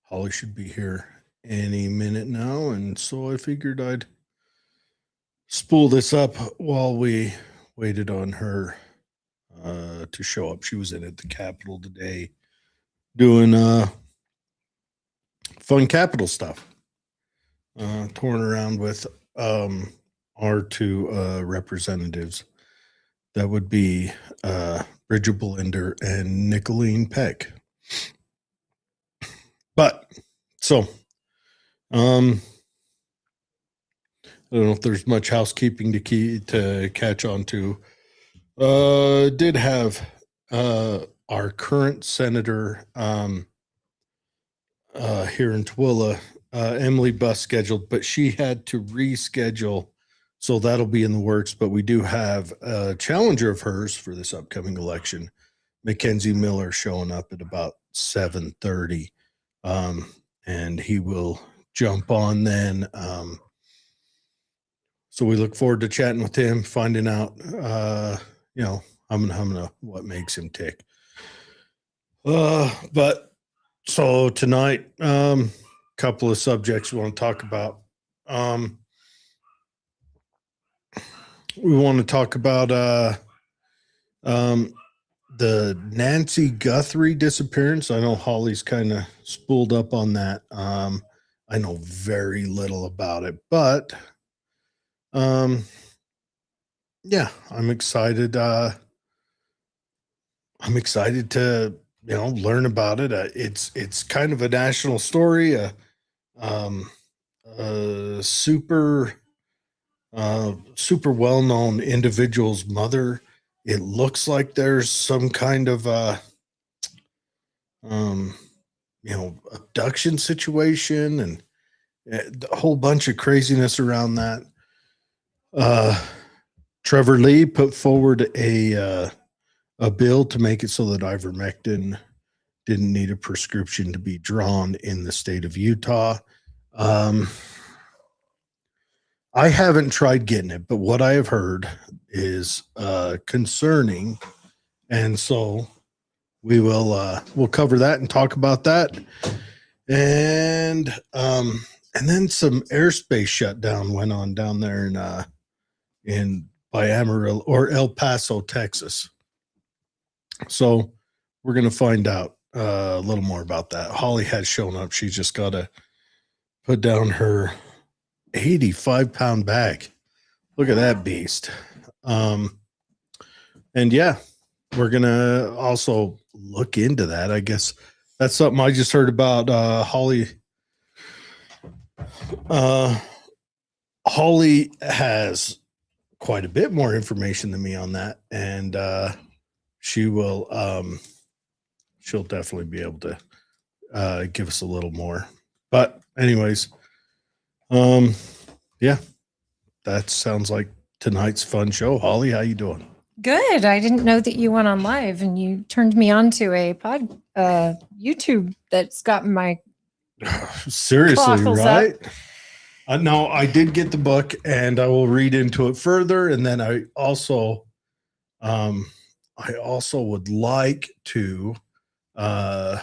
Holly should be here any minute now, and so I figured I'd spool this up while we waited on her to show up. She was in at the Capitol today doing fun Capitol stuff, touring around with our two representatives. That would be Bridget Belinder and Nicolene Peck. But so, I don't know if there's much housekeeping to catch on to. Did have our current senator here in Tooele, Emily Buss, scheduled, but she had to reschedule, so that'll be in the works. But we do have a challenger of hers for this upcoming election, Mackenzie Miller, showing up at about 7:30, and he will jump on then. So we look forward to chatting with him, finding out, what makes him tick. But so tonight, couple of subjects we want to talk about. We want to talk about the Nancy Guthrie disappearance. I know Holly's kind of spooled up on that. I know very little about it, but yeah, I'm excited. I'm excited to learn about it. It's kind of a national story. Super well-known individual's mother. It looks like there's some kind of abduction situation and a whole bunch of craziness around that. Trevor Lee put forward a bill to make it so that ivermectin didn't need a prescription to be drawn in the state of Utah. I haven't tried getting it, but what I have heard is concerning, and so we'll cover that and talk about that, and then some airspace shutdown went on down there by Amarillo or El Paso, Texas. So we're going to find out a little more about that. Holly has shown up. She's just got to put down her 85-pound bag. Look at that beast. And yeah, we're going to also look into that. I guess that's something I just heard about. Holly has quite a bit more information than me on that. And she'll definitely be able to give us a little more. But anyways, yeah, that sounds like tonight's fun show. Holly, how you doing? Good. I didn't know that you went on live, and you turned me on to a YouTube that's got my seriously, right? No, I did get the book, and I will read into it further. And then I also would like to. I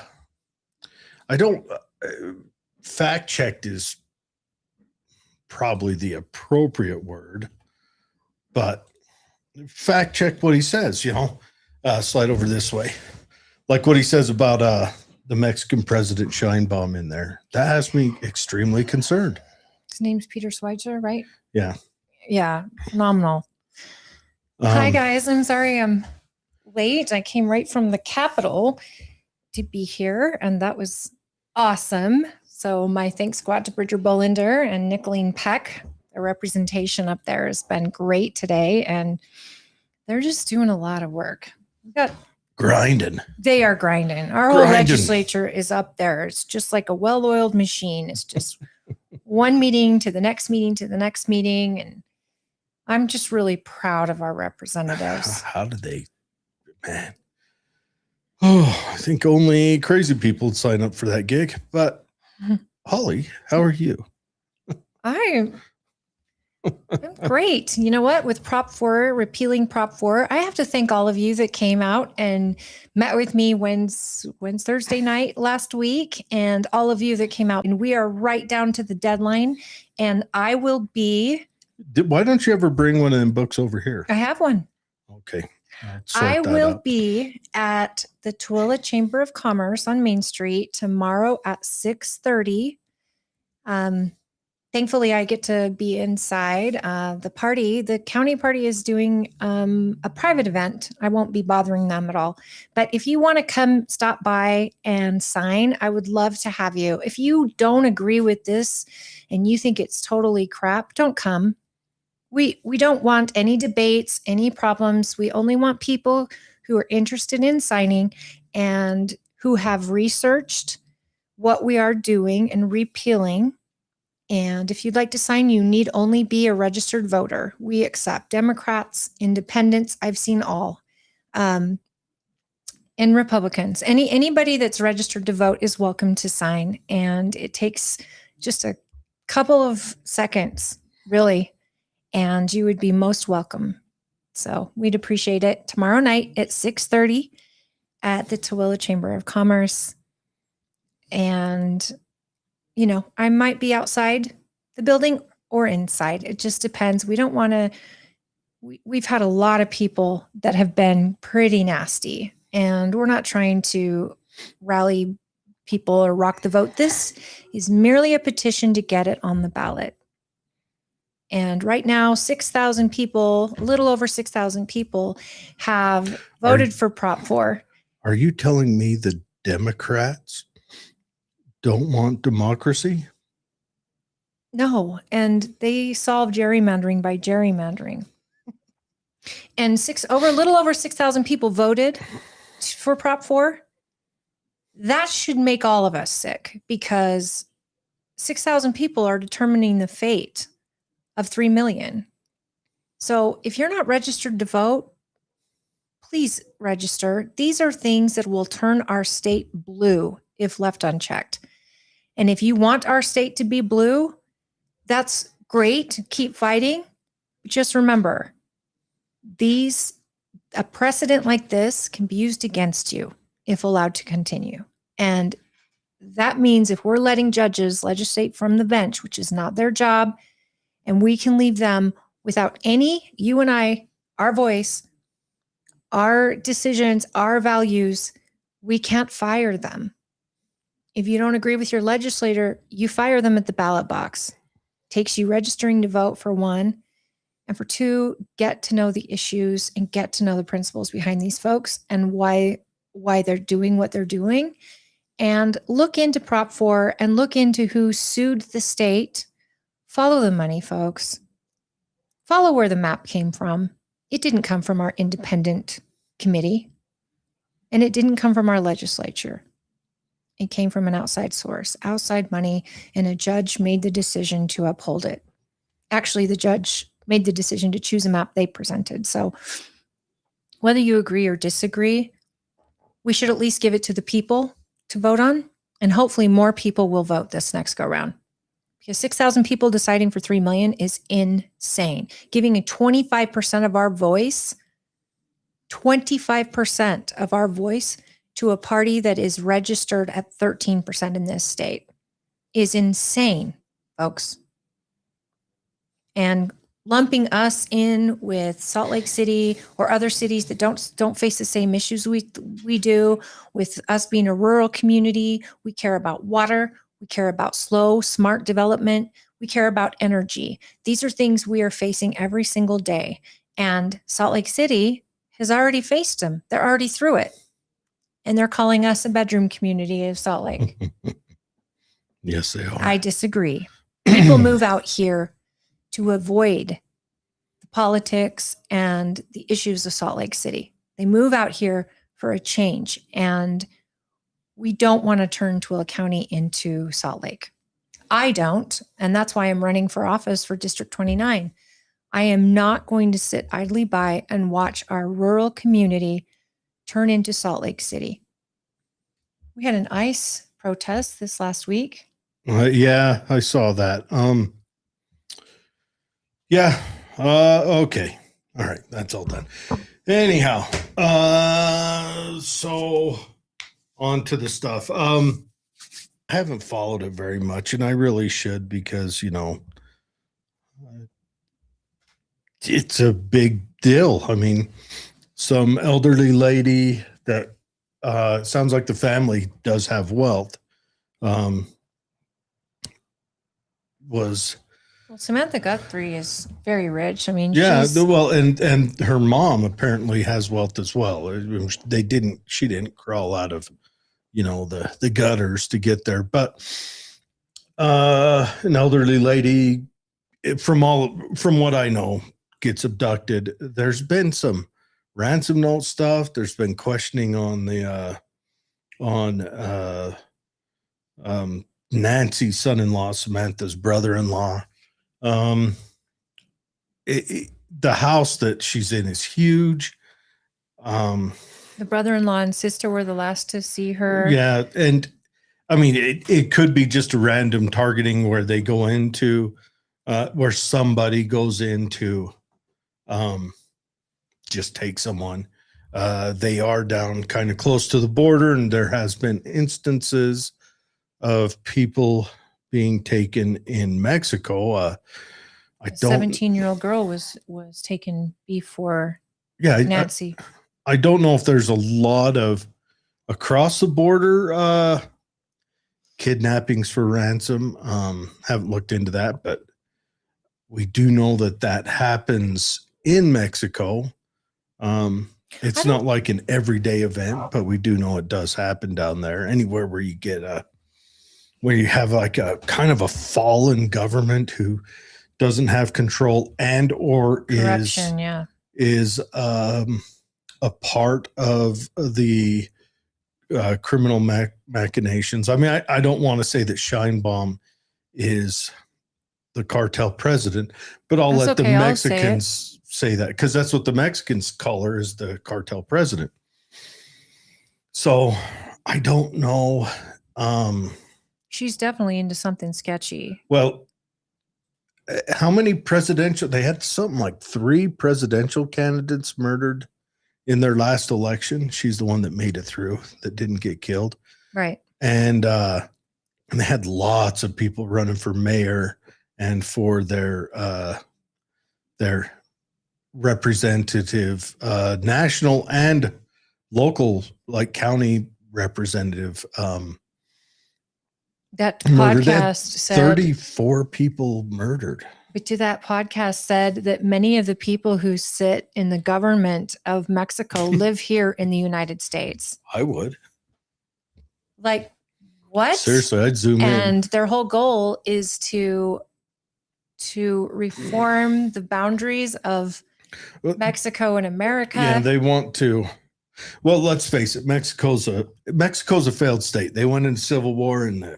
don't fact checked is probably the appropriate word, but fact check what he says. Slide over this way, like what he says about the Mexican president Scheinbaum in there. That has me extremely concerned. His name's Peter Schweitzer, right? Yeah. Yeah. Phenomenal. Hi, guys. I'm sorry I'm late. I came right from the Capitol to be here, and that was awesome. So my thanks go out to Bridget Bolinder and Nicolene Peck. The representation up there has been great today, and they're just doing a lot of work. We've got grinding. They are grinding. Our whole legislature is up there. It's just like a well-oiled machine. It's just one meeting to the next meeting to the next meeting. And I'm just really proud of our representatives. How did they, man? Oh, I think only crazy people would sign up for that gig. But Holly, how are you? Great. You know what? With Prop 4, repealing Prop 4, I have to thank all of you that came out and met with me Thursday night last week, and all of you that came out. And we are right down to the deadline. And I will be. Why don't you ever bring one of them books over here? I have one. Okay. I will be at the Tooele Chamber of Commerce on Main Street tomorrow at 6:30. Thankfully, I get to be inside. The county party is doing a private event. I won't be bothering them at all. But if you want to come stop by and sign, I would love to have you. If you don't agree with this and you think it's totally crap, don't come. We don't want any debates, any problems. We only want people who are interested in signing and who have researched what we are doing and repealing. And if you'd like to sign, you need only be a registered voter. We accept Democrats, independents. I've seen all. And Republicans. Anybody that's registered to vote is welcome to sign. And it takes just a couple of seconds, really. And you would be most welcome. So we'd appreciate it. Tomorrow night at 6:30 at the Tooele Chamber of Commerce. And I might be outside the building or inside. It just depends. We don't want to, we've had a lot of people that have been pretty nasty, and we're not trying to rally people or rock the vote. This is merely a petition to get it on the ballot. And right now, 6,000 people, a little over 6,000 people have voted for Prop 4. Are you telling me the Democrats don't want democracy? No, and they solve gerrymandering by gerrymandering. And a little over 6,000 people voted for Prop 4. That should make all of us sick, because 6,000 people are determining the fate of 3 million. So if you're not registered to vote, please register. These are things that will turn our state blue if left unchecked. And if you want our state to be blue, that's great. Keep fighting. Just remember, a precedent like this can be used against you if allowed to continue. And that means if we're letting judges legislate from the bench, which is not their job, and we can leave them without you and I, our voice, our decisions, our values, we can't fire them. If you don't agree with your legislator, you fire them at the ballot box. Takes you registering to vote, for one. And for two, get to know the issues and get to know the principles behind these folks and why they're doing what they're doing. And look into Prop 4 and look into who sued the state. Follow the money, folks. Follow where the map came from. It didn't come from our independent committee, and it didn't come from our legislature. It came from an outside source, outside money, and a judge made the decision to uphold it. Actually, the judge made the decision to choose a map they presented. So whether you agree or disagree, we should at least give it to the people to vote on, and hopefully more people will vote this next go round. Because 6,000 people deciding for 3 million is insane. Giving a 25% of our voice, 25% of our voice to a party that is registered at 13% in this state is insane, folks. And lumping us in with Salt Lake City or other cities that don't face the same issues we do, with us being a rural community, we care about water, we care about slow, smart development, we care about energy. These are things we are facing every single day. And Salt Lake City has already faced them. They're already through it. And they're calling us a bedroom community of Salt Lake. Yes, they are. I disagree. People move out here to avoid the politics and the issues of Salt Lake City. They move out here for a change, and we don't want to turn Tooele County into Salt Lake. I don't, and that's why I'm running for office for District 29. I am not going to sit idly by and watch our rural community turn into Salt Lake City. We had an ICE protest this last week. Yeah, I saw that. Yeah. Okay. All right. That's all done. Anyhow, so on to the stuff. I haven't followed it very much, and I really should because, it's a big deal. I mean, some elderly lady that sounds like the family does have wealth was Well, Samantha Guthrie is very rich. I mean, yeah, she's well, and her mom apparently has wealth as well. She didn't crawl out of, the gutters to get there, but an elderly lady, from what I know, gets abducted. There's been some ransom note stuff. There's been questioning on the on Nancy's son-in-law, Samantha's brother-in-law. Um, the house that she's in is huge. the brother-in-law and sister were the last to see her. Yeah, and I mean, it could be just a random targeting where they go into, where somebody goes into, just take someone. They are down kind of close to the border, and there has been instances of people being taken in Mexico. A 17-year-old girl was taken before Nancy. I don't know if there's a lot of across the border kidnappings for ransom. Haven't looked into that, but we do know that happens in Mexico. It's not like an everyday event, but we do know it does happen down there. Anywhere where you get where you have like a kind of a fallen government who doesn't have control and or corruption, is a part of the criminal machinations. I mean, I don't want to say that Scheinbaum is the cartel president, but I'll let the Mexicans say that because that's what the Mexicans call her, is the cartel president. So I don't know. She's definitely into something sketchy. Well, how many they had something like 3 presidential candidates murdered in their last election. She's the one that made it through, that didn't get killed. Right. And they had lots of people running for mayor and for their representative, national and local, like county representative. That podcast said 34 people murdered. But that podcast said that many of the people who sit in the government of Mexico live here in the United States. I would. Like, what? Seriously, I'd zoom in. And their whole goal is to reform the boundaries of Mexico and America. Yeah, they want to. Well, let's face it, Mexico's a failed state. They went into civil war in the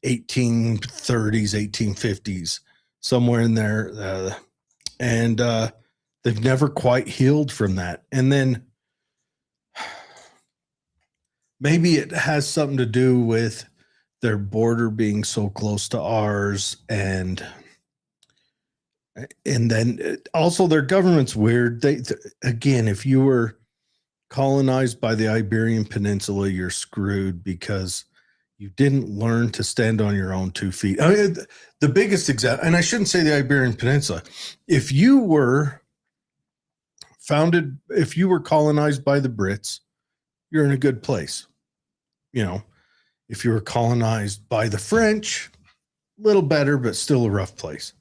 1830s, 1850s, somewhere in there, and they've never quite healed from that. And then maybe it has something to do with their border being so close to ours, and then also their government's weird. Again, if you were colonized by the Iberian Peninsula, you're screwed because you didn't learn to stand on your own 2 feet. I mean, the biggest example, and I shouldn't say the Iberian Peninsula, if you were colonized by the Brits, you're in a good place. If you were colonized by the French, a little better, but still a rough place.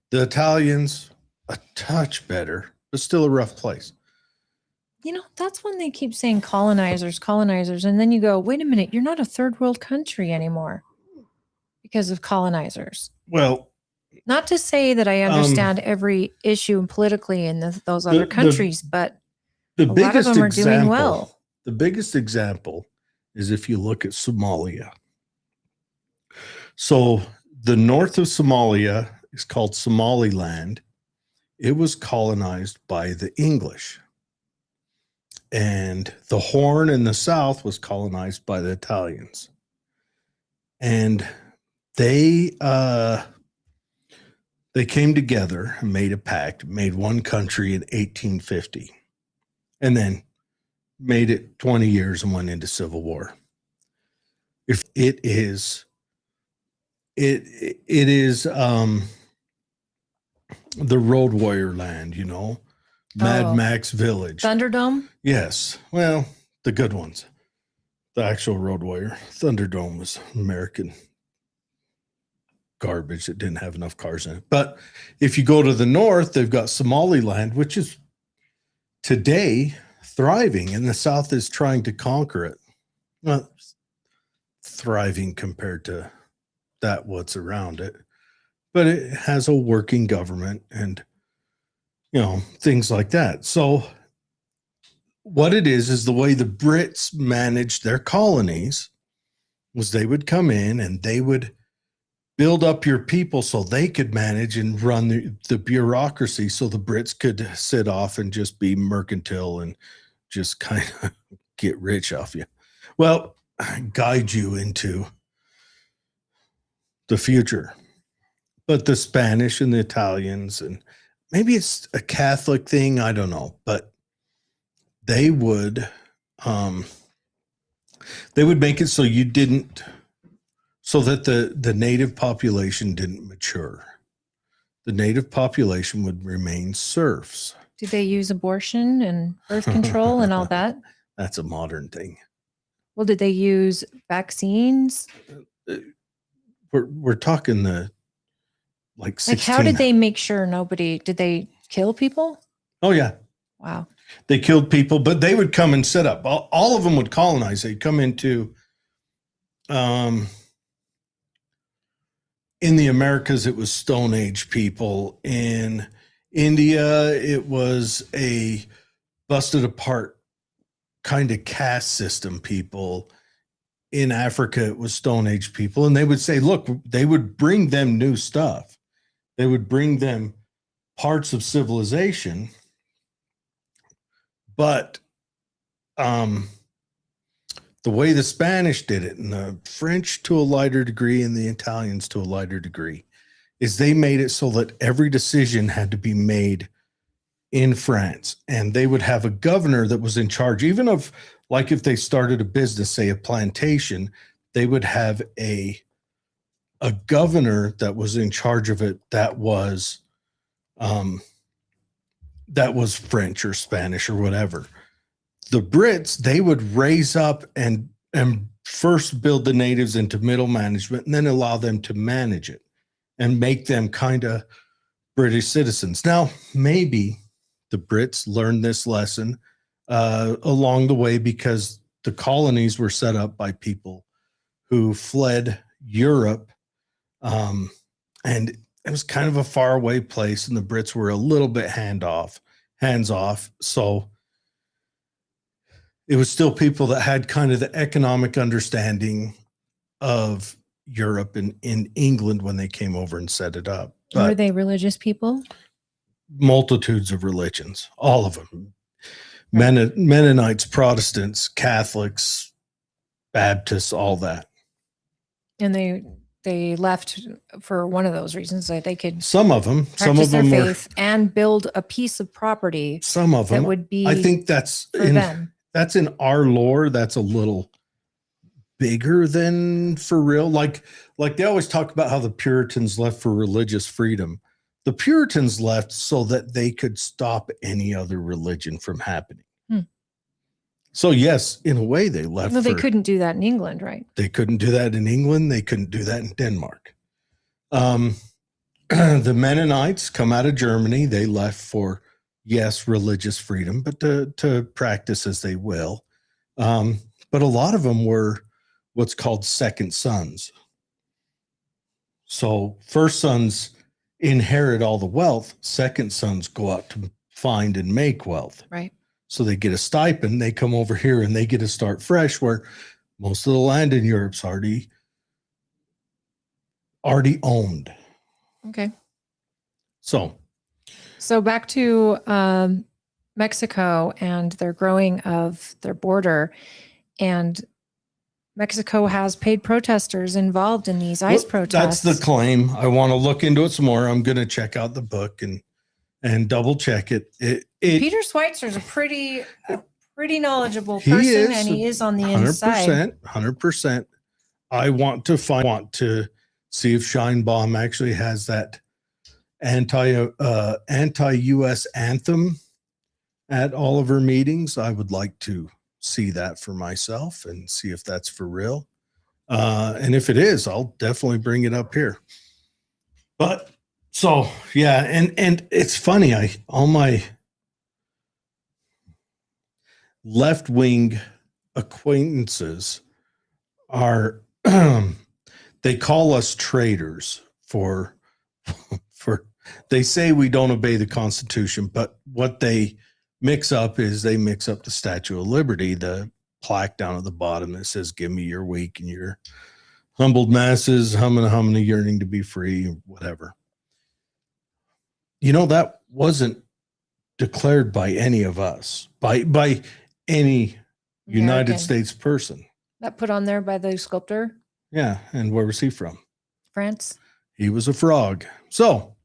The Italians, a touch better, but still a rough place. That's when they keep saying colonizers. And then you go, wait a minute, you're not a third world country anymore because of colonizers. Well, not to say that I understand every issue politically in those other countries, but a lot of them are doing well. The biggest example is if you look at Somalia. So the north of Somalia is called Somaliland. It was colonized by the English. And the Horn in the south was colonized by the Italians. And they They came together and made a pact, made one country in 1850, and then made it 20 years and went into civil war. If it is the Road Warrior land, Mad Max Village. Thunderdome? Yes. Well, the good ones. The actual Road Warrior. Thunderdome was American garbage that didn't have enough cars in it. But if you go to the north, they've got Somaliland, which is today thriving, and the South is trying to conquer it. Well, thriving compared to what's around it, but it has a working government and things like that. So what it is the way the Brits managed their colonies was they would come in and they would build up your people so they could manage and run the bureaucracy, so the Brits could sit off and just be mercantile and just kind of get rich off you. Well, guide you into the future. But the Spanish and the Italians, and maybe it's a Catholic thing, I don't know, but they would make it so that the native population didn't mature. The native population would remain serfs. Did they use abortion and birth control and all that? That's a modern thing. Well, did they use vaccines? We're talking like 16. Like, how did they make sure did they kill people? Oh, yeah. Wow. They killed people, but they would come and set up. All of them would colonize. They'd come into, in the Americas, it was Stone Age people. In India, it was a busted apart kind of caste system people. In Africa, it was Stone Age people. And they would say, look, they would bring them new stuff. They would bring them parts of civilization. But the way the Spanish did it, and the French to a lighter degree, and the Italians to a lighter degree, is they made it so that every decision had to be made in France. And they would have a governor that was in charge, even of, like, if they started a business, say a plantation, they would have a governor that was in charge of it that was French or Spanish or whatever. The Brits, they would raise up and first build the natives into middle management and then allow them to manage it and make them kind of British citizens. Now, maybe the Brits learned this lesson along the way, because the colonies were set up by people who fled Europe, and it was kind of a faraway place, and the Brits were a little bit hands off. So it was still people that had kind of the economic understanding of Europe and in England when they came over and set it up. But were they religious people? Multitudes of religions, all of them. Right. Mennonites, Protestants, Catholics, Baptists, all that. And they left for one of those reasons, that they could some of them their faith and build a piece of property. Some of them that would be, I think that's for them. That's in our lore. That's a little bigger than for real. Like they always talk about how the Puritans left for religious freedom. The Puritans left so that they could stop any other religion from happening. So yes, in a way they left. No, they couldn't do that in England, right? They couldn't do that in England. They couldn't do that in Denmark. The Mennonites come out of Germany. They left for, yes, religious freedom, but to practice as they will. But a lot of them were what's called second sons. So first sons inherit all the wealth. Second sons go out to find and make wealth. Right. So they get a stipend. They come over here and they get to start fresh, where most of the land in Europe's already owned. Okay. So back to Mexico and their growing of their border, and Mexico has paid protesters involved in these ICE Well, protests. that's the claim. I want to look into it some more. I'm going to check out the book and double check it. Peter Schweitzer's a pretty knowledgeable He person, is and he is on the inside. 100%. I want to see if Scheinbaum actually has that anti-US anthem at all of her meetings. I would like to see that for myself and see if that's for real. And if it is, I'll definitely bring it up here. But so, yeah. And it's funny. All my left-wing acquaintances are, they call us traitors for, they say we don't obey the Constitution, but what they mix up is they mix up the Statue of Liberty, the plaque down at the bottom that says, "Give me your weak and your humbled masses, humming, yearning to be free," whatever. That wasn't declared by any of us, by any United States person. That put on there by the sculptor. Yeah. And where was he from? France. He was a frog. So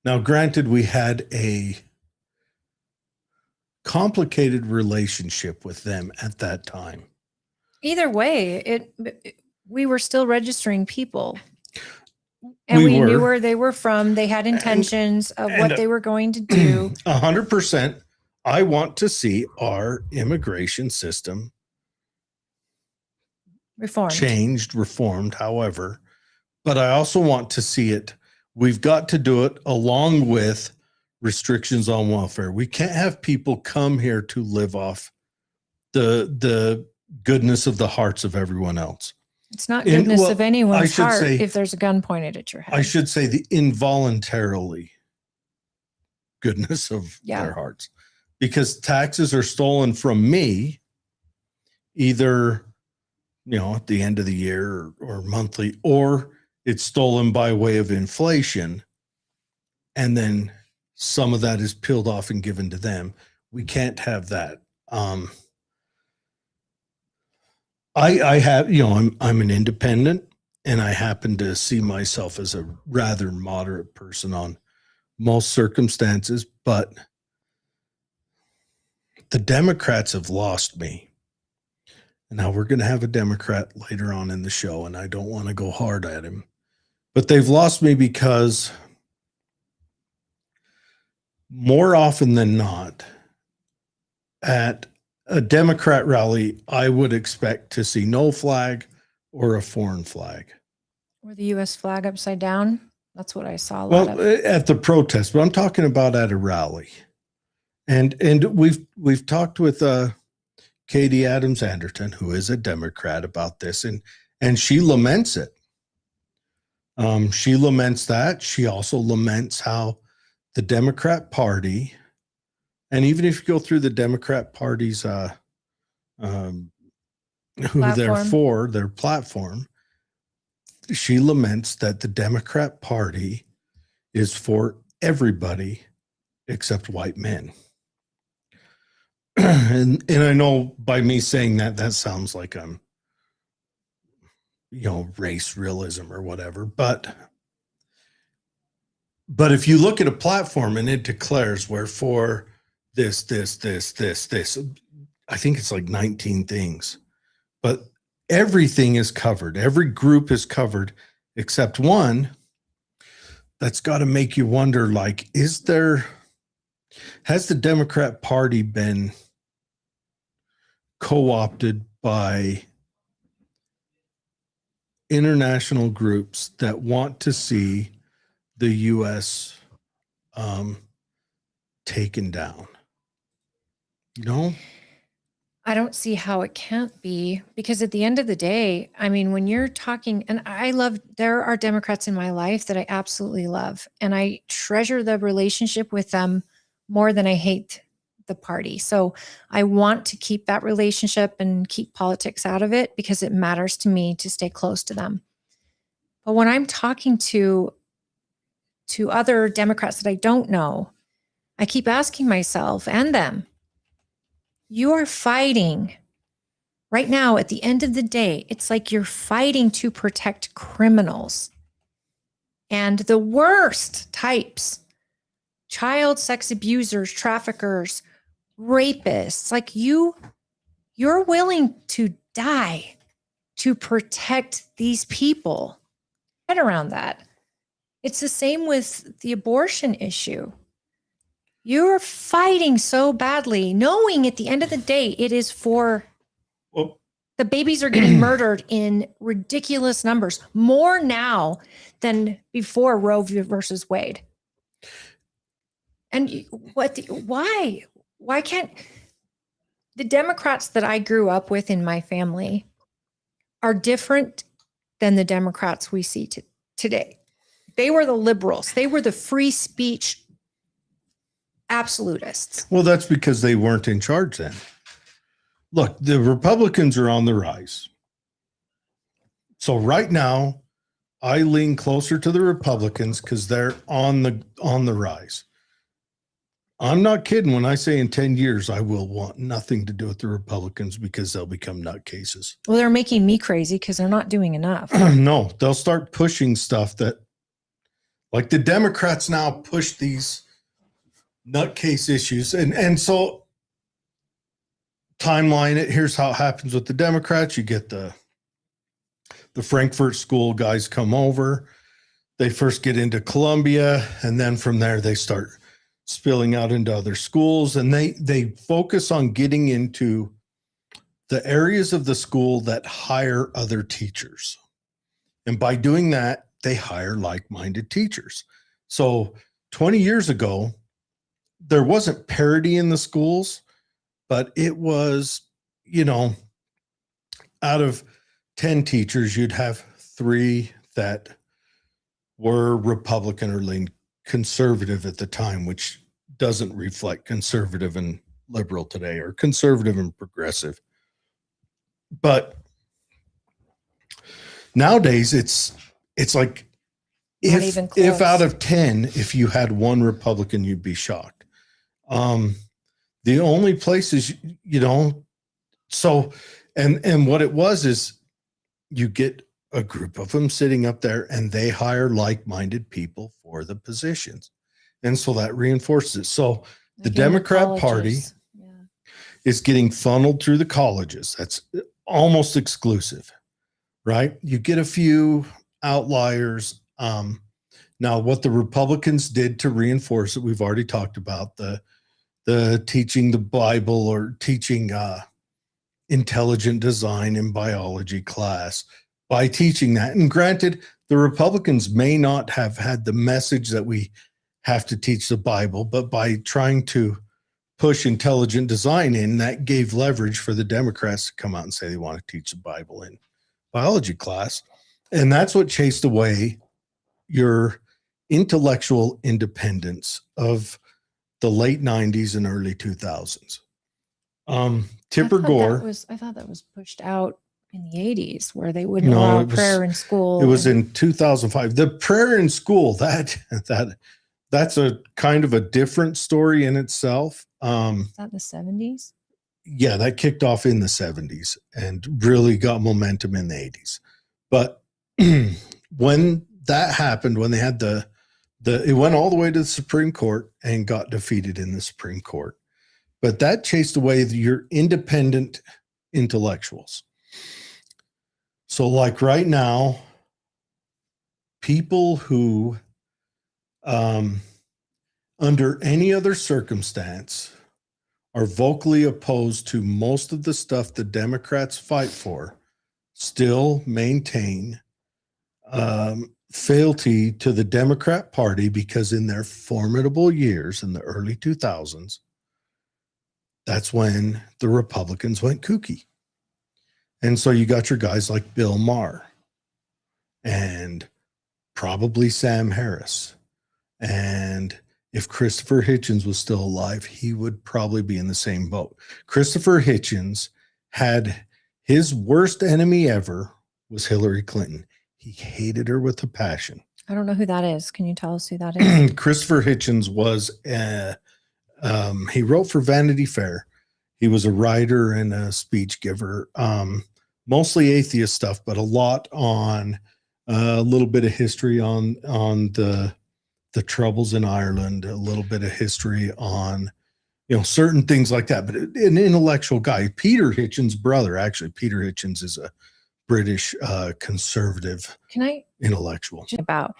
now, granted, we had a complicated relationship with them at that time. Either way, we were still registering people. And we knew where they were from. They had intentions of what they were going to do. 100%. I want to see our immigration system reformed, however. But I also want to see it. We've got to do it along with restrictions on welfare. We can't have people come here to live off the goodness of the hearts of everyone else. It's not goodness of anyone's heart if there's a gun pointed at your head. I should say the involuntarily goodness of their hearts, because taxes are stolen from me either, at the end of the year or monthly, or it's stolen by way of inflation. And then some of that is peeled off and given to them. We can't have that. I have, I'm an independent, and I happen to see myself as a rather moderate person on most circumstances, but the Democrats have lost me. And now we're going to have a Democrat later on in the show, and I don't want to go hard at him, but they've lost me because more often than not, at a Democrat rally, I would expect to see no flag or a foreign flag. Or the U.S. flag upside down. That's what I saw a lot of. At the protest, but I'm talking about at a rally. And we've talked with Katie Adams Anderson, who is a Democrat, about this, and she laments it. She laments that. She also laments how the Democrat Party, and even if you go through the Democrat Party's who they're for, their platform, she laments that the Democrat Party is for everybody except white men. And I know by me saying that sounds like I'm, race realism or whatever, but if you look at a platform and it declares we're for this, I think it's like 19 things, but everything is covered. Every group is covered except one. That's got to make you wonder, like, has the Democrat Party been co-opted by international groups that want to see the U.S. taken down? I don't see how it can't be, because at the end of the day, I mean, when you're talking, and there are Democrats in my life that I absolutely love, and I treasure the relationship with them more than I hate the party. So I want to keep that relationship and keep politics out of it, because it matters to me to stay close to them. But when I'm talking to other Democrats that I don't know, I keep asking myself and them, you are fighting Right now, at the end of the day, it's like you're fighting to protect criminals. And the worst types, child sex abusers, traffickers, rapists, like you're willing to die to protect these people. Head around that. It's the same with the abortion issue. You're fighting so badly, knowing at the end of the day, it is for the babies are getting murdered in ridiculous numbers, more now than before Roe versus Wade. And why? Why can't the Democrats that I grew up with in my family are different than the Democrats we see today? They were the liberals. They were the free speech absolutists. Well, that's because they weren't in charge then. Look, the Republicans are on the rise. So right now, I lean closer to the Republicans because they're on the rise. I'm not kidding when I say in 10 years, I will want nothing to do with the Republicans because they'll become nutcases. Well, they're making me crazy because they're not doing enough. No, they'll start pushing stuff that, like the Democrats now push these nutcase issues. And so timeline it, here's how it happens with the Democrats. You get the Frankfurt School guys come over. They first get into Columbia, and then from there they start spilling out into other schools, and they focus on getting into the areas of the school that hire other teachers. And by doing that, they hire like-minded teachers. So 20 years ago, there wasn't parity in the schools, but it was, out of 10 teachers, you'd have 3 that were Republican or leaned conservative at the time, which doesn't reflect conservative and liberal today, or conservative and progressive. But nowadays it's like if out of 10, if you had 1 Republican, you'd be shocked. The only places, so, and what it was is you get a group of them sitting up there and they hire like-minded people for the positions. And so that reinforces it. So the Democrat Party is getting funneled through the colleges. That's almost exclusive, right? You get a few outliers. Now, what the Republicans did to reinforce it, we've already talked about the teaching the Bible or teaching intelligent design in biology class. By teaching that, and granted, the Republicans may not have had the message that we have to teach the Bible, but by trying to push intelligent design in, that gave leverage for the Democrats to come out and say they want to teach the Bible in biology class. And that's what chased away your intellectual independence of the late 90s and early 2000s. Tipper Gore. I thought that was pushed out in the 80s, where they wouldn't allow prayer in school. It was in 2005. The prayer in school, that's a kind of a different story in itself. Is that the 70s? Yeah, that kicked off in the 70s and really got momentum in the 80s. But when that happened, when they had it went all the way to the Supreme Court and got defeated in the Supreme Court. But that chased away your independent intellectuals. So like right now, people who, under any other circumstance, are vocally opposed to most of the stuff the Democrats fight for, still maintain fealty to the Democrat Party, because in their formidable years in the early 2000s, that's when the Republicans went kooky. And so you got your guys like Bill Maher and probably Sam Harris. And if Christopher Hitchens was still alive, he would probably be in the same boat. Christopher Hitchens had his worst enemy ever was Hillary Clinton. He hated her with a passion. I don't know who that is. Can you tell us who that is? Christopher Hitchens was, he wrote for Vanity Fair. He was a writer and a speech giver, mostly atheist stuff, but a lot on a little bit of history on the troubles in Ireland, a little bit of history on, certain things like that. But an intellectual guy, Peter Hitchens' brother, actually, Peter Hitchens is a British conservative intellectual. About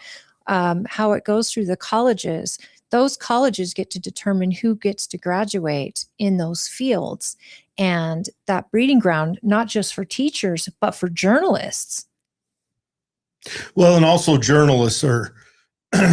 how it goes through the colleges. Those colleges get to determine who gets to graduate in those fields, and that breeding ground, not just for teachers, but for journalists. Well, and also journalists are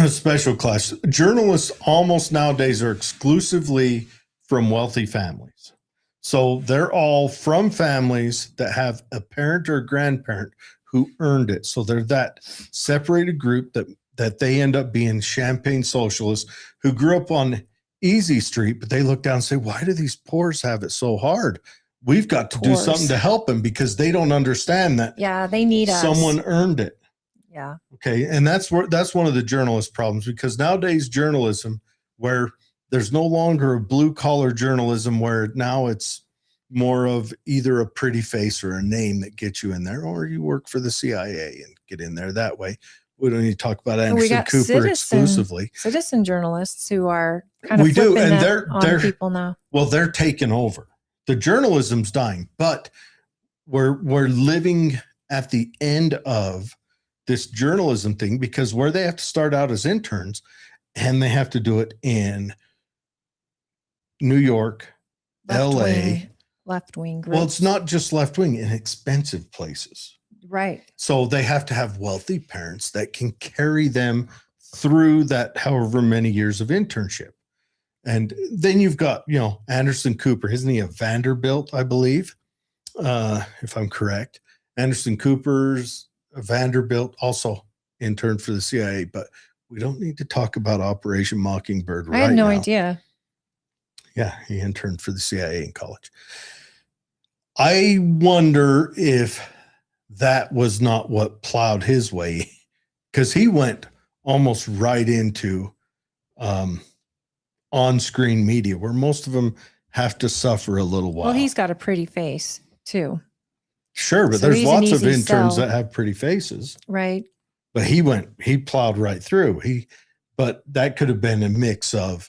special class. Journalists almost nowadays are exclusively from wealthy families. So they're all from families that have a parent or a grandparent who earned it. So they're that separated group that they end up being champagne socialists who grew up on Easy Street, but they look down and say, why do these poors have it so hard? We've got to do something to help them, because they don't understand that. Yeah, they need someone earned it. Yeah. Okay. And that's one of the journalist problems, because nowadays journalism, where there's no longer a blue collar journalism, where now it's more of either a pretty face or a name that gets you in there, or you work for the CIA and get in there that way. We don't need to talk about Anderson Cooper exclusively. Citizen journalists who are kind of we do, and they're people now. Well, they're taking over. The journalism's dying, but we're living at the end of this journalism thing, because where they have to start out as interns, and they have to do it in New York, left wing groups. Well, it's not just left wing, in expensive places. Right. So they have to have wealthy parents that can carry them through that however many years of internship. And then you've got, Anderson Cooper. Isn't he a Vanderbilt, I believe, if I'm correct? Anderson Cooper's a Vanderbilt, also interned for the CIA. But we don't need to talk about Operation Mockingbird right now. I had no idea. Yeah, he interned for the CIA in college. I wonder if that was not what plowed his way, because he went almost right into on-screen media, where most of them have to suffer a little while. Well, he's got a pretty face too. Sure, but there's lots of interns that have pretty faces. Right. But he plowed right through. But that could have been a mix of,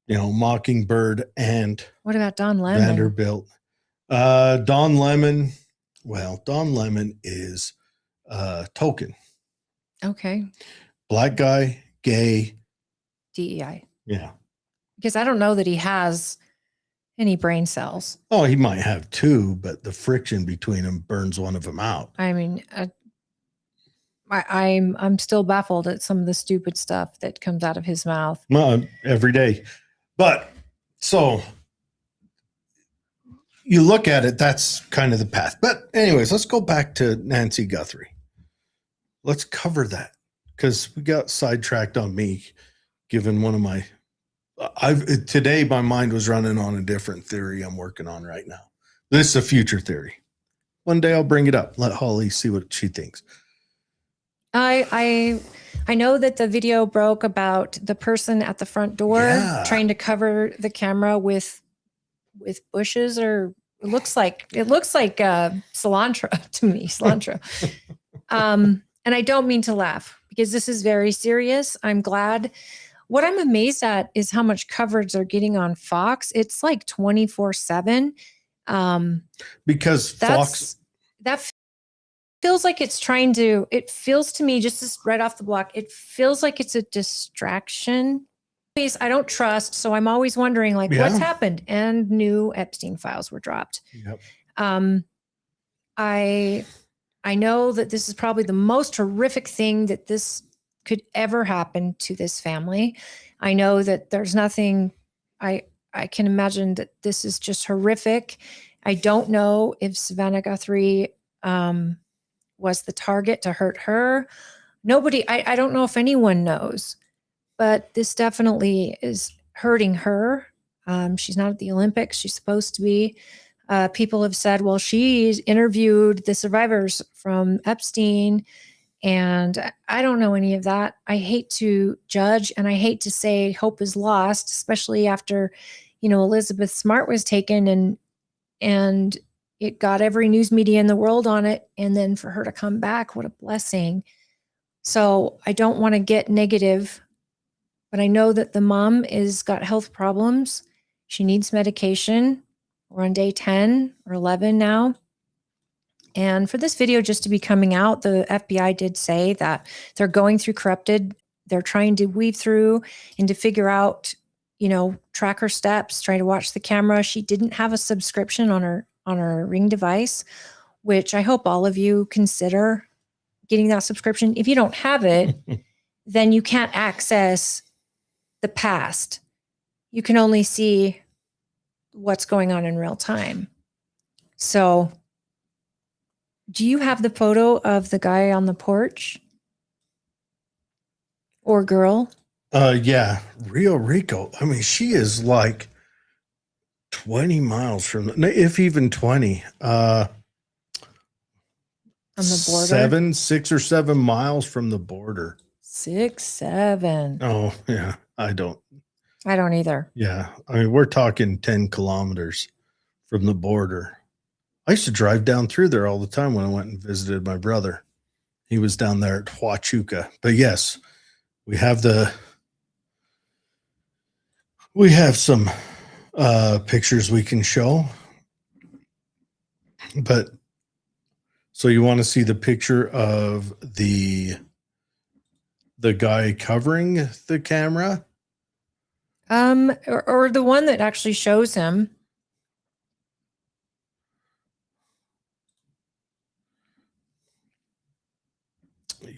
Mockingbird and what about Don Lemon? Vanderbilt. Don Lemon. Well, Don Lemon is token. Okay. Black guy, gay. DEI. Yeah. Because I don't know that he has any brain cells. Oh, he might have two, but the friction between them burns one of them out. I mean, I'm still baffled at some of the stupid stuff that comes out of his mouth. Every day. But so you look at it, that's kind of the path. But anyways, let's go back to Nancy Guthrie. Let's cover that, because we got sidetracked on me giving one of my today my mind was running on a different theory I'm working on right now. This is a future theory. One day I'll bring it up. Let Holly see what she thinks. I know that the video broke about the person at the front door trying to cover the camera with bushes, or it looks like cilantro to me, cilantro. And I don't mean to laugh, because this is very serious. I'm glad. What I'm amazed at is how much coverage they're getting on Fox. It's like 24/7. Because Fox, that feels like it's it feels to me, just right off the block, it feels like it's a distraction. I don't trust. So I'm always wondering, what's happened? And new Epstein files were dropped. Yep. I know that this is probably the most horrific thing that this could ever happen to this family. I know that there's nothing, I can imagine that this is just horrific. I don't know if Savannah Guthrie was the target to hurt her. Nobody, I don't know if anyone knows, but this definitely is hurting her. She's not at the Olympics. She's supposed to be. People have said, well, she's interviewed the survivors from Epstein, and I don't know any of that. I hate to judge, and I hate to say hope is lost, especially after, Elizabeth Smart was taken, and and it got every news media in the world on it. And then for her to come back, what a blessing. So I don't want to get negative, but I know that the mom is got health problems. She needs medication. We're on day 10 or 11 now. And for this video just to be coming out, the FBI did say that they're going through corrupted. They're trying to weave through and to figure out, track her steps, trying to watch the camera. She didn't have a subscription on her Ring device, which I hope all of you consider getting that subscription. If you don't have it, then you can't access the past. You can only see what's going on in real time. So, do you have the photo of the guy on the porch or girl? Yeah, Rio Rico. I mean, she is like 20 miles from, if even 20. On the border? 6 or 7 miles from the border. 6, 7. Oh, yeah. I don't either. Yeah. I mean, we're talking 10 kilometers from the border. I used to drive down through there all the time when I went and visited my brother. He was down there at Huachuca. But yes, we have some pictures we can show. But so you want to see the picture of the guy covering the camera? Or the one that actually shows him.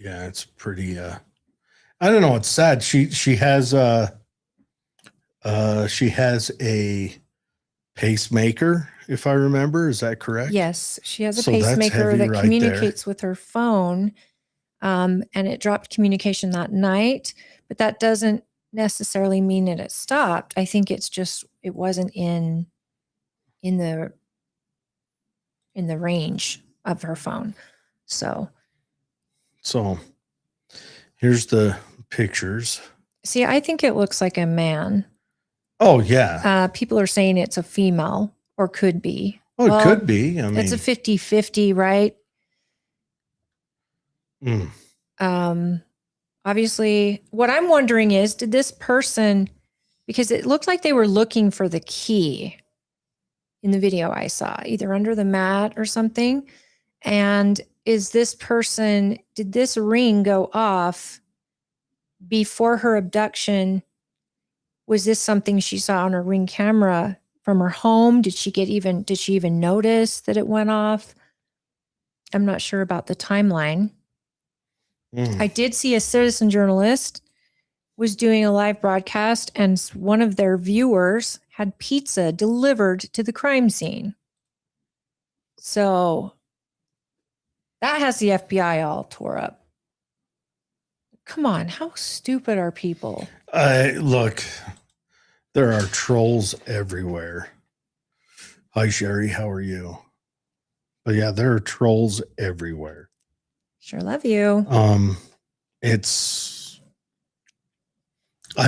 Yeah, it's pretty I don't know, it's sad. She has a pacemaker, if I remember. Is that correct? Yes, she has a So that's pacemaker heavy that right communicates with her phone. And it dropped communication that night, but that doesn't necessarily mean that it stopped. I think it's just it wasn't in the range of her phone. So here's the pictures. see, I think it looks like a man. Oh yeah. People are saying it's a female or could be. Oh, it could be. I mean, it's a 50-50, right? Obviously, what I'm wondering is, did this person, because it looked like they were looking for the key in the video I saw, either under the mat or something. And is this person, did this ring go off before her abduction? Was this something she saw on her Ring camera from her home? Did she even notice that it went off? I'm not sure about the timeline. I did see a citizen journalist was doing a live broadcast, and one of their viewers had pizza delivered to the crime scene. So that has the FBI all tore up. Come on, how stupid are people? Look, there are trolls everywhere. Hi, Sherry. How are you? But yeah, there are trolls everywhere. Sure love you. I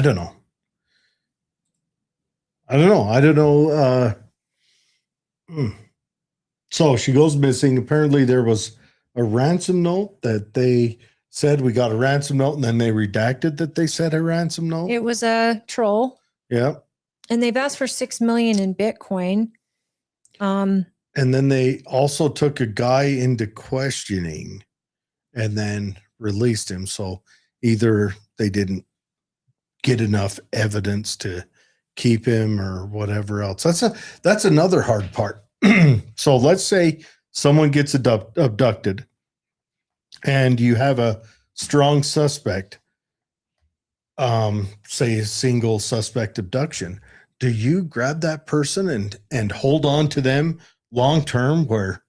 don't know. So she goes missing. Apparently there was a ransom note that they said we got a ransom note, and then they redacted that they said a ransom note. It was a troll. Yeah. And they've asked for $6 million in Bitcoin. And then they also took a guy into questioning and then released him. So either they didn't get enough evidence to keep him or whatever else. That's another hard part. So let's say someone gets abducted and you have a strong suspect, say a single suspect abduction. Do you grab that person and hold on to them long term, where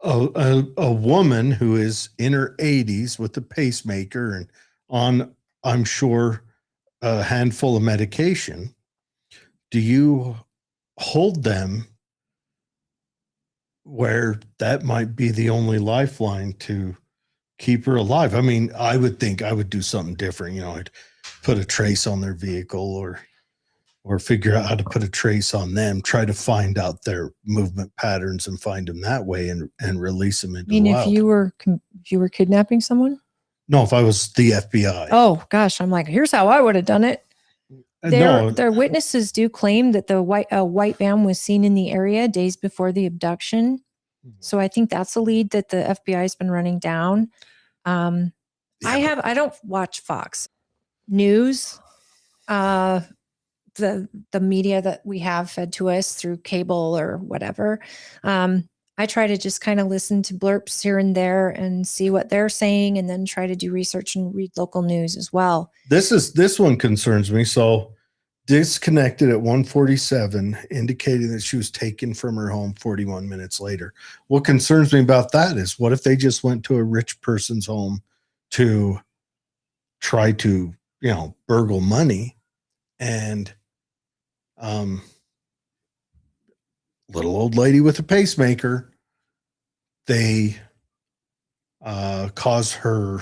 a woman who is in her 80s with a pacemaker and on, I'm sure, a handful of medication, do you hold them where that might be the only lifeline to keep her alive? I mean, I would think I would do something different. I'd put a trace on their vehicle or or figure out how to put a trace on them, try to find out their movement patterns and find them that way and release them into the wild. If you were kidnapping someone? No, if I was the FBI. Oh gosh, I'm like, here's how I would have done it. Their witnesses do claim that the white van was seen in the area days before the abduction. So I think that's a lead that the FBI has been running down. I don't watch Fox News. The media that we have fed to us through cable or whatever. I try to just kind of listen to blurps here and there and see what they're saying, and then try to do research and read local news as well. This one concerns me. So disconnected at 1:47, indicating that she was taken from her home 41 minutes later. What concerns me about that is, what if they just went to a rich person's home to try to, burgle money, and little old lady with a pacemaker, they cause her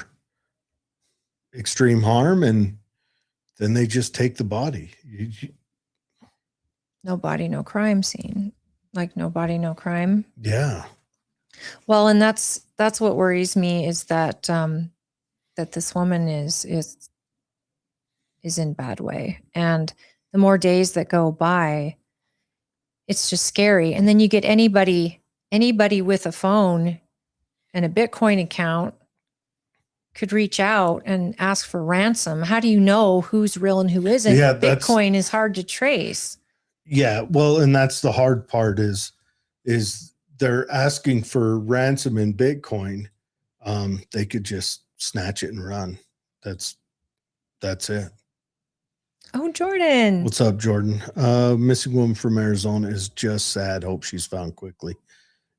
extreme harm, and then they just take the body. No body, no crime scene. Like no body, no crime. Yeah. Well, and that's what worries me, is that that this woman is in bad way. And the more days that go by, it's just scary. And then you get anybody with a phone and a Bitcoin account could reach out and ask for ransom. How do you know who's real and who isn't? Yeah, Bitcoin is hard to trace. Yeah, well, and that's the hard part is they're asking for ransom in Bitcoin. They could just snatch it and run. That's it. Oh, Jordan. What's up, Jordan? Missing woman from Arizona is just sad. Hope she's found quickly.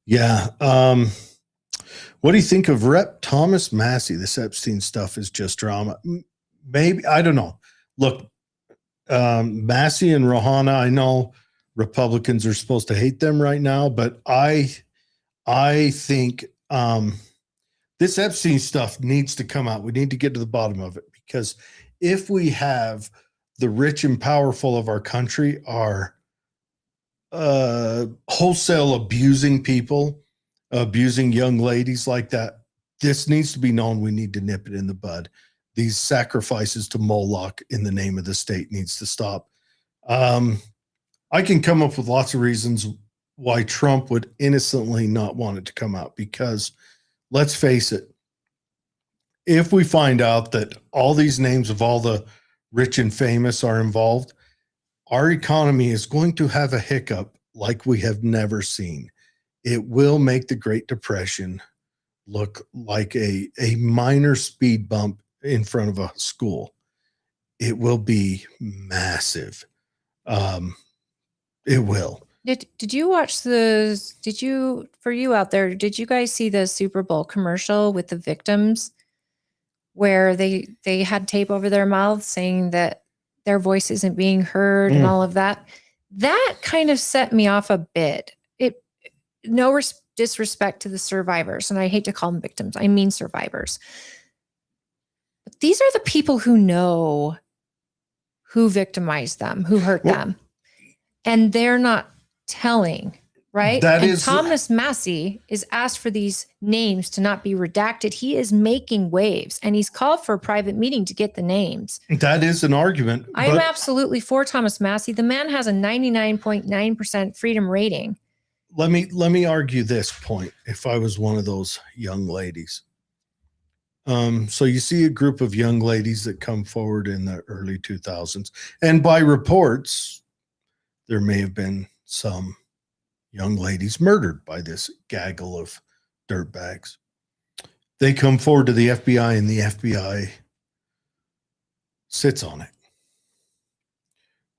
Yeah. What do you think of Rep. Thomas Massey? This Epstein stuff is just drama. Maybe, I don't know. Look, Massey and Rohanna, I know Republicans are supposed to hate them right now, but I think this Epstein stuff needs to come out. We need to get to the bottom of it, because if we have the rich and powerful of our country are wholesale abusing people, abusing young ladies like that, this needs to be known. We need to nip it in the bud. These sacrifices to Moloch in the name of the state needs to stop. I can come up with lots of reasons why Trump would innocently not want it to come out, because let's face it, if we find out that all these names of all the rich and famous are involved, our economy is going to have a hiccup like we have never seen. It will make the Great Depression look like a minor speed bump in front of a school. It will be massive. It will. Did you watch for you out there, did you guys see the Super Bowl commercial with the victims where they had tape over their mouths saying that their voice isn't being heard and all of that? That kind of set me off a bit. No disrespect to the survivors, and I hate to call them victims, I mean survivors. But these are the people who know who victimized them, who hurt them. And they're not telling, right? Thomas Massey is asked for these names to not be redacted. He is making waves, and he's called for a private meeting to get the names. That is an argument. I'm absolutely for Thomas Massey. The man has a 99.9% freedom rating. Let me argue this point. If I was one of those young ladies, so you see a group of young ladies that come forward in the early 2000s, and by reports, there may have been some young ladies murdered by this gaggle of dirtbags. They come forward to the FBI, and the FBI sits on it.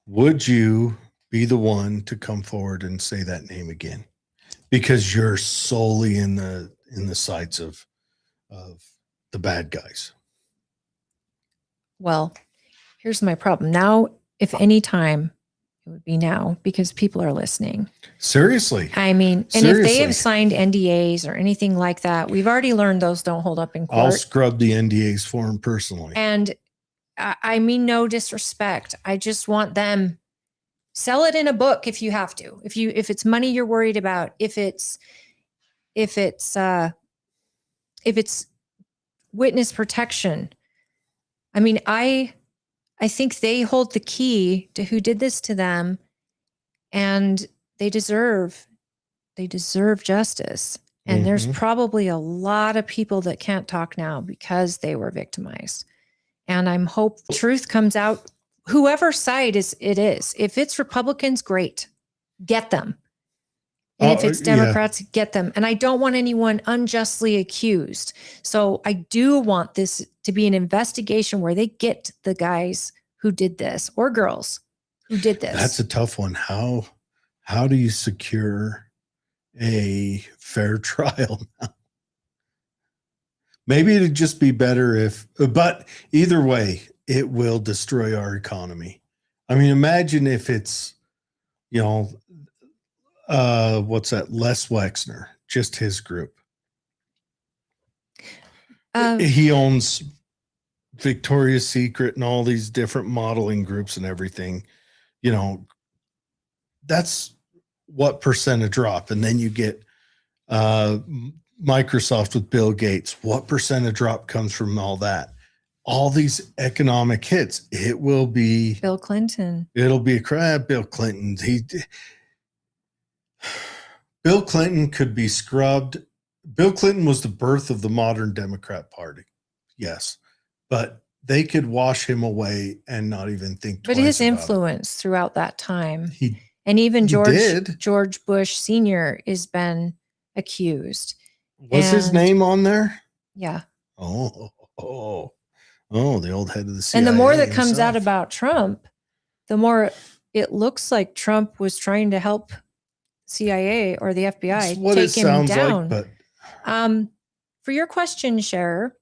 Would you be the one to come forward and say that name again? Because you're solely in the sights of the bad guys. Well, here's my problem. Now, if any time, it would be now, because people are listening. Seriously. I mean, and if they have signed NDAs or anything like that, we've already learned those don't hold up in court. I'll scrub the NDAs for them personally. And I mean, no disrespect. I just want them Sell it in a book if you have to. If it's money you're worried about, if it's witness protection. I mean, I think they hold the key to who did this to them, and they deserve justice. And there's probably a lot of people that can't talk now because they were victimized. And I'm hope truth comes out, whoever side it is. If it's Republicans, great, get them. And if it's Democrats, get them. And I don't want anyone unjustly accused. So I do want this to be an investigation where they get the guys who did this, or girls who did this. That's a tough one. How do you secure a fair trial now? Maybe it'd just be better but either way, it will destroy our economy. I mean, imagine if it's, what's that? Les Wexner, just his group. He owns Victoria's Secret and all these different modeling groups and everything. That's what percent a drop. And then you get Microsoft with Bill Gates. What percent a drop comes from all that? All these economic hits. It will be Bill Clinton. It'll be a crap. Bill Clinton. Bill Clinton could be scrubbed. Bill Clinton was the birth of the modern Democrat Party. Yes. But they could wash him away and not even think twice. But his about influence throughout that time. And even George Bush Sr. has been accused. Was his name on there? Yeah. Oh, the old head of the CIA. And the more that comes out about Trump, the more it looks like Trump was trying to help CIA or the FBI take him down. Like, but for your question, Cher.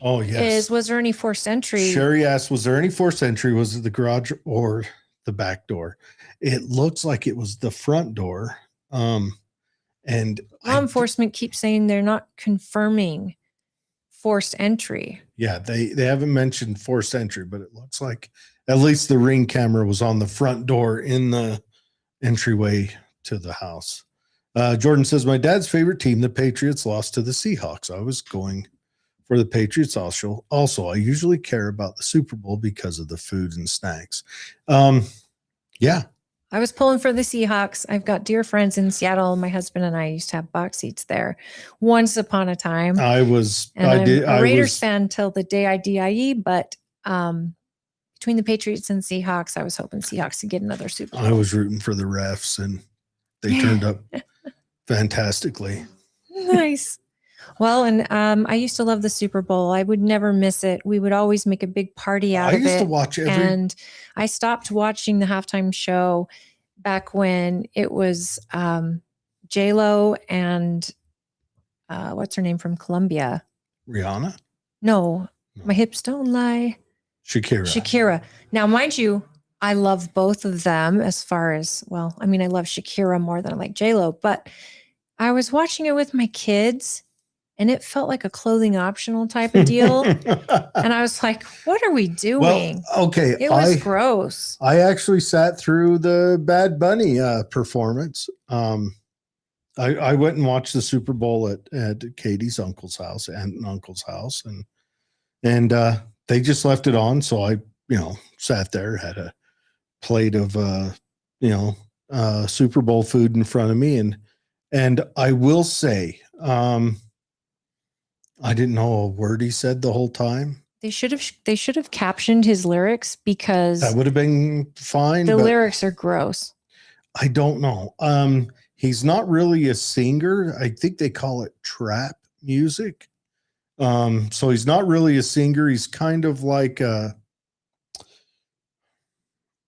Oh, yes. Was there any forced entry? Sherry asked, was there any forced entry? Was it the garage or the back door? It looks like it was the front door. And law enforcement keeps saying they're not confirming forced entry. Yeah, they haven't mentioned forced entry, but it looks like at least the Ring camera was on the front door in the entryway to the house. Jordan says, my dad's favorite team, the Patriots, lost to the Seahawks. I was going for the Patriots also. I usually care about the Super Bowl because of the food and snacks. Yeah. I was pulling for the Seahawks. I've got dear friends in Seattle. My husband and I used to have box seats there once upon a time. I'm a Raiders fan till the day I DIE, but between the Patriots and Seahawks, I was hoping Seahawks to get another Super Bowl. I was rooting for the refs, and they turned up fantastically. Nice. Well, and I used to love the Super Bowl. I would never miss it. We would always make a big party out of it. I used to watch and I stopped watching the halftime show back when it was J-Lo and what's her name from Colombia? Rihanna? No, my hips don't lie. Shakira. Now, mind you, I love both of them as far as, well, I mean, I love Shakira more than I like J-Lo, but I was watching it with my kids. And it felt like a clothing optional type of deal. And I was like, what are we doing? Well, okay. It was gross. I actually sat through the Bad Bunny performance. I went and watched the Super Bowl at Katie's uncle's house, aunt and uncle's house. And they just left it on. So I, sat there, had a plate of, Super Bowl food in front of me. And I will say, I didn't know a word he said the whole time. They should have captioned his lyrics, because that would have been fine. The lyrics are gross. I don't know. He's not really a singer. I think they call it trap music. So he's not really a singer. He's kind of like I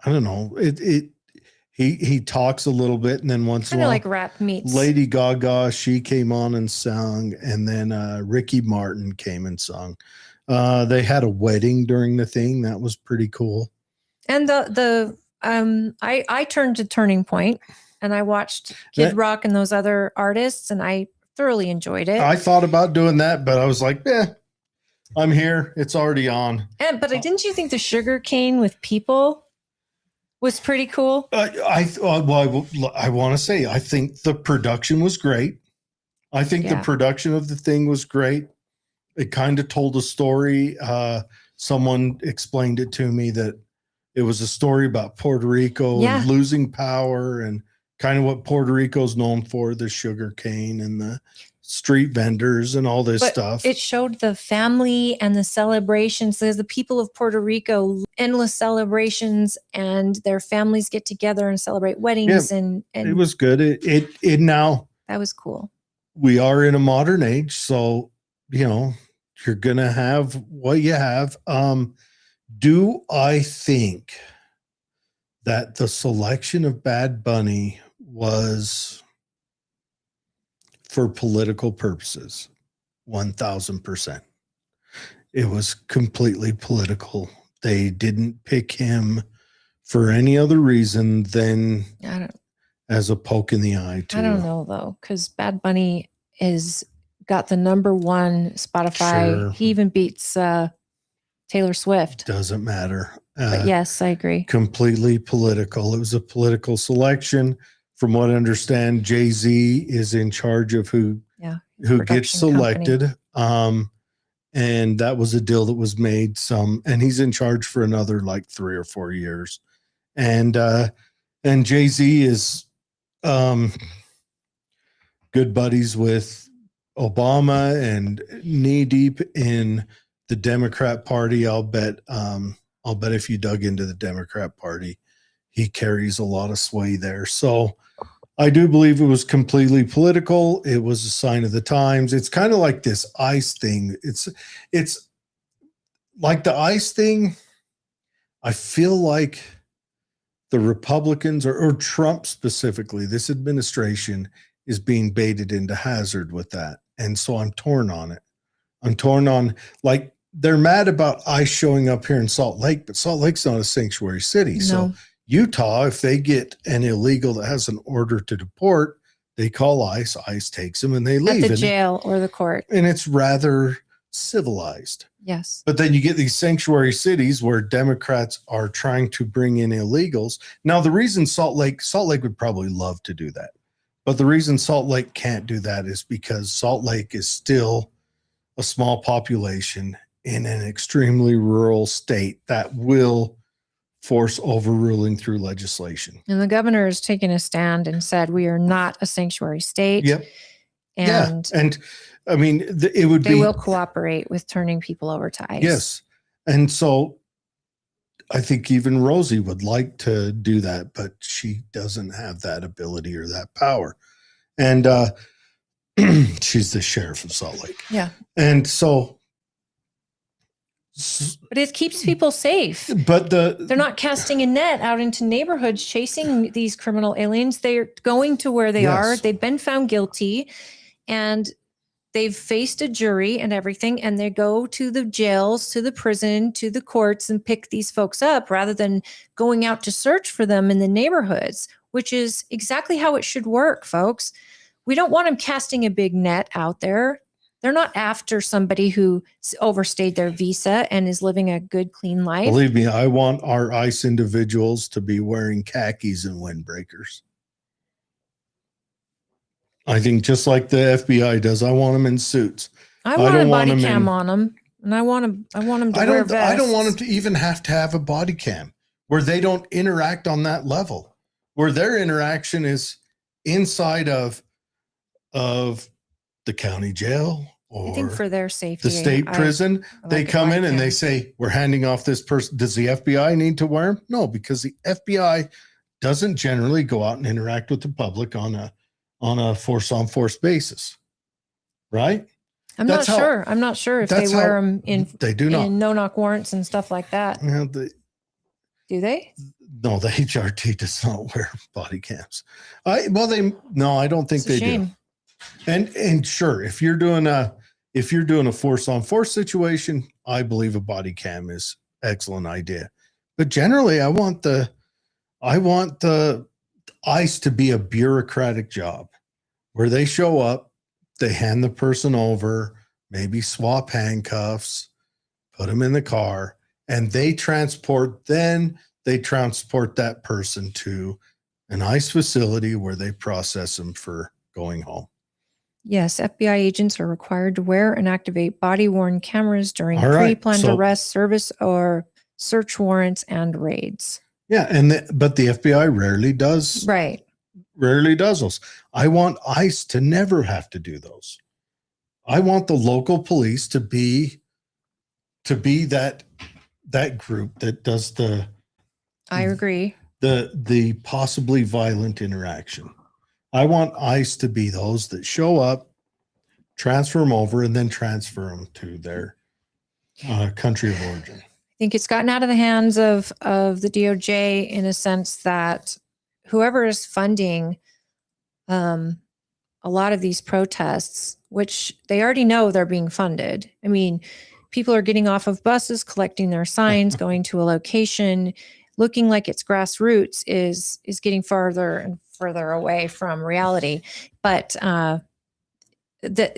don't know. He talks a little bit, and then once in a while, like rap meets Lady Gaga, she came on and sung, and then Ricky Martin came and sung. They had a wedding during the thing. That was pretty cool. And I turned to Turning Point, and I watched Kid Rock and those other artists, and I thoroughly enjoyed it. I thought about doing that, but I was like, I'm here. It's already on. But didn't you think the sugar cane with people was pretty cool. I want to say, I think the production was great. I think the production of the thing was great. It kind of told a story. Someone explained it to me that it was a story about Puerto Rico and losing power and kind of what Puerto Rico's known for, the sugar cane and the street vendors and all this stuff. It showed the family and the celebrations. There's the people of Puerto Rico, endless celebrations, and their families get together and celebrate weddings. And it was good. It now, that was cool. We are in a modern age, so you're gonna have what you have. Do I think that the selection of Bad Bunny was for political purposes? 1000%. It was completely political. They didn't pick him for any other reason than as a poke in the eye. I don't know though, because Bad Bunny is got the #1 Spotify. Sure. He even beats Taylor Swift. Doesn't matter. But yes, I agree. Completely political. It was a political selection. From what I understand, Jay-Z is in charge of who gets selected. And that was a deal that was made. And he's in charge for another like 3 or 4 years. And Jay-Z is good buddies with Obama and knee deep in the Democrat Party. I'll bet if you dug into the Democrat Party, he carries a lot of sway there. So I do believe it was completely political. It was a sign of the times. It's kind of like this ICE thing. It's like the ICE thing. I feel like the Republicans or Trump specifically, this administration is being baited into hazard with that. And so I'm torn on it. I'm torn on, like, they're mad about ICE showing up here in Salt Lake, but Salt Lake's not a sanctuary city. No. So Utah, if they get an illegal that has an order to deport, they call ICE. ICE takes them and they leave. At the jail or the court. And it's rather civilized. Yes. But then you get these sanctuary cities where Democrats are trying to bring in illegals. Now, the reason Salt Lake would probably love to do that. But the reason Salt Lake can't do that is because Salt Lake is still a small population in an extremely rural state that will force overruling through legislation. And the governor has taken a stand and said, we are not a sanctuary state. Yep. And, and I mean, they will cooperate with turning people over to ICE. Yes. And so I think even Rosie would like to do that, but she doesn't have that ability or that power. And she's the sheriff of Salt Lake. Yeah. And so. But it keeps people safe. But they're not casting a net out into neighborhoods chasing these criminal aliens. They're going to where they are. They've been found guilty and they've faced a jury and everything. And they go to the jails, to the prison, to the courts and pick these folks up rather than going out to search for them in the neighborhoods, which is exactly how it should work, folks. We don't want them casting a big net out there. They're not after somebody who overstayed their visa and is living a good, clean life. Believe me, I want our ICE individuals to be wearing khakis and windbreakers. I think just like the FBI does, I want them in suits. I want a body cam on them, and I want them to wear vests. I don't want them to even have to have a body cam where they don't interact on that level, where their interaction is inside of the county jail or I think for their safety, the state prison. They come in and they say, we're handing off this person. Does the FBI need to wear them? No, because the FBI doesn't generally go out and interact with the public on a force on force basis. Right? I'm not sure if they wear them they do not. in no-knock warrants and stuff like that. Do they? No, the HRT does not wear body cams. I don't think they do. And sure, if you're doing a force on force situation, I believe a body cam is excellent idea. But generally, I want the ICE to be a bureaucratic job where they show up, they hand the person over, maybe swap handcuffs, put them in the car, and they transport. Then they transport that person to an ICE facility where they process them for going home. Yes, FBI agents are required to wear and activate body-worn cameras during All right, pre-planned so- arrests, service or search warrants, and raids. Yeah, but the FBI rarely does Right. those. I want ICE to never have to do those. I want the local police to be that group that does I agree. the possibly violent interaction. I want ICE to be those that show up, transfer them over, and then transfer them to their country of origin. I think it's gotten out of the hands of the DOJ in a sense that whoever is funding a lot of these protests, which they already know they're being funded. I mean, people are getting off of buses, collecting their signs, going to a location, looking like it's grassroots is getting farther and further away from reality. But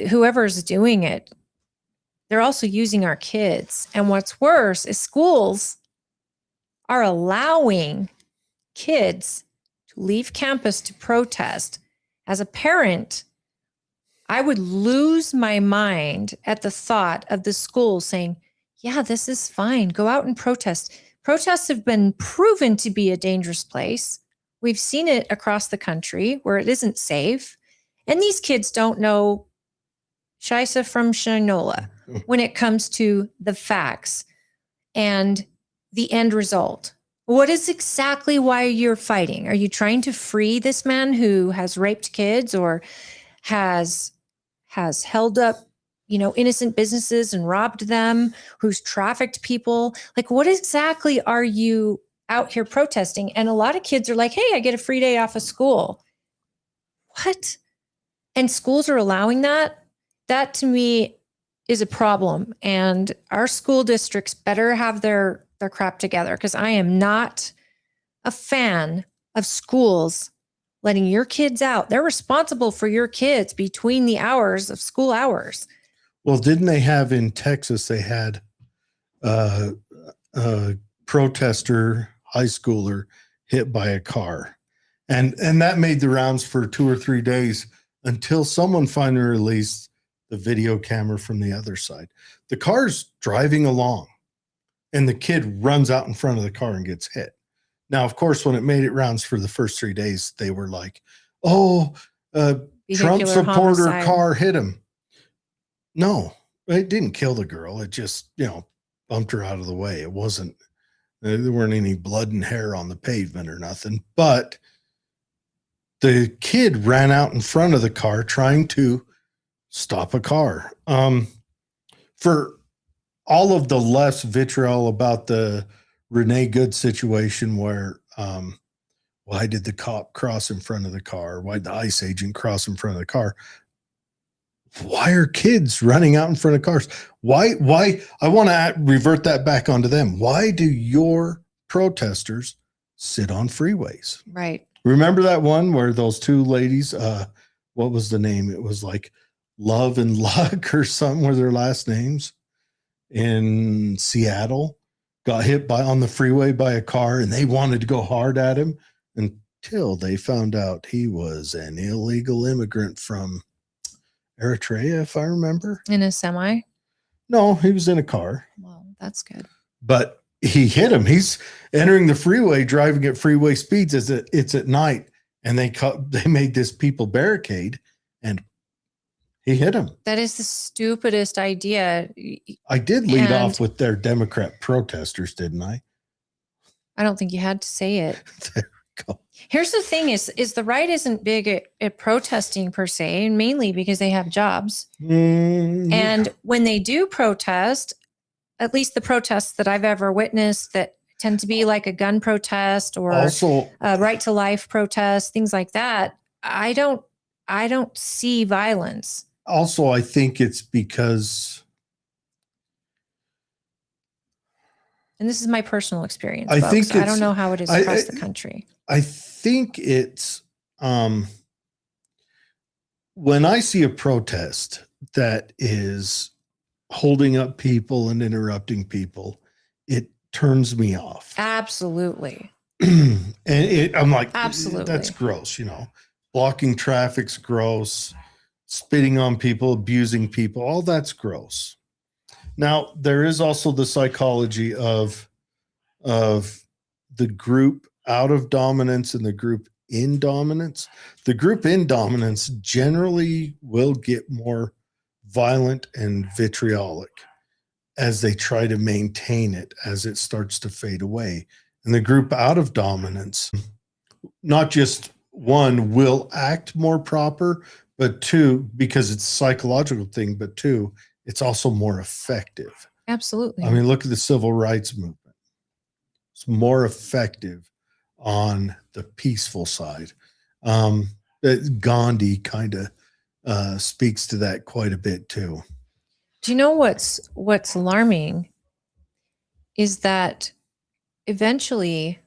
whoever's doing it, they're also using our kids. And what's worse is schools are allowing kids to leave campus to protest. As a parent, I would lose my mind at the thought of the school saying, yeah, this is fine. Go out and protest. Protests have been proven to be a dangerous place. We've seen it across the country where it isn't safe. And these kids don't know Shisa from Shinola when it comes to the facts and the end result. What is exactly why you're fighting? Are you trying to free this man who has raped kids or has held up, innocent businesses and robbed them, who's trafficked people? Like, what exactly are you out here protesting? And a lot of kids are like, hey, I get a free day off of school. What? And schools are allowing that? That to me is a problem. And our school districts better have their crap together, because I am not a fan of schools letting your kids out. They're responsible for your kids between the hours of school hours. Well, didn't they have in Texas, they had a protester, high schooler, hit by a car. And that made the rounds for 2 or 3 days until someone finally released the video camera from the other side. The car's driving along and the kid runs out in front of the car and gets hit. Now, of course, when it made it rounds for the first 3 days, they were like, oh, Trump supporter homicide. car hit him. No, it didn't kill the girl. It just, bumped her out of the way. It wasn't, there weren't any blood and hair on the pavement or nothing. But the kid ran out in front of the car trying to stop a car. For all of the less vitriol about the Renee Good situation where why did the cop cross in front of the car? Why did the ICE agent cross in front of the car? Why are kids running out in front of cars? Why? I want to revert that back onto them. Why do your protesters sit on freeways? Right. Remember that one where those two ladies, what was the name? It was like Love and Luck or something were their last names, in Seattle, got hit on the freeway by a car, and they wanted to go hard at him until they found out he was an illegal immigrant from Eritrea, if I remember. In a semi? No, he was in a car. Well, that's good. But he hit him. He's entering the freeway, driving at freeway speeds as it's at night, and they made this people barricade, and he hit him. That is the stupidest idea. I did lead off with their Democrat protesters, didn't I? I don't think you had to say it. There we go. Here's the thing is the right isn't big at protesting per se, and mainly because they have jobs. And when they do protest, at least the protests that I've ever witnessed that tend to be like a gun protest or also a right to life protest, things like that, I don't see violence. Also, I think it's because, and this is my personal experience, I folks. think I don't know how it is across the country. I think it's when I see a protest that is holding up people and interrupting people, it turns me off. Absolutely. And I'm like, Absolutely. that's gross. Blocking traffic's gross. Spitting on people, abusing people, all that's gross. Now, there is also the psychology of the group out of dominance and the group in dominance. The group in dominance generally will get more violent and vitriolic as they try to maintain it as it starts to fade away. And the group out of dominance, not just one, will act more proper, but two, because it's a psychological thing, but two, it's also more effective. Absolutely. I mean, look at the civil rights movement. It's more effective on the peaceful side. Gandhi kind of speaks to that quite a bit too. Do you know what's alarming is that eventually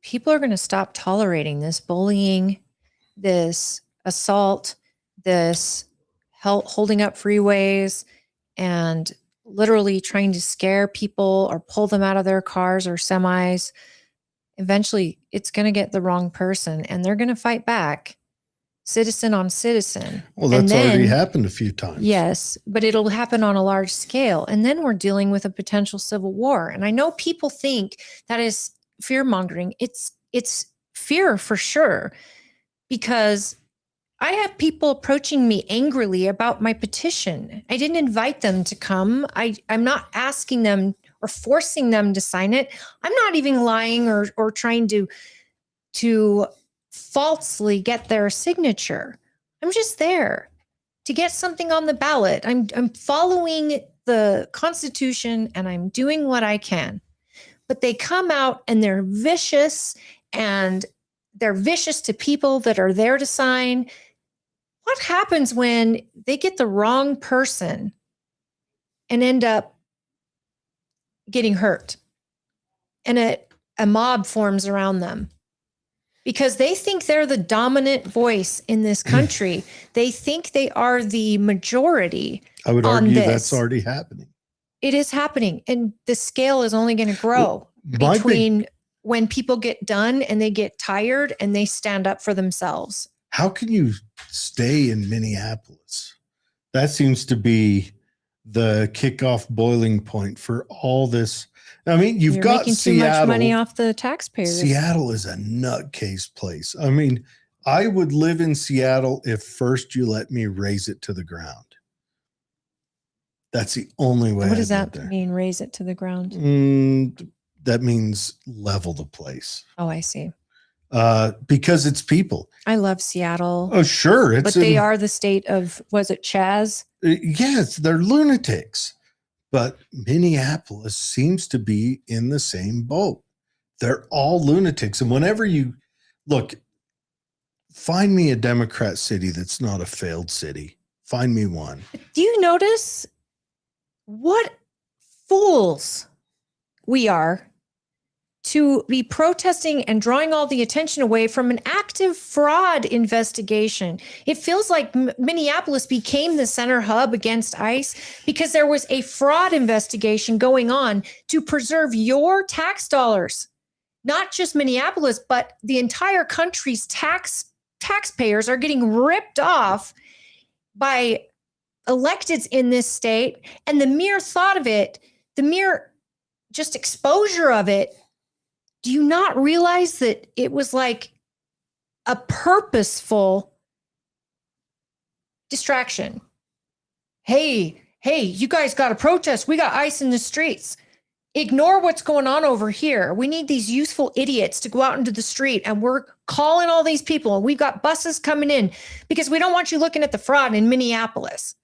people are going to stop tolerating this bullying, this assault, this holding up freeways, and literally trying to scare people or pull them out of their cars or semis. Eventually, it's going to get the wrong person, and they're going to fight back, citizen on citizen. Well, that's already happened a few times. Yes, but it'll happen on a large scale. And then we're dealing with a potential civil war. And I know people think that is fear mongering. It's fear for sure, because I have people approaching me angrily about my petition. I didn't invite them to come. I'm not asking them or forcing them to sign it. I'm not even lying or trying to falsely get their signature. I'm just there to get something on the ballot. I'm following the Constitution and I'm doing what I can. But they come out and they're vicious, and they're vicious to people that are there to sign. What happens when they get the wrong person and end up getting hurt, and a mob forms around them because they think they're the dominant voice in this country? They think they are the majority. I would argue that's already happening. It is happening, and the scale is only going to grow between when people get done and they get tired and they stand up for themselves. How can you stay in Minneapolis? That seems to be the kickoff boiling point for all this. I mean, you're got making Seattle, too much money off the taxpayers. Seattle is a nutcase place. I mean, I would live in Seattle if first you let me raise it to the ground. That's the only way. What does that mean, raise it to the ground? That means level the place. Oh, I see. Because it's people. I love Seattle. Oh, sure. But they are the state of, was it Chaz? Yes, they're lunatics. But Minneapolis seems to be in the same boat. They're all lunatics. And whenever you look, find me a Democrat city that's not a failed city. Find me one. Do you notice what fools we are to be protesting and drawing all the attention away from an active fraud investigation? It feels like Minneapolis became the center hub against ICE because there was a fraud investigation going on to preserve your tax dollars. Not just Minneapolis, but the entire country's taxpayers are getting ripped off by electeds in this state. And the mere thought of it, the mere just exposure of it, do you not realize that it was like a purposeful distraction? Hey, you guys got to protest. We got ICE in the streets. Ignore what's going on over here. We need these useful idiots to go out into the street, and we're calling all these people, and we've got buses coming in because we don't want you looking at the fraud in Minneapolis.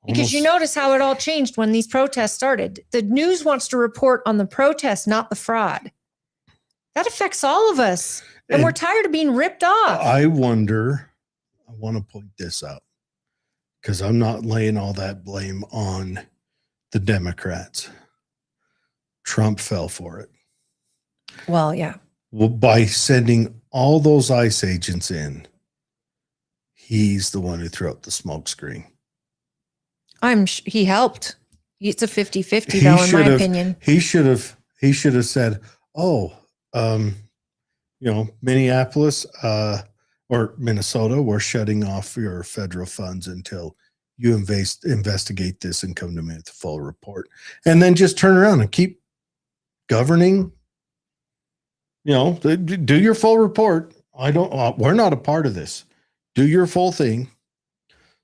Because you notice how it all changed when these protests started. The news wants to report on the protest, not the fraud. That affects all of us. And we're tired of being ripped off. I want to point this out because I'm not laying all that blame on the Democrats. Trump fell for it. Well, yeah. Well, by sending all those ICE agents in, he's the one who threw up the smoke screen. He helped. It's a 50-50 though, in my opinion. He should have he should have said, Minneapolis or Minnesota, we're shutting off your federal funds until you investigate this and come to me with the full report. And then just turn around and keep governing. Do your full report. We're not a part of this. Do your full thing.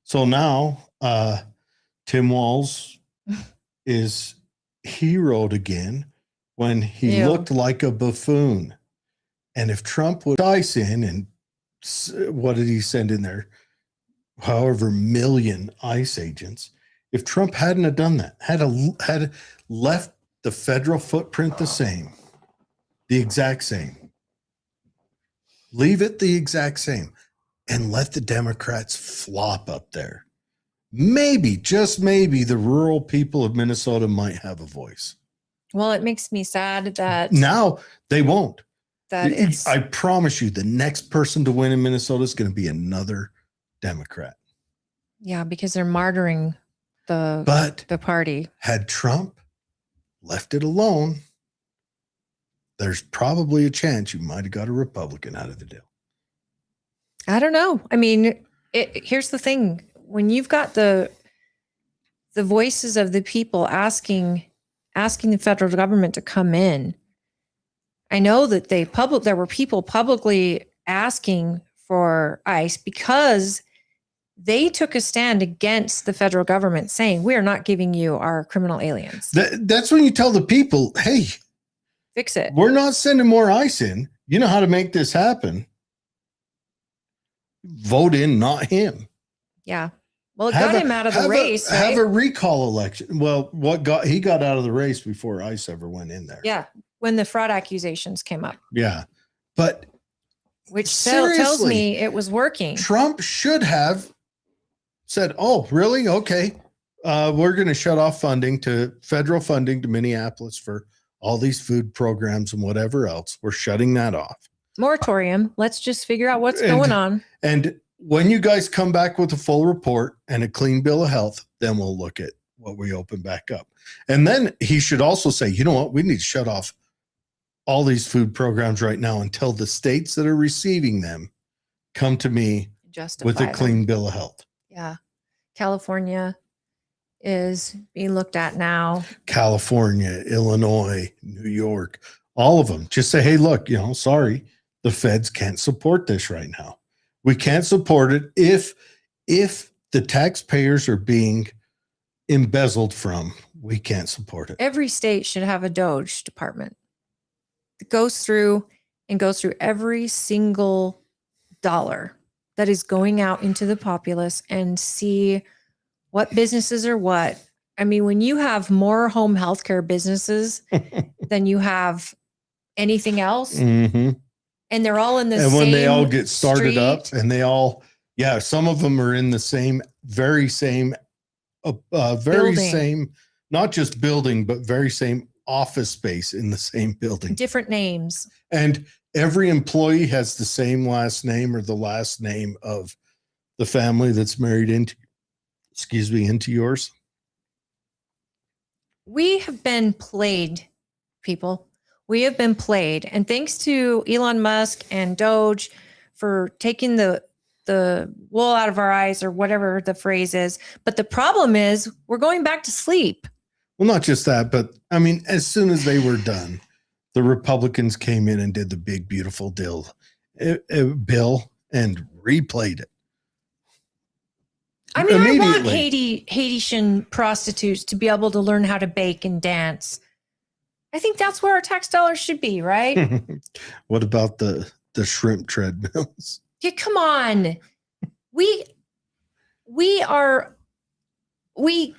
So now Tim Walz is heroed again when he looked like a buffoon. And if Trump would ice in, and what did he send in there? However million ICE agents. If Trump hadn't have done that, had left the federal footprint the same, the exact same, leave it the exact same, and let the Democrats flop up there, maybe, just maybe, the rural people of Minnesota might have a voice. Well, it makes me sad that now they won't. I promise you, the next person to win in Minnesota is going to be another Democrat. Yeah, because they're martyring the party. Had Trump left it alone, there's probably a chance you might have got a Republican out of the deal. I don't know. I mean, here's the thing. When you've got the voices of the people asking the federal government to come in, I know that there were people publicly asking for ICE because they took a stand against the federal government, saying, we are not giving you our criminal aliens. That's when you tell the people, hey, fix it. We're not sending more ICE in. You know how to make this happen. Vote in, not him. Yeah. Well, it got him out of the race. Right? Have a recall election. Well, he got out of the race before ICE ever went in there. Yeah. When the fraud accusations came up. Yeah. But which tells me it was working. Trump should have said, oh, really? Okay. We're going to shut off federal funding to Minneapolis for all these food programs and whatever else. We're shutting that off. Moratorium. Let's just figure out what's going on. And when you guys come back with a full report and a clean bill of health, then we'll look at what we open back up. And then he should also say, you know what? We need to shut off all these food programs right now until the states that are receiving them come to me with a clean bill of health. Yeah. California is being looked at now. California, Illinois, New York, all of them. Just say, hey, look, sorry, the feds can't support this right now. We can't support it if the taxpayers are being embezzled from. We can't support it. Every state should have a DOJ department that goes through every single dollar that is going out into the populace and see what businesses are what. I mean, when you have more home healthcare businesses than you have anything else, mm-hmm. and they're all in the same. And when they all get started street, up, and they all, some of them are in the very same, not just building, but very same office space in the same building. Different names. And every employee has the same last name or the last name of the family that's married into yours. We have been played, people. We have been played. And thanks to Elon Musk and Doge for taking the wool out of our eyes, or whatever the phrase is. But the problem is we're going back to sleep. Well, not just that, but I mean, as soon as they were done, the Republicans came in and did the big, beautiful bill and replayed it. I mean, I want Haitian prostitutes to be able to learn how to bake and dance. I think that's where our tax dollars should be, right? What about the shrimp treadmills? Yeah, come on. We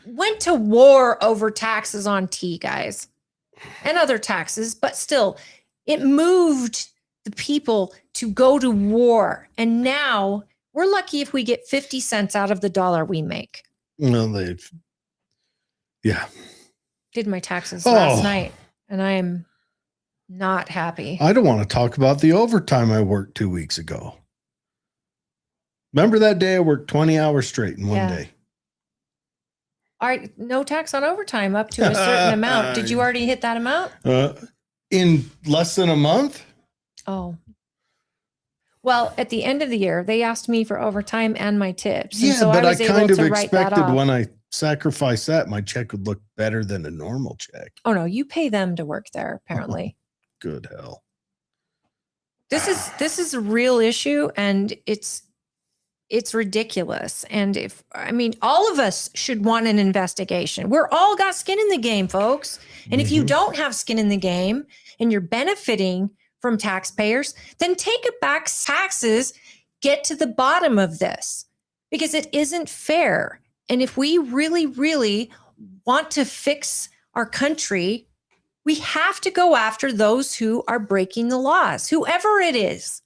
went to war over taxes on tea, guys, and other taxes, but still, it moved the people to go to war. And now we're lucky if we get 50 cents out of the dollar we make. Well, did my taxes last night, and I am not happy. I don't want to talk about the overtime I worked 2 weeks ago. Remember that day I worked 20 hours straight in one day? All right, no tax on overtime up to a certain amount. Did you already hit that amount? In less than a month? Oh. Well, at the end of the year, they asked me for overtime and my tips. Yeah, and so but I was able kind of to write that expected off. when I sacrificed that, my check would look better than a normal check. Oh no, you pay them to work there, apparently. Good hell. This is a real issue, and it's ridiculous. And all of us should want an investigation. We're all got skin in the game, folks. And if you don't have skin in the game and you're benefiting from taxpayers, then take it back taxes, get to the bottom of this, because it isn't fair. And if we really, really want to fix our country, we have to go after those who are breaking the laws, whoever it is.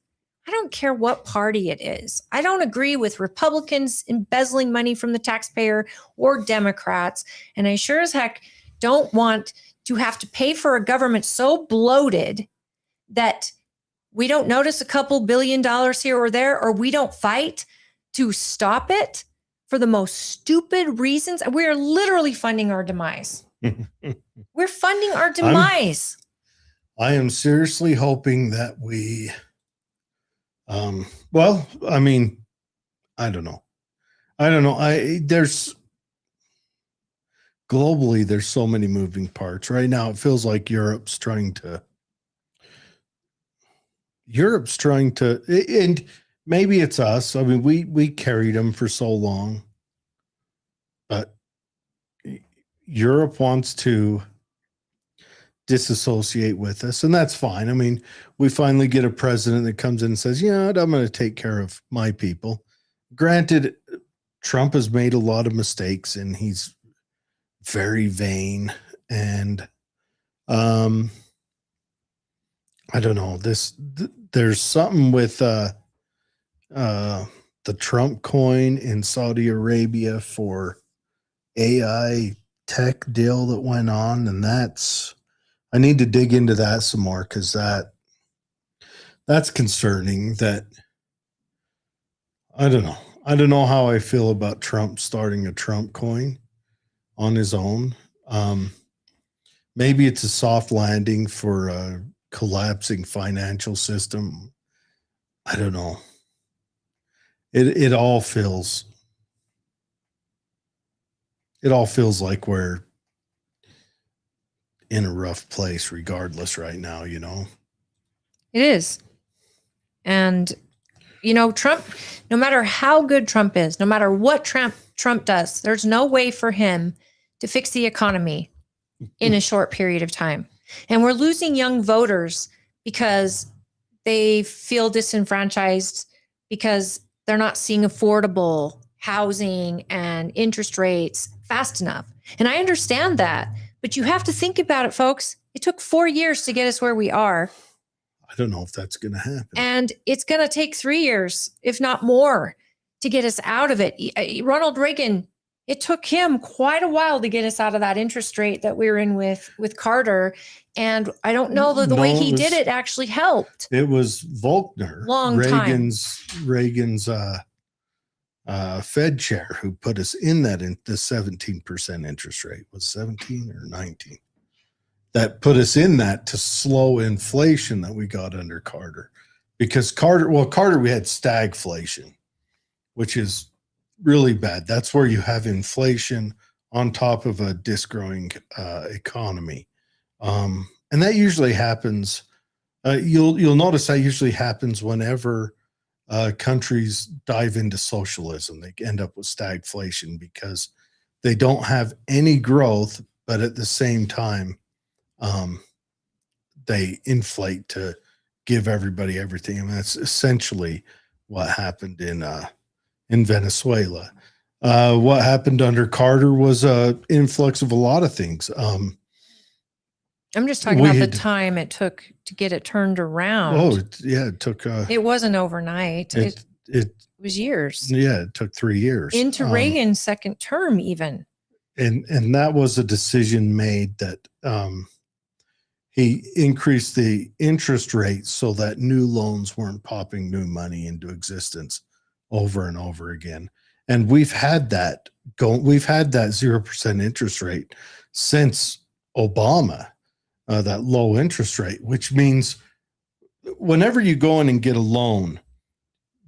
I don't care what party it is. I don't agree with Republicans embezzling money from the taxpayer or Democrats. And I sure as heck don't want to have to pay for a government so bloated that we don't notice a couple $1 billion here or there, or we don't fight to stop it for the most stupid reasons. We're literally funding our demise. We're funding our demise. I am seriously hoping that we, I don't know. Globally, there's so many moving parts right now. It feels like Europe's trying to, and maybe it's us. I mean, we carried them for so long, but Europe wants to disassociate with us, and that's fine. I mean, we finally get a president that comes in and says, yeah, I'm going to take care of my people. Granted, Trump has made a lot of mistakes and he's very vain, and I don't know, there's something with the Trump coin in Saudi Arabia for AI tech deal that went on, and I need to dig into that some more, because that's concerning. That I don't know how I feel about Trump starting a Trump coin on his own. Maybe it's a soft landing for a collapsing financial system. I don't know. It all feels like we're in a rough place regardless right now, you know? It is. And, Trump, no matter how good Trump is, no matter what Trump does, there's no way for him to fix the economy in a short period of time. And we're losing young voters because they feel disenfranchised, because they're not seeing affordable housing and interest rates fast enough. And I understand that, but you have to think about it, folks. It took 4 years to get us where we are. I don't know if that's going to happen. And it's going to take 3 years, if not more, to get us out of it. Ronald Reagan, it took him quite a while to get us out of that interest rate that we were in with Carter. And I don't know that the way he did it actually helped. It was Volcker, Reagan's Fed chair, who put us in the 17% interest rate. Was 17 or 19? That put us in that to slow inflation that we got under Carter. Because Carter, we had stagflation, which is really bad. That's where you have inflation on top of a disgrowing economy. And that usually happens. You'll notice that usually happens whenever countries dive into socialism. They end up with stagflation because they don't have any growth, but at the same time, they inflate to give everybody everything. I mean, that's essentially what happened in Venezuela. What happened under Carter was an influx of a lot of things. I'm just talking about the time it took to get it turned around. Oh, it took. It wasn't overnight. It was years. Yeah, it took 3 years. Into Reagan's second term, even. And that was a decision made that he increased the interest rate so that new loans weren't popping new money into existence over and over again. And we've had that 0% interest rate since Obama, that low interest rate, which means whenever you go in and get a loan,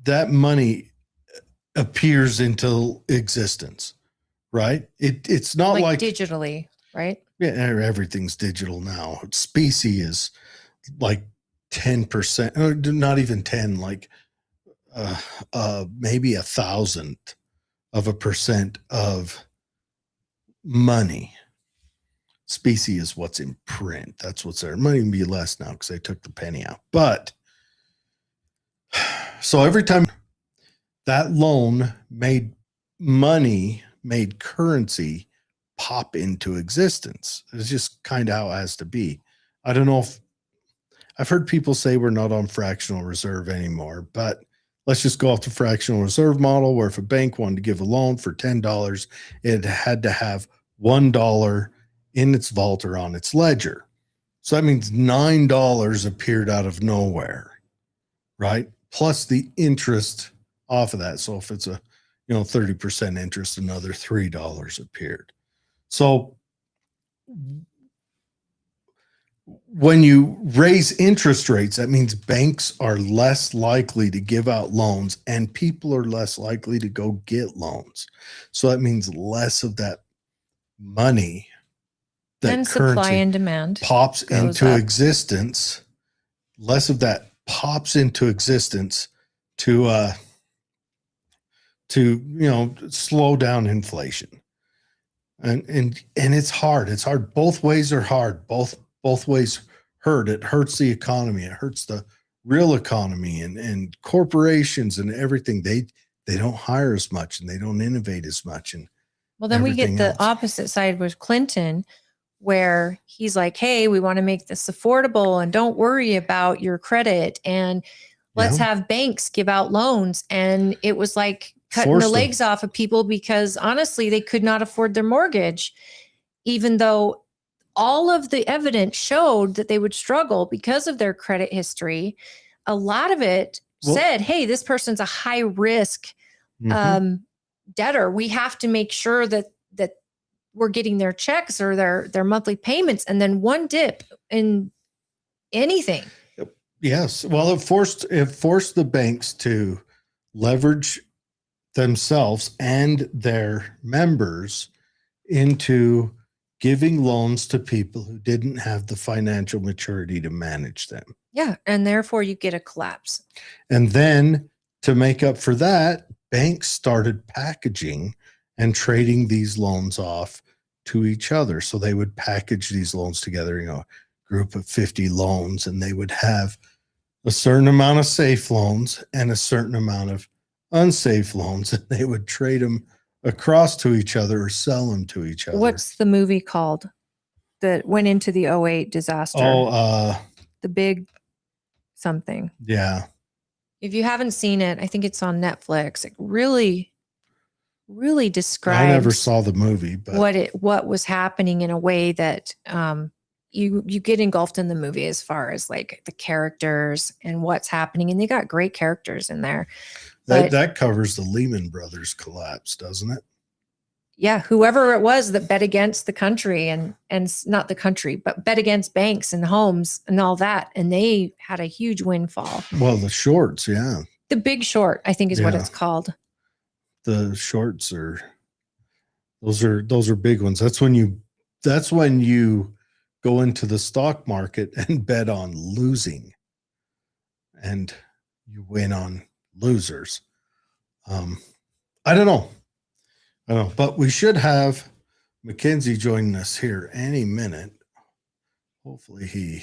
that money appears into existence, right? It's not like digitally, right? Yeah, everything's digital now. Specie is like 10%, or not even 10, like maybe 1,000% of money. Specie is what's in print. That's what's there. It might even be less now because they took the penny out. But so every time that loan made money, made currency pop into existence. It's just kind of how it has to be. I don't know if I've heard people say we're not on fractional reserve anymore, but let's just go off the fractional reserve model where if a bank wanted to give a loan for $10, it had to have $1 in its vault or on its ledger. So that means $9 appeared out of nowhere, right? Plus the interest off of that. So if it's a 30% interest, another $3 appeared. So when you raise interest rates, that means banks are less likely to give out loans and people are less likely to go get loans. So that means less of that money, that and supply and demand pops into up. existence. Less of that pops into existence to slow down inflation. And it's hard. It's hard. Both ways are hard. Both ways hurt. It hurts the economy. It hurts the real economy and corporations and everything. They don't hire as much and they don't innovate as much. And well, then we get the opposite side with Clinton, where he's like, hey, we want to make this affordable and don't worry about your credit. And let's have banks give out loans. And it was like cutting the legs off of people because honestly, they could not afford their mortgage, even though all of the evidence showed that they would struggle because of their credit history. A lot of it said, hey, this person's a high risk debtor. We have to make sure that we're getting their checks or their monthly payments. And then one dip in anything. Yes. Well, it forced the banks to leverage themselves and their members into giving loans to people who didn't have the financial maturity to manage them. Yeah. And therefore you get a collapse. And then to make up for that, banks started packaging and trading these loans off to each other. So they would package these loans together, a group of 50 loans, and they would have a certain amount of safe loans and a certain amount of unsafe loans, and they would trade them across to each other or sell them to each other. What's the movie called that went into the 2008 disaster? The Big something. Yeah. If you haven't seen it, I think it's on Netflix. It really describes. I never saw the movie, but what was happening in a way that you get engulfed in the movie as far as like the characters and what's happening, and they got great characters in there. That covers the Lehman Brothers collapse, doesn't it? Yeah, whoever it was that bet against the country and not the country, but bet against banks and homes and all that, and they had a huge windfall. Well, the shorts, yeah. The Big Short, I think, is what it's called. The shorts those are big ones. That's when you go into the stock market and bet on losing, and you win on losers. I don't know, but we should have Mackenzie joining us here any minute. Hopefully he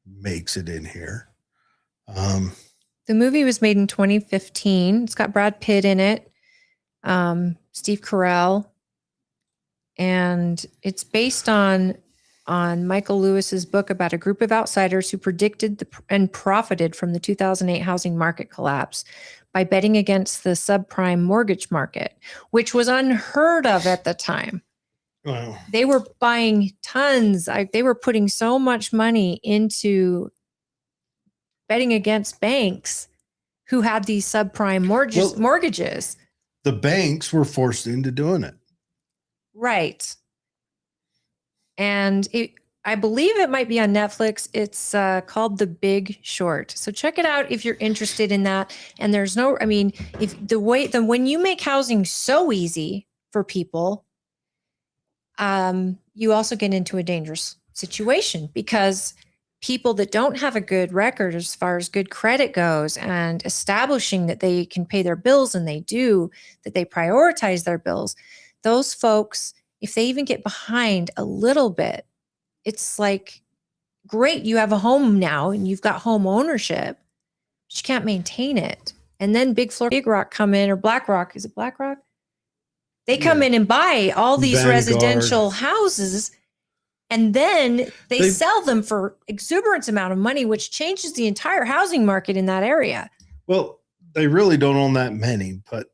makes it in here. The movie was made in 2015. It's got Brad Pitt in it, Steve Carell, and it's based on Michael Lewis's book about a group of outsiders who predicted and profited from the 2008 housing market collapse by betting against the subprime mortgage market, which was unheard of at the time. Wow. They were buying tons. They were putting so much money into betting against banks who had these subprime mortgages. The banks were forced into doing it. Right. And I believe it might be on Netflix. It's called The Big Short. So check it out if you're interested in that. And there's no, I mean, if when you make housing so easy for people, you also get into a dangerous situation, because people that don't have a good record as far as good credit goes and establishing that they can pay their bills, and they do, that they prioritize their bills, those folks, if they even get behind a little bit, it's like, great, you have a home now and you've got home ownership, but you can't maintain it. And then Big Rock come in, or BlackRock, is it BlackRock? They come in and buy all these Vanguard. Residential houses, and then they sell them for exuberant amount of money, which changes the entire housing market in that area. Well, they really don't own that many, but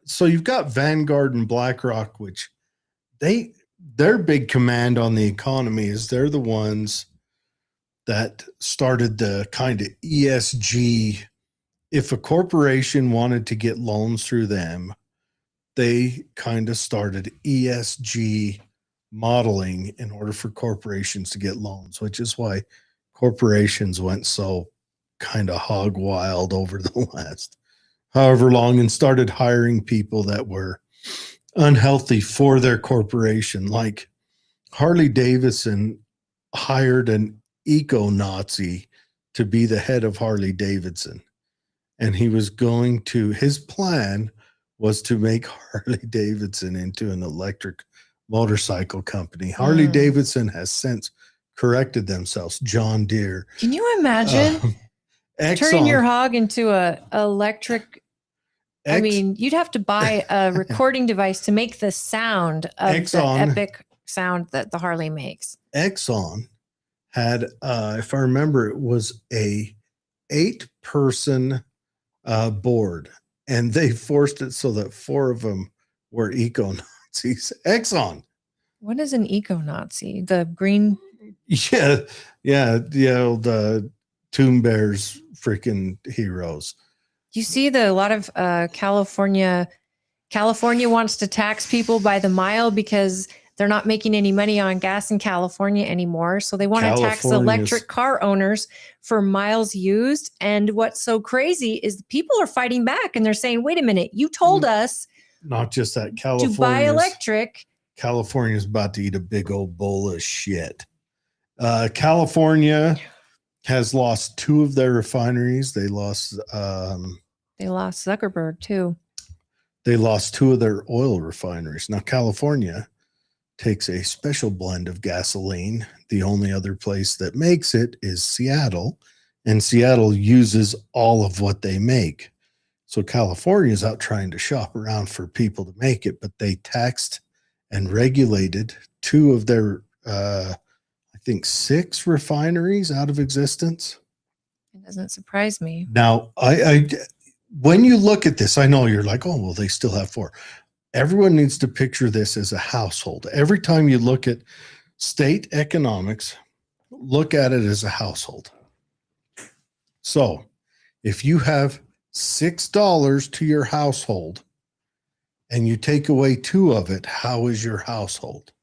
so you've got Vanguard and BlackRock, which their big command on the economy is they're the ones that started the kind of ESG. If a corporation wanted to get loans through them, they kind of started ESG modeling in order for corporations to get loans, which is why corporations went so kind of hog wild over the last however long and started hiring people that were unhealthy for their corporation. Like Harley Davidson hired an eco-Nazi to be the head of Harley Davidson. And his plan was to make Harley Davidson into an electric motorcycle company. Harley Davidson has since corrected themselves. John Deere. Can you imagine turning your hog into a electric? I mean, you'd have to buy a recording device to make the sound of the epic sound that the Harley makes. Exxon had, if I remember, it was a 8-person board, and they forced it so that 4 of them were eco-Nazis. Exxon. What is an eco-Nazi? The green? Yeah. The Tomb Bears freaking heroes. You see a lot of California wants to tax people by the mile because they're not making any money on gas in California anymore. So they want to tax electric car owners for miles used. And what's so crazy is people are fighting back, and they're saying, wait a minute, you told us not just that to buy electric. California's about to eat a big old bowl of shit. California has lost 2 of their refineries. They lost Zuckerberg too. They lost 2 of their oil refineries. Now, California takes a special blend of gasoline. The only other place that makes it is Seattle, and Seattle uses all of what they make. So California is out trying to shop around for people to make it, but they taxed and regulated 2 of their, I think 6 refineries out of existence. It doesn't surprise me. Now, when you look at this, I know you're like, oh, well, they still have 4. Everyone needs to picture this as a household. Every time you look at state economics, look at it as a household. So if you have $6 to your household and you take away 2 of it, how is your household?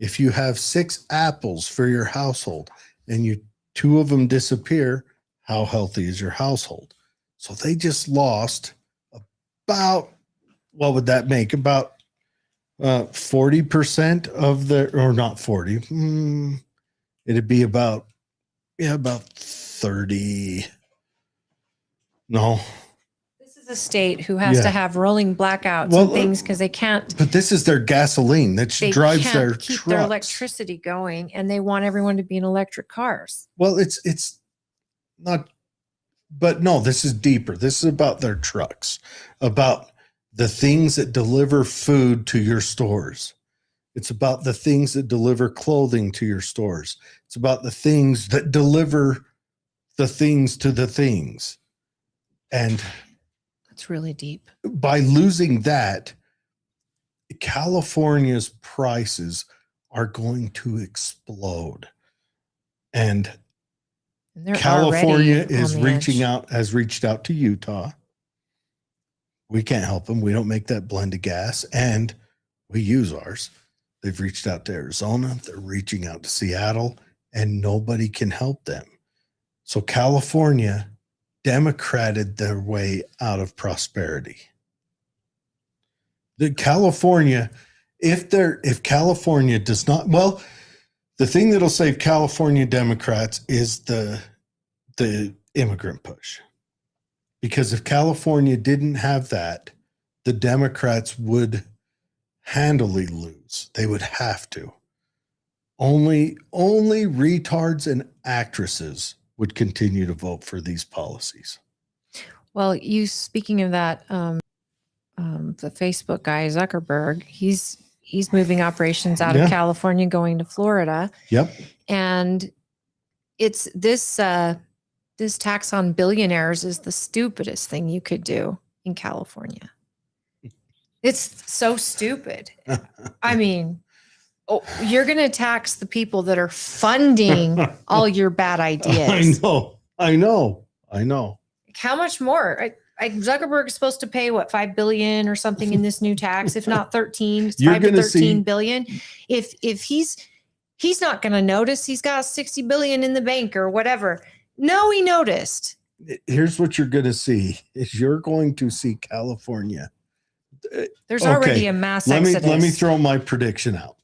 If you have 6 apples for your household and 2 of them disappear, how healthy is your household? So they just lost about, what would that make? About 40% of their, or not 40. It'd be about 30. No. This is a state who has to have rolling blackouts and things because they can't. But this is their gasoline that drives their keep trucks. Their electricity going, and they want everyone to be in electric cars. Well, it's not, but no, this is deeper. This is about their trucks, about the things that deliver food to your stores. It's about the things that deliver clothing to your stores. It's about the things that deliver the things to the things. And that's really deep. By losing that, California's prices are going to explode. And And they're California already is on the reaching edge. out, has reached out to Utah. We can't help them. We don't make that blended gas, and we use ours. They've reached out to Arizona. They're reaching out to Seattle, and nobody can help them. So California democrated their way out of prosperity. The California, if California does not, well, the thing that'll save California Democrats is the immigrant push. Because if California didn't have that, the Democrats would handily lose. They would have to. Only retards and actresses would continue to vote for these policies. Well, you speaking of that, the Facebook guy Zuckerberg, he's moving operations out of California, going to Florida. Yep. And it's this tax on billionaires is the stupidest thing you could do in California. It's so stupid. I mean, you're going to tax the people that are funding all your bad ideas. I know. How much more? Zuckerberg is supposed to pay what, $5 billion or something in this new tax, if not 13, it's You're 5 to gonna 13 see- billion. If he's not going to notice, he's got 60 billion in the bank or whatever. No, he noticed. Here's what you're going to see: is you're going to see California. There's already a mass exodus. Let me throw my prediction out.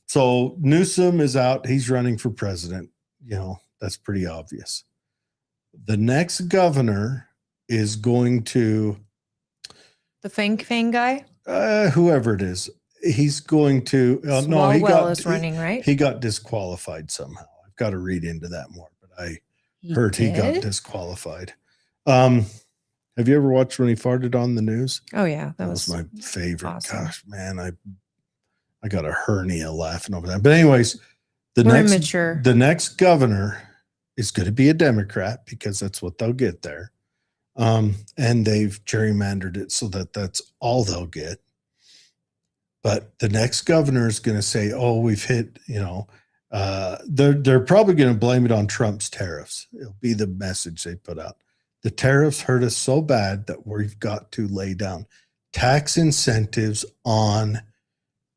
So Newsom is out. He's running for president. You know, that's pretty obvious. The next governor is going to the Fang guy, whoever it is. He's going to. No, is running, right? He got disqualified somehow. I've got to read into that more, but I heard he got disqualified. Have you ever watched when he farted on the news? Oh yeah, that was my favorite. Awesome. Gosh, man, I got a hernia laughing over that. But anyways, the next governor is going to be a Democrat because that's what they'll get there. And they've gerrymandered it so that that's all they'll get. But the next governor is going to say, "Oh, we've hit." You know, they're probably going to blame it on Trump's tariffs. It'll be the message they put out. The tariffs hurt us so bad that we've got to lay down tax incentives on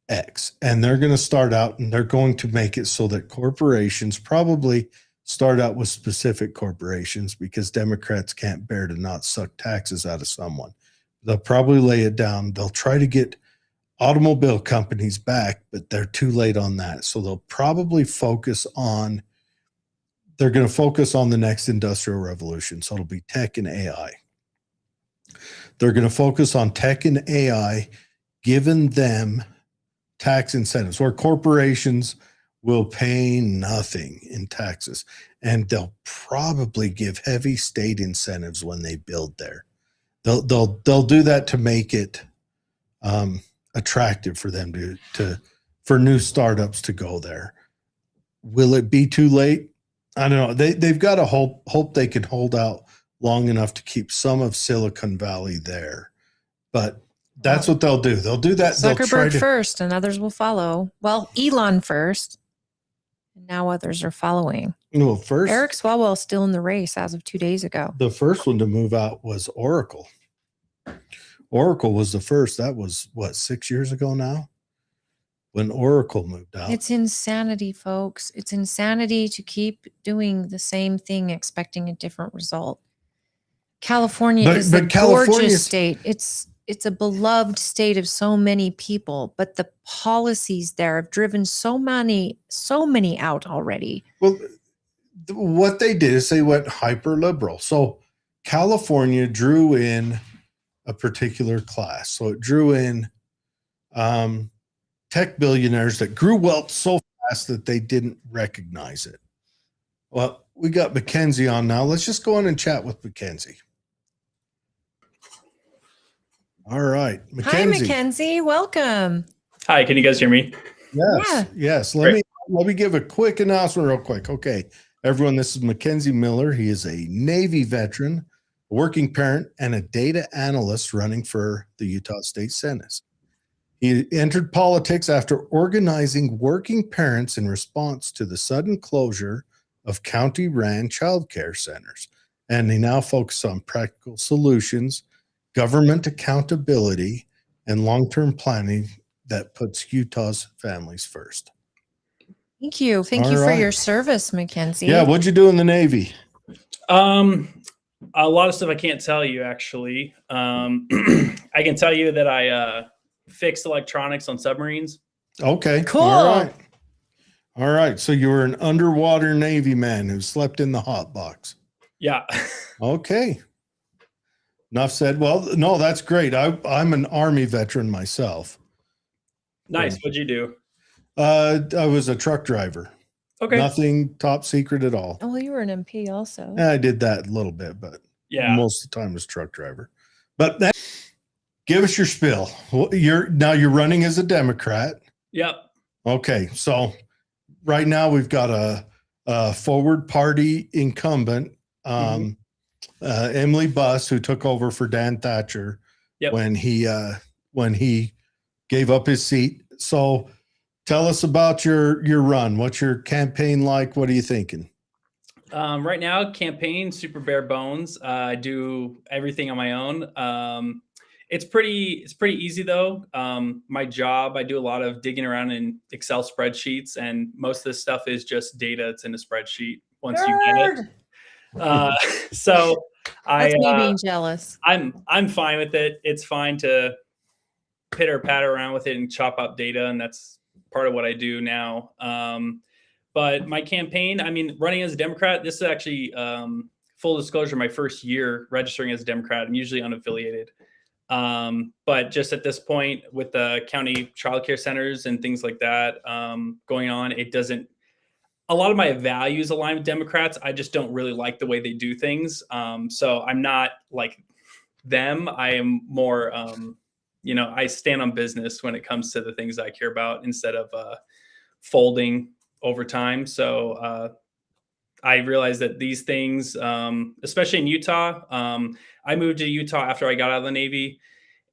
X. And they're going to start out and they're going to make it so that corporations probably start out with specific corporations because Democrats can't bear to not suck taxes out of someone. They'll probably lay it down. They'll try to get automobile companies back, but they're too late on that. So they'll probably they're going to focus on the next industrial revolution. So it'll be tech and AI. They're going to focus on tech and AI, giving them tax incentives where corporations will pay nothing in taxes. And they'll probably give heavy state incentives when they build there. They'll do that to make it attractive for them for new startups to go there. Will it be too late? I don't know. They've got to hope they can hold out long enough to keep some of Silicon Valley there. But that's what they'll do. They'll do that. Zuckerberg first and others will follow. Well, Elon first. And now others are following. Well, first, Eric Swalwell's still in the race as of 2 days ago. The first one to move out was Oracle. Oracle was the first. That was, 6 years ago now? When Oracle moved out. It's insanity, folks. It's insanity to keep doing the same thing, expecting a different result. California is a gorgeous state. It's a beloved state of so many people, but the policies there have driven so many out already. Well, what they did is they went hyper liberal. So California drew in a particular class. So it drew in tech billionaires that grew wealth so fast that they didn't recognize it. Well, we got Mackenzie on now. Let's just go on and chat with Mackenzie. All right, Mackenzie. Hi, Mackenzie. Welcome. Hi, can you guys hear me? Yes. Let me give a quick announcement real quick. Okay, everyone, this is Mackenzie Miller. He is a Navy veteran, a working parent, and a data analyst running for the Utah State Senate. He entered politics after organizing working parents in response to the sudden closure of county-ran childcare centers, and they now focus on practical solutions, government accountability, and long-term planning that puts Utah's families first. Thank you. Thank All you for right. your service, Mackenzie. Yeah, what'd you do in the Navy? A lot of stuff I can't tell you, actually. I can tell you that I fixed electronics on submarines. Okay. Cool. All right. So you were an underwater Navy man who slept in the hot box. Yeah. Okay. Enough said. Well, no, that's great. I'm an Army veteran myself. Nice. What'd you do? I was a truck driver. Okay. Nothing top secret at all. Oh, well, you were an MP also. I did that a little bit, but Yeah. most of the time was truck driver. But give us your spill. You're running as a Democrat. Yep. Okay, so right now we've got a forward party incumbent, Emily Buss, who took over for Dan Thatcher when he gave up his seat. So tell us about your run. What's your campaign like? What are you thinking? Right now, campaign super bare bones. I do everything on my own. It's pretty easy though. My job, I do a lot of digging around in Excel spreadsheets, and most of this stuff is just data. It's in a spreadsheet once you get it. So That's me being jealous. I'm fine with it. It's fine to pitter patter around with it and chop up data, and that's part of what I do now. But my campaign, I mean, running as a Democrat, this is actually full disclosure, my first year registering as a Democrat. I'm usually unaffiliated. But just at this point with the county childcare centers and things like that going on, a lot of my values align with Democrats. I just don't really like the way they do things. So I'm not like them. I am more, I stand on business when it comes to the things I care about instead of folding over time. So I realized that these things, especially in Utah, I moved to Utah after I got out of the Navy,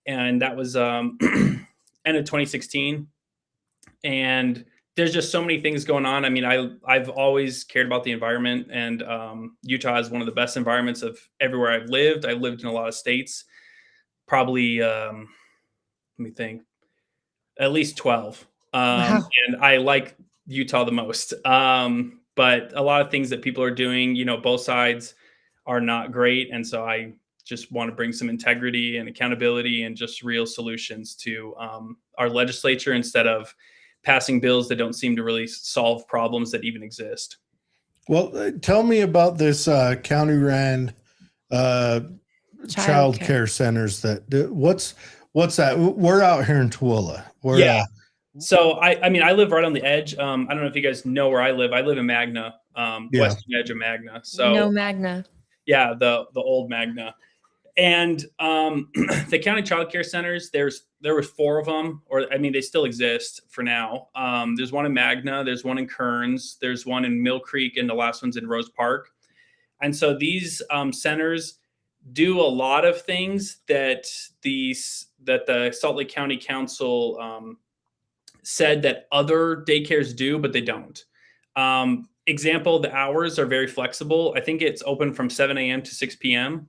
and that was end of 2016. And there's just so many things going on. I mean, I've always cared about the environment, and Utah is one of the best environments of everywhere I've lived. I've lived in a lot of states, probably, let me think, at least 12. Wow. And I like Utah the most. But a lot of things that people are doing, both sides are not great. And so I just want to bring some integrity and accountability and just real solutions to our legislature instead of passing bills that don't seem to really solve problems that even exist. Well, tell me about this county-ran child care centers. What's that? We're out here in Tooele. So I mean, I live right on the edge. I don't know if you guys know where I live. I live in Magna, western edge of Magna. So no Magna. Yeah, the old Magna. And the county child care centers, there were 4 of them, or I mean, they still exist for now. There's one in Magna, there's one in Kearns, there's one in Mill Creek, and the last one's in Rose Park. And so these centers do a lot of things that the Salt Lake County Council said that other daycares do, but they don't. Example, the hours are very flexible. I think it's open from 7 a.m. to 6 p.m.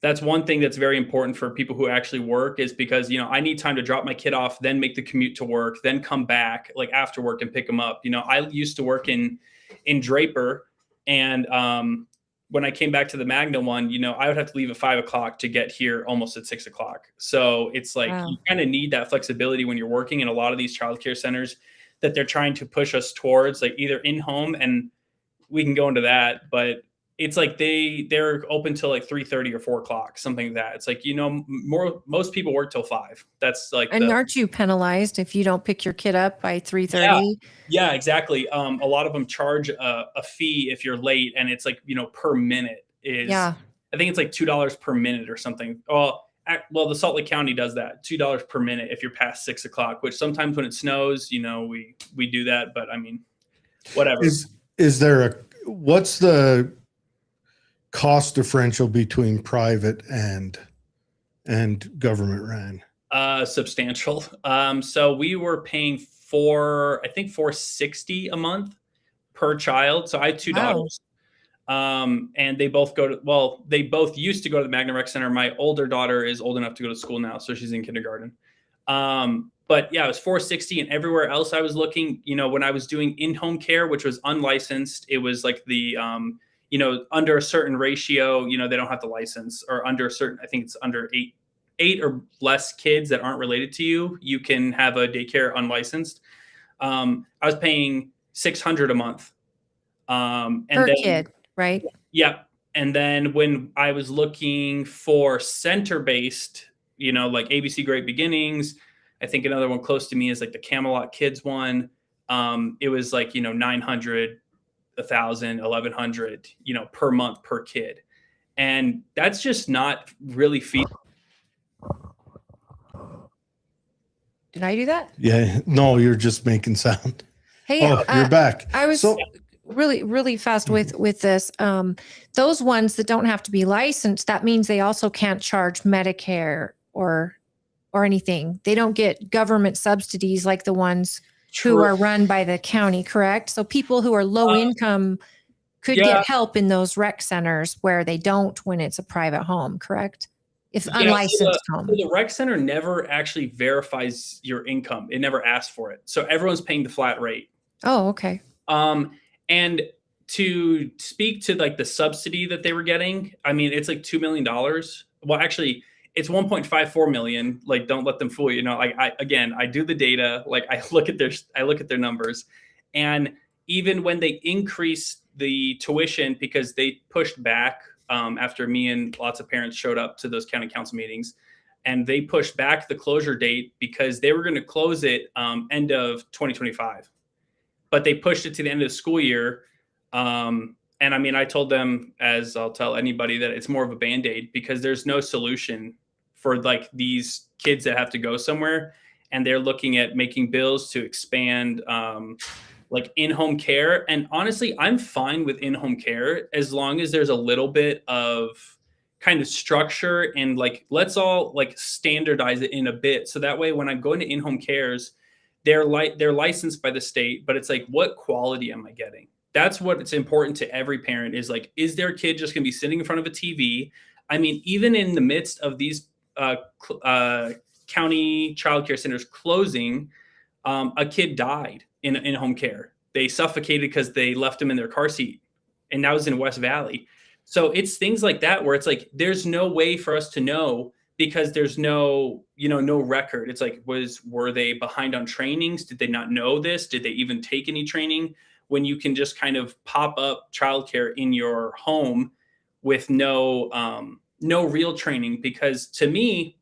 That's one thing that's very important for people who actually work, is because, I need time to drop my kid off, then make the commute to work, then come back like after work and pick them up. I used to work in Draper, and when I came back to the Magna one, I would have to leave at 5 o'clock to get here almost at 6 o'clock. So it's like, Wow. You kind of need that flexibility when you're working in a lot of these childcare centers that they're trying to push us towards, like either in home, and we can go into that, but it's like they're open till like 3:30 or 4 o'clock, something like that. It's like, most people work till 5. That's like, And aren't you penalized if you don't pick your kid up by 3:30? Yeah, exactly. A lot of them charge a fee if you're late, and it's like, per minute is, I think it's like $2 per minute or something. Well, the Salt Lake County does that, $2 per minute if you're past 6 o'clock, which sometimes when it snows, we do that, but I mean, whatever. What's the cost differential between private and government ran? Substantial. So we were paying I think $460 a month per child. So I have two Wow. daughters. And they both they both used to go to the Magna Rec Center. My older daughter is old enough to go to school now, so she's in kindergarten. But yeah, it was 460, and everywhere else I was looking, when I was doing in-home care, which was unlicensed, it was like the, under a certain ratio, they don't have the license, or under a certain, I think it's under eight or less kids that aren't related to you, you can have a daycare unlicensed. I was paying $600 a month. And Per then, kid, right? yeah. And then when I was looking for center-based, like ABC Great Beginnings, I think another one close to me is like the Camelot Kids one. It was like, 900, 1,000, 1,100, per month per kid. And that's just not really feasible. Did I do that? Yeah. No, you're just making sound. Hey, Oh, you're back. I was really, really fast with this. Those ones that don't have to be licensed, that means they also can't charge Medicare or anything. They don't get government subsidies like the ones who are run by the county, correct? So people who are low income could get help in those rec centers where they don't when it's a private home, correct? If unlicensed home. So the rec center never actually verifies your income. It never asks for it. So everyone's paying the flat rate. Oh, okay. And to speak to like the subsidy that they were getting, I mean, it's like $2 million. Well, actually, it's 1.54 million. Like, don't let them fool you. Like I do the data. Like I look at their numbers, and even when they increased the tuition because they pushed back after me and lots of parents showed up to those county council meetings, and they pushed back the closure date because they were going to close it end of 2025, but they pushed it to the end of the school year. And I mean, I told them, as I'll tell anybody, that it's more of a Band-Aid because there's no solution for like these kids that have to go somewhere, and they're looking at making bills to expand like in-home care. And honestly, I'm fine with in-home care as long as there's a little bit of kind of structure, and like, let's all like standardize it in a bit. So that way, when I'm going to in-home cares, they're licensed by the state, but it's like, what quality am I getting? That's what it's important to every parent, is like, is their kid just going to be sitting in front of a TV? I mean, even in the midst of these county childcare centers closing, a kid died in home care. They suffocated because they left him in their car seat, and that was in West Valley. So it's things like that where it's like, there's no way for us to know because there's no record. It's like, were they behind on trainings? Did they not know this? Did they even take any training? When you can just kind of pop up childcare in your home with no real training. Because to me,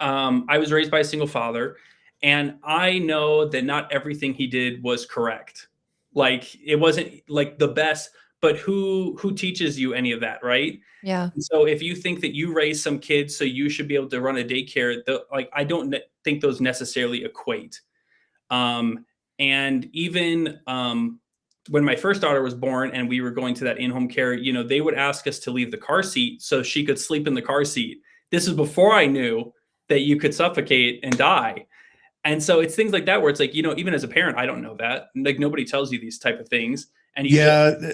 I was raised by a single father, and I know that not everything he did was correct. Like, it wasn't like the best, but who teaches you any of that, right? Yeah. And so if you think that you raise some kids so you should be able to run a daycare, I don't think those necessarily equate. And even when my first daughter was born and we were going to that in-home care, they would ask us to leave the car seat so she could sleep in the car seat. This is before I knew that you could suffocate and die. And so it's things like that where it's like, even as a parent, I don't know that. Like, nobody tells you these type of things. And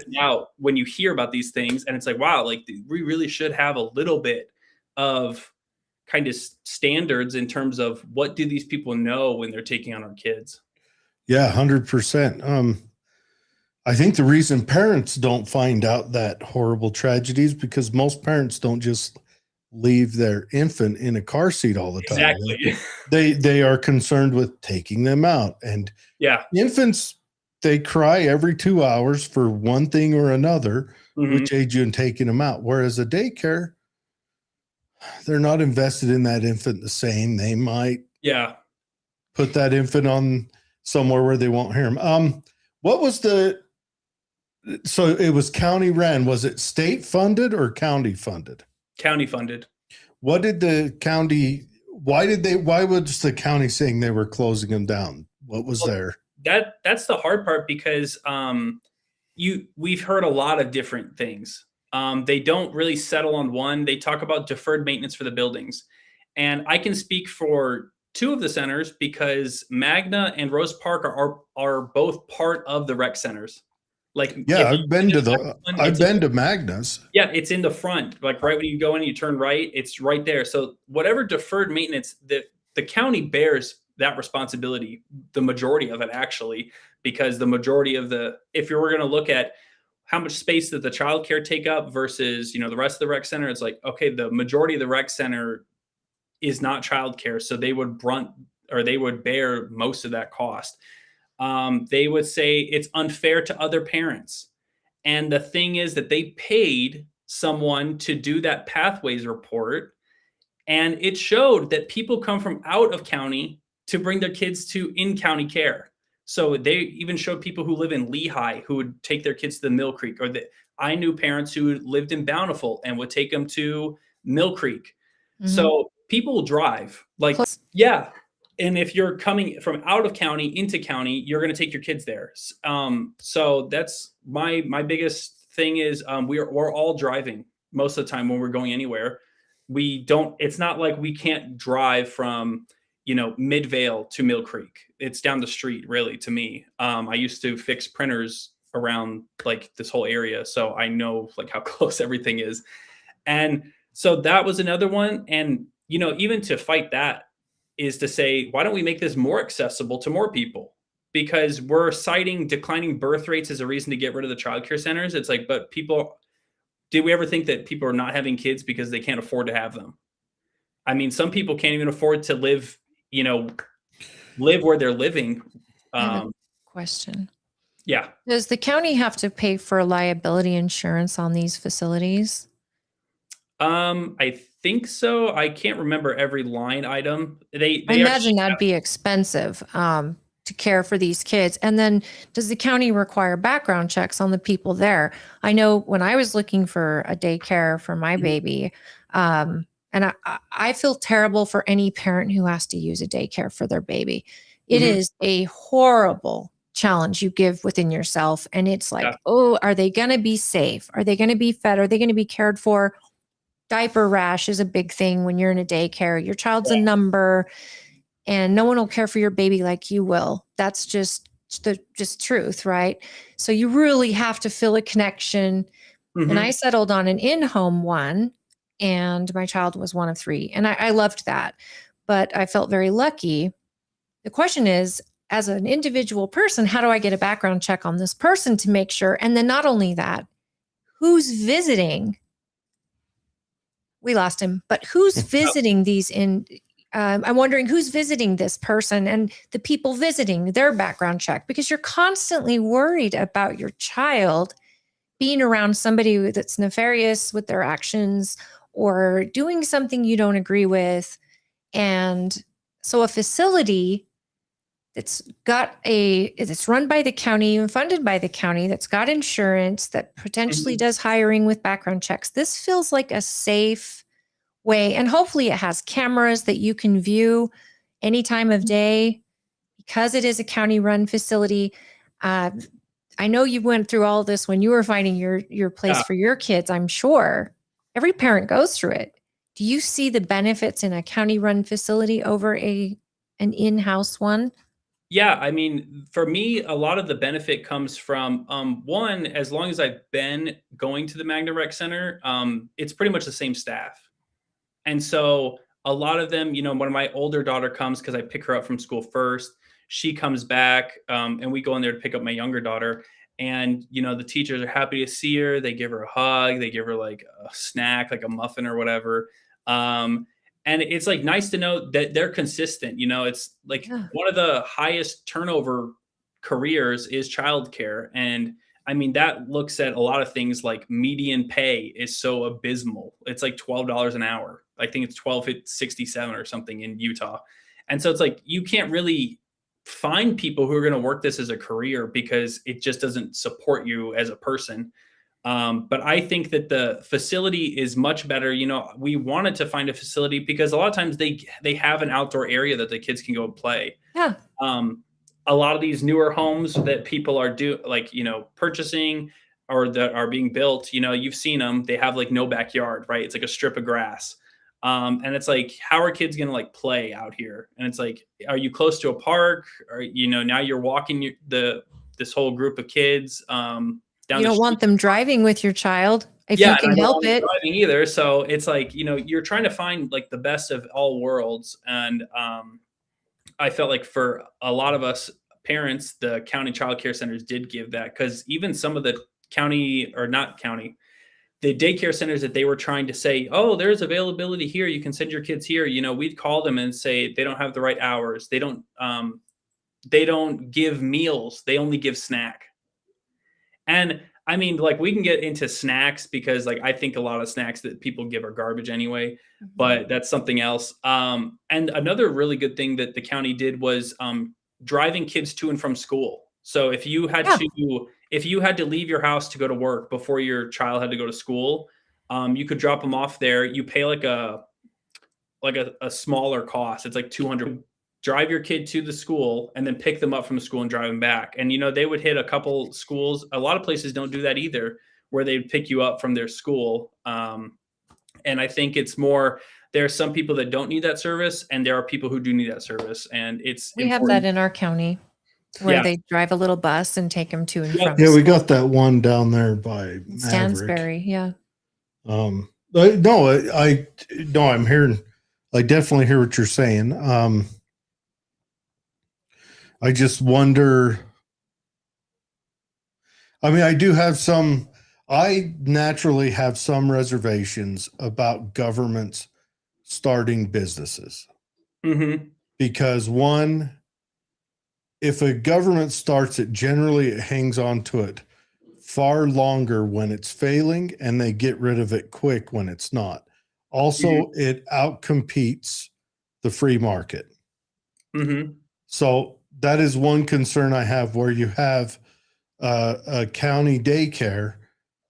now when you hear about these things, and it's like, wow, like we really should have a little bit of kind of standards in terms of what do these people know when they're taking on our kids. Yeah, 100%. I think the reason parents don't find out that horrible tragedies because most parents don't just leave their infant in a car seat all the time. Exactly. They are concerned with taking them out. And infants, they cry every 2 hours for one thing or another, which age you and taking them out. Whereas a daycare, they're not invested in that infant the same. They might put that infant on somewhere where they won't hear him. What was so it was county ran. Was it state funded or county funded? County funded. What did the county, why was the county saying they were closing them down? What was there? That's the hard part because we've heard a lot of different things. They don't really settle on one. They talk about deferred maintenance for the buildings. And I can speak for two of the centers because Magna and Rose Park are both part of the rec centers. Like, Yeah, if you I've been go to the the next one, I've it's in been the- to Magnus. yeah, it's in the front. Like right when you go in, you turn right, it's right there. So whatever deferred maintenance, the county bears that responsibility, the majority of it actually, because the majority of if you were going to look at how much space did the childcare take up versus, the rest of the rec center, it's like, okay, the majority of the rec center is not childcare, so they would bear most of that cost. They would say it's unfair to other parents. And the thing is that they paid someone to do that pathways report. And it showed that people come from out of county to bring their kids to in county care. So they even showed people who live in Lehigh who would take their kids to the Mill Creek, I knew parents who lived in Bountiful and would take them to Mill Creek. So people drive, like, yeah. And if you're coming from out of county into county, you're going to take your kids there. So that's my biggest thing is we're all driving most of the time when we're going anywhere. It's not like we can't drive from, Midvale to Mill Creek. It's down the street, really, to me. I used to fix printers around like this whole area, so I know like how close everything is. And so that was another one. And, even to fight that is to say, why don't we make this more accessible to more people? Because we're citing declining birth rates as a reason to get rid of the childcare centers. It's like, but did we ever think that people are not having kids because they can't afford to have them? I mean, some people can't even afford to live where they're living. I have a question. Yeah. Does the county have to pay for liability insurance on these facilities? I think so. I can't remember every line item. I imagine that'd be expensive to care for these kids. And then does the county require background checks on the people there? I know when I was looking for a daycare for my baby, and I feel terrible for any parent who has to use a daycare for their baby. It is a horrible challenge you give within yourself. And it's like, oh, are they going to be safe? Are they going to be fed? Are they going to be cared for? Diaper rash is a big thing when you're in a daycare. Your child's a number and no one will care for your baby like you will. That's just truth, right? So you really have to feel a connection. And I settled on an in-home one and my child was one of 3 and I loved that, but I felt very lucky. The question is, as an individual person, how do I get a background check on this person to make sure? And then not only that, who's visiting? We lost him, but who's visiting these I'm wondering who's visiting this person and the people visiting their background check, because you're constantly worried about your child being around somebody that's nefarious with their actions or doing something you don't agree with. And so a facility that's run by the county and funded by the county, that's got insurance, that potentially does hiring with background checks. This feels like a safe way. And hopefully it has cameras that you can view any time of day because it is a county run facility. I know you went through all this when you were finding your place for your kids. I'm sure every parent goes through it. Do you see the benefits in a county run facility over an in-house one? Yeah, I mean, for me, a lot of the benefit comes from one, as long as I've been going to the Magna Rec Center, it's pretty much the same staff. And so a lot of them, when my older daughter comes, because I pick her up from school first, she comes back and we go in there to pick up my younger daughter. And, the teachers are happy to see her. They give her a hug. They give her like a snack, like a muffin or whatever. And it's like nice to know that they're consistent. It's like one of the highest turnover careers is childcare. And I mean, that looks at a lot of things like median pay is so abysmal. It's like $12 an hour. I think it's $12.67 or something in Utah. And so it's like, you can't really find people who are going to work this as a career because it just doesn't support you as a person. But I think that the facility is much better. We wanted to find a facility because a lot of times they have an outdoor area that the kids can go and play. Yeah. A lot of these newer homes that people are purchasing or that are being built, you've seen them, they have like no backyard, right? It's like a strip of grass. And it's like, how are kids going to like play out here? And it's like, are you close to a park or, now you're walking the this whole group of kids. Down You don't want them driving with your child if you and can I don't help want them it. driving either. So it's like, you're trying to find like the best of all worlds. And I felt like for a lot of us parents, the county child care centers did give that, because even some of the the daycare centers that they were trying to say, oh, there's availability here, you can send your kids here. We'd call them and say they don't have the right hours. They don't give meals. They only give snack. And I mean, like, we can get into snacks because, like, I think a lot of snacks that people give are garbage anyway, but that's something else. And another really good thing that the county did was driving kids to and from school. So if you had to leave your house to go to work before your child had to go to school, you could drop them off there. You pay like a smaller cost. It's like $200. Drive your kid to the school and then pick them up from the school and drive them back. And, they would hit a couple schools. A lot of places don't do that either, where they'd pick you up from their school. And I think it's more, there are some people that don't need that service, and there are people who do need that service. And we have that in our county where they drive a little bus and take them to and from. Yeah, we got that one down there by Stansbury. Yeah. I'm hearing, I definitely hear what you're saying. I just wonder, I naturally have some reservations about governments starting businesses. Mm-hmm. Because one, if a government starts it, generally it hangs on to it far longer when it's failing, and they get rid of it quick when it's not. Also, it outcompetes the free market. Mm-hmm. So that is one concern I have, where you have a county daycare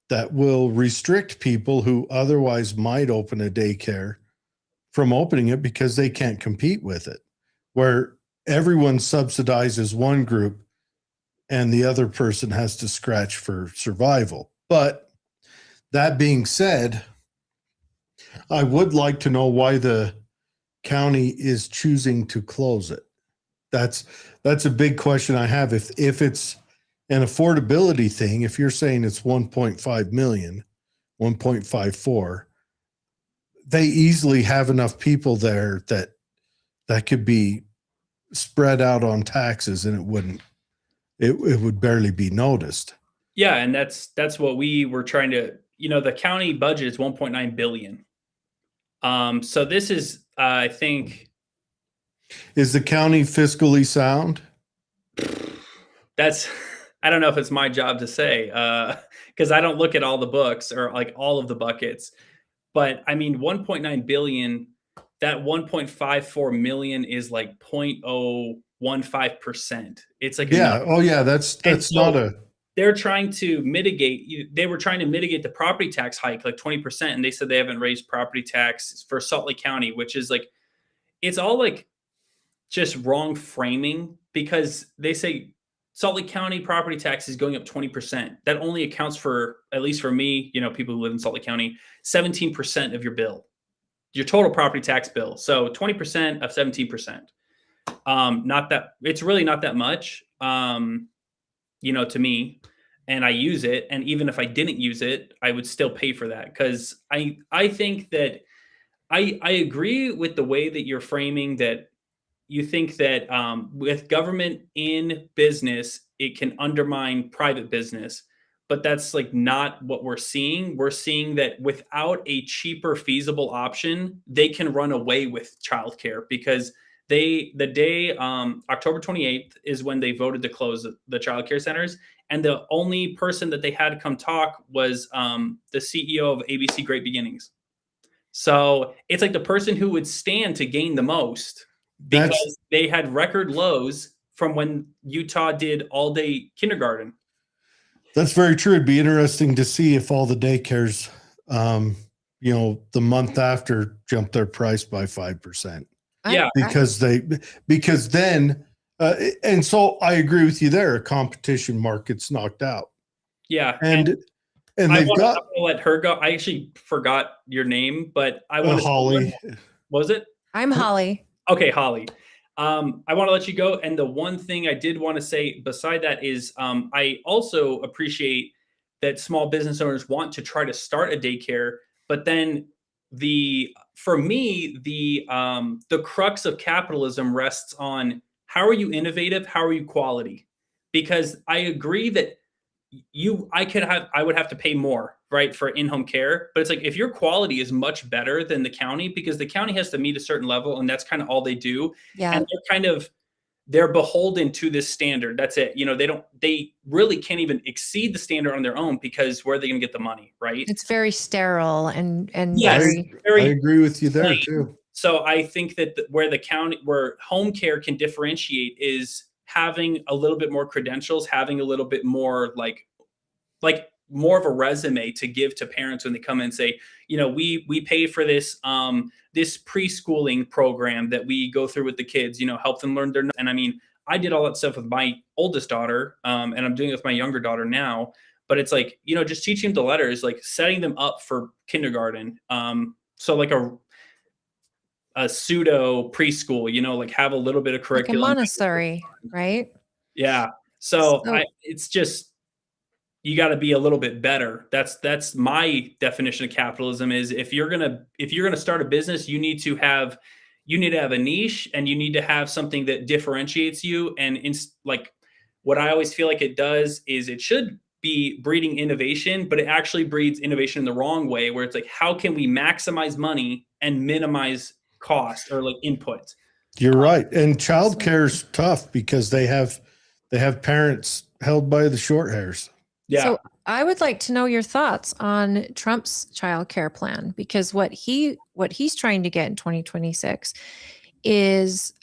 that will restrict people who otherwise might open a daycare from opening it because they can't compete with it, where everyone subsidizes one group and the other person has to scratch for survival. But that being said, I would like to know why the county is choosing to close it. That's a big question I have. If it's an affordability thing, if you're saying it's 1.5 million, 1.54, they easily have enough people there that could be spread out on taxes, and it would barely be noticed. Yeah. And that's what we were trying to, the county budget is 1.9 billion. So this is, I think, is the county fiscally sound? I don't know if it's my job to say, because I don't look at all the books or like all of the buckets. But I mean, 1.9 billion, that 1.54 million is like 0.015%. It's like, that's not a. They're trying to mitigate. They were trying to mitigate the property tax hike, like 20%, and they said they haven't raised property tax for Salt Lake County, which is like, it's all like just wrong framing, because they say Salt Lake County property tax is going up 20%. That only accounts for, at least for me, people who live in Salt Lake County, 17% of your bill, your total property tax bill. So 20% of 17%. It's really not that much, to me. And I use it. And even if I didn't use it, I would still pay for that. Cause I think that I agree with the way that you're framing that. You think that with government in business, it can undermine private business, but that's like not what we're seeing. We're seeing that without a cheaper, feasible option, they can run away with childcare, because the day October 28th is when they voted to close the childcare centers, and the only person that they had to come talk was the CEO of ABC Great Beginnings. So it's like the person who would stand to gain the most, because they had record lows from when Utah did all-day kindergarten. That's very true. It'd be interesting to see if all the daycares, the month after, jumped their price by 5%. Yeah, because then, and so I agree with you there. A competition market's knocked out. Yeah, and I'm gonna let her go. I actually forgot your name, but I want Holly. Was it? I'm Holly. Okay, Holly. I want to let you go. And the one thing I did want to say beside that is I also appreciate that small business owners want to try to start a daycare, but then for me, the crux of capitalism rests on how are you innovative? How are you quality? Because I agree that I would have to pay more, right, for in-home care. But it's like if your quality is much better than the county, because the county has to meet a certain level, and that's kind of all they do. Yeah. And they're beholden to this standard. That's it. They really can't even exceed the standard on their own, because where are they going to get the money, right? It's very sterile and Yes, I very agree with you there plain. too. So I think that where home care can differentiate is having a little bit more credentials, having a little bit more like more of a resume to give to parents when they come in and say, we pay for this this preschooling program that we go through with the kids, help them learn and I mean, I did all that stuff with my oldest daughter, and I'm doing it with my younger daughter now. But it's like, just teaching them the letters, like setting them up for kindergarten. So like a pseudo preschool, like have a little bit of like a curriculum. Montessori, right? Yeah. So So- it's just, you got to be a little bit better. That's my definition of capitalism is if you're going to start a business, you need to have a niche, and you need to have something that differentiates you. And like what I always feel like it does is it should be breeding innovation, but it actually breeds innovation in the wrong way, where it's like, how can we maximize money and minimize cost or like input? You're right. And childcare is tough because they have parents held by the short hairs. Yeah. So I would like to know your thoughts on Trump's child care plan, because what he's trying to get in 2026 is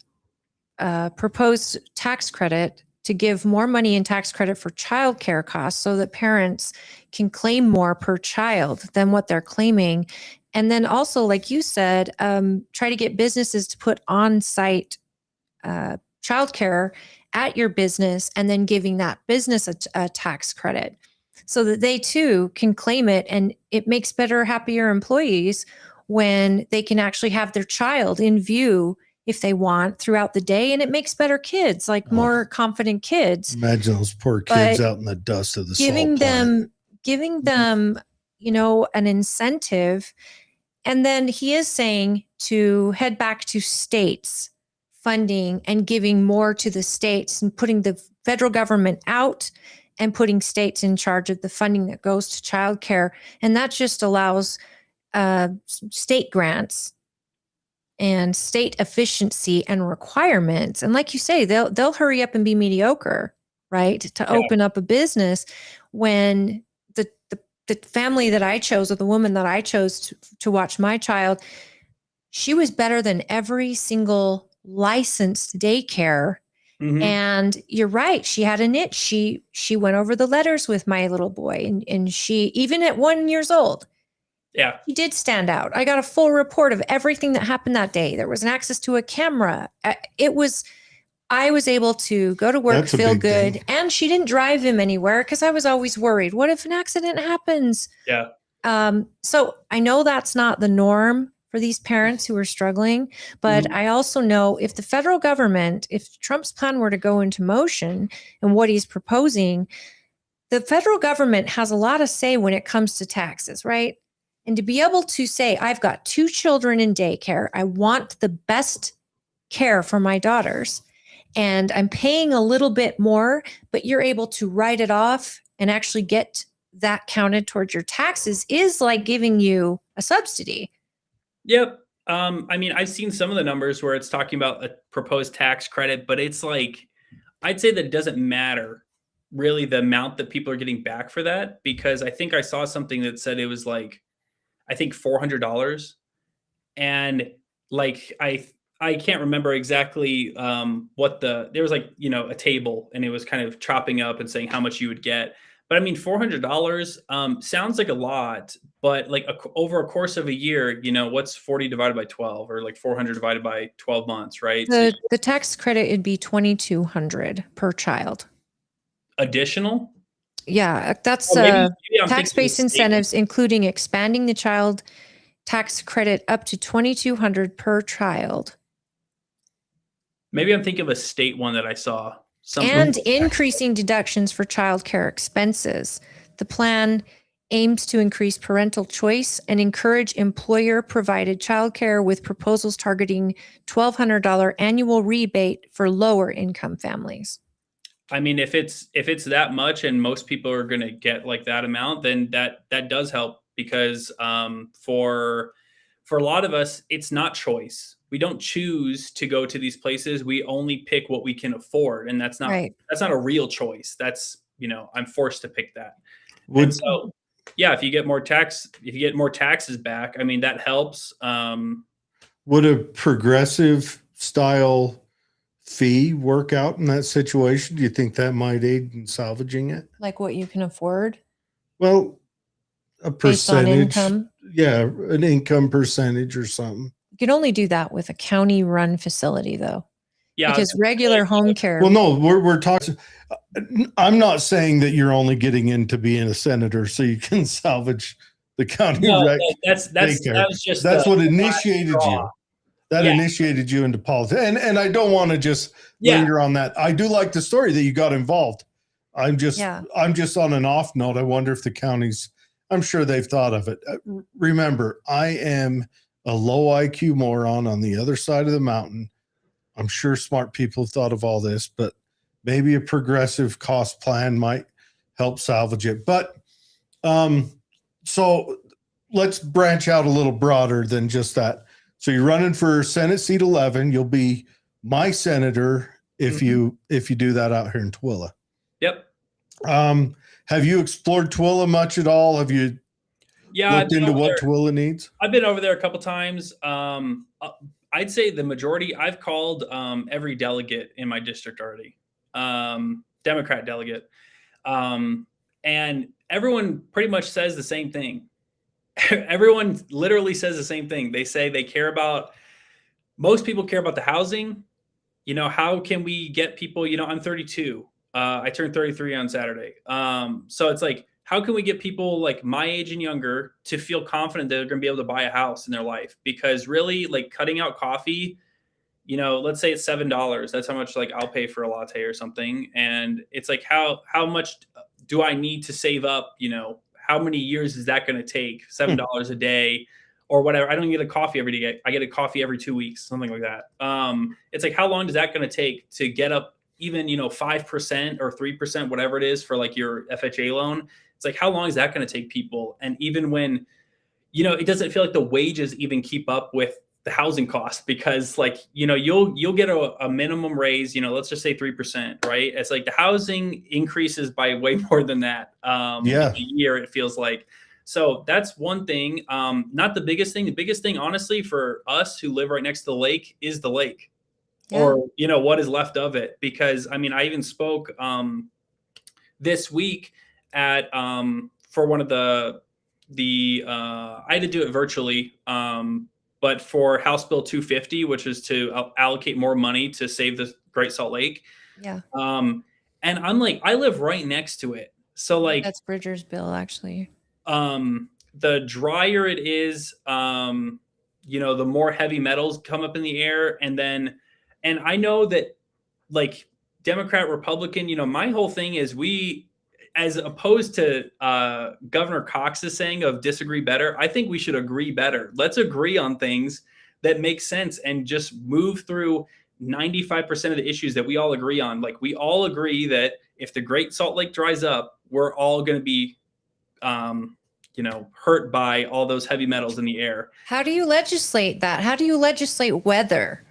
a proposed tax credit to give more money in tax credit for child care costs so that parents can claim more per child than what they're claiming. And then also, like you said, try to get businesses to put on-site childcare at your business, and then giving that business a tax credit so that they too can claim it. And it makes better, happier employees when they can actually have their child in view if they want throughout the day. And it makes better kids, like more confident kids. Imagine those poor kids But out in the dust of the giving salt plant. them, an incentive. And then he is saying to head back to states funding and giving more to the states and putting the federal government out and putting states in charge of the funding that goes to childcare. And that just allows state grants and state efficiency and requirements. And like you say, they'll hurry up and be mediocre, right? To open up a business when the family that I chose, or the woman that I chose to watch my child, she was better than every single licensed daycare. Mhm. And you're right. She had a niche. She went over the letters with my little boy, and she, even at 1 year old, Yeah. he did stand out. I got a full report of everything that happened that day. There was an access to a camera. I was able to go to work, That's a feel big good. thing. And she didn't drive him anywhere because I was always worried. What if an accident happens? Yeah. So I know that's not the norm for these parents who are struggling, but I also know if the federal government, if Trump's plan were to go into motion and what he's proposing, the federal government has a lot of say when it comes to taxes, right? And to be able to say, I've got 2 children in daycare, I want the best care for my daughters, and I'm paying a little bit more, but you're able to write it off and actually get that counted towards your taxes, is like giving you a subsidy. Yep. I mean, I've seen some of the numbers where it's talking about a proposed tax credit, but it's like, I'd say that it doesn't matter really the amount that people are getting back for that, because I think I saw something that said it was like, I think $400. And like, I can't remember exactly there was like, a table, and it was kind of chopping up and saying how much you would get. But I mean, $400 sounds like a lot, but like over a course of a year, what's 40 divided by 12, or like 400 divided by 12 months, right? So The tax credit would be $2,200 per child. additional? Yeah, that's Maybe I'm thinking tax-based state. incentives, including expanding the child tax credit up to $2,200 per child. Maybe I'm thinking of a state one that I saw. And increasing deductions for childcare expenses. The plan aims to increase parental choice and encourage employer-provided childcare with proposals targeting $1,200 annual rebate for lower income families. I mean, if it's that much and most people are going to get like that amount, then that does help because for a lot of us, it's not choice. We don't choose to go to these places. We only pick what we can afford, and that's not a real choice. That's, I'm forced to pick that. And so, yeah, if you get more taxes back, I mean, that helps. Would a progressive style fee work out in that situation? Do you think that might aid in salvaging it? Like what you can afford? Well, a percentage. Based on income? Yeah, an income percentage or something. You can only do that with a county-run facility, though. Yeah, because regular home care. Well, no, we're talking. I'm not saying that you're only getting into being a senator so you can salvage the county. No, that's what initiated you. That initiated you into politics. And I don't want to just linger on that. I do like the story that you got involved. I'm just on an off note. I wonder if the counties, I'm sure they've thought of it. Remember, I am a low IQ moron on the other side of the mountain. I'm sure smart people have thought of all this, but maybe a progressive cost plan might help salvage it. But so let's branch out a little broader than just that. So you're running for Senate seat 11. You'll be my senator if you do that out here in Tooele. Yep. Have you explored Tooele much at all? Have you looked into what Tooele needs? I've been over there a couple times. I'd say the majority. I've called every delegate in my district already, Democrat delegate, and everyone pretty much says the same thing. Everyone literally says the same thing. They say they care about, most people care about the housing. How can we get people, I'm 32. I turned 33 on Saturday. So it's like, how can we get people like my age and younger to feel confident that they're going to be able to buy a house in their life? Because really, like cutting out coffee, let's say it's $7. That's how much like I'll pay for a latte or something. And it's like, how much do I need to save up? How many years is that going to take? $7 a day or whatever. I don't get a coffee every day. I get a coffee every 2 weeks, something like that. It's like, how long is that going to take to get up even, 5% or 3%, whatever it is for like your FHA loan? It's like, how long is that going to take people? And even when, it doesn't feel like the wages even keep up with the housing costs because like, you'll get a minimum raise, let's just say 3%, right? It's like the housing increases by way more than that. A year, it feels like. So that's one thing. Not the biggest thing. The biggest thing, honestly, for us who live right next to the lake is the lake or, what is left of it. Because I mean, I even spoke this week at for one of the I had to do it virtually. But for House Bill 250, which is to allocate more money to save the Great Salt Lake. Yeah. And I'm like, I live right next to it. So like that's Bridger's bill, actually. The drier it is, the more heavy metals come up in the air. And I know that like Democrat, Republican, my whole thing is as opposed to Governor Cox's saying of disagree better, I think we should agree better. Let's agree on things that make sense and just move through 95% of the issues that we all agree on. Like we all agree that if the Great Salt Lake dries up, we're all going to be, hurt by all those heavy metals in the air. How do you legislate that? How do you legislate weather?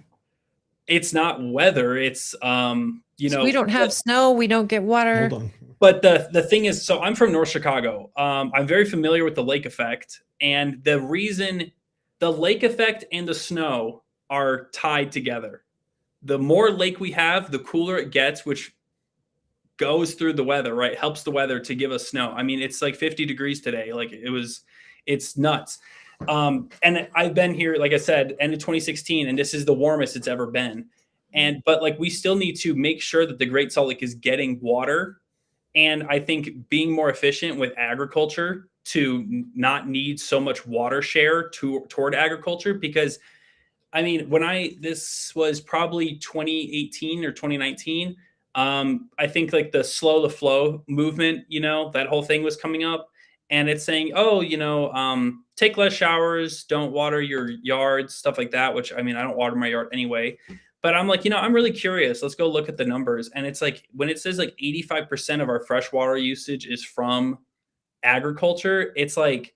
It's not weather. It's, so we don't have snow. We don't get water. Hold on. But the thing is, so I'm from North Chicago. I'm very familiar with the lake effect. And the reason the lake effect and the snow are tied together. The more lake we have, the cooler it gets, which goes through the weather, right? Helps the weather to give us snow. I mean, it's like 50 degrees today. Like it's nuts. And I've been here, like I said, end of 2016, and this is the warmest it's ever been. But like, we still need to make sure that the Great Salt Lake is getting water. And I think being more efficient with agriculture to not need so much water share toward agriculture, because I mean, this was probably 2018 or 2019. I think like the slow the flow movement, that whole thing was coming up, and it's saying, oh, take less showers, don't water your yards, stuff like that. Which, I mean, I don't water my yard anyway, but I'm like, I'm really curious. Let's go look at the numbers, and it's like when it says like 85% of our freshwater usage is from agriculture, it's like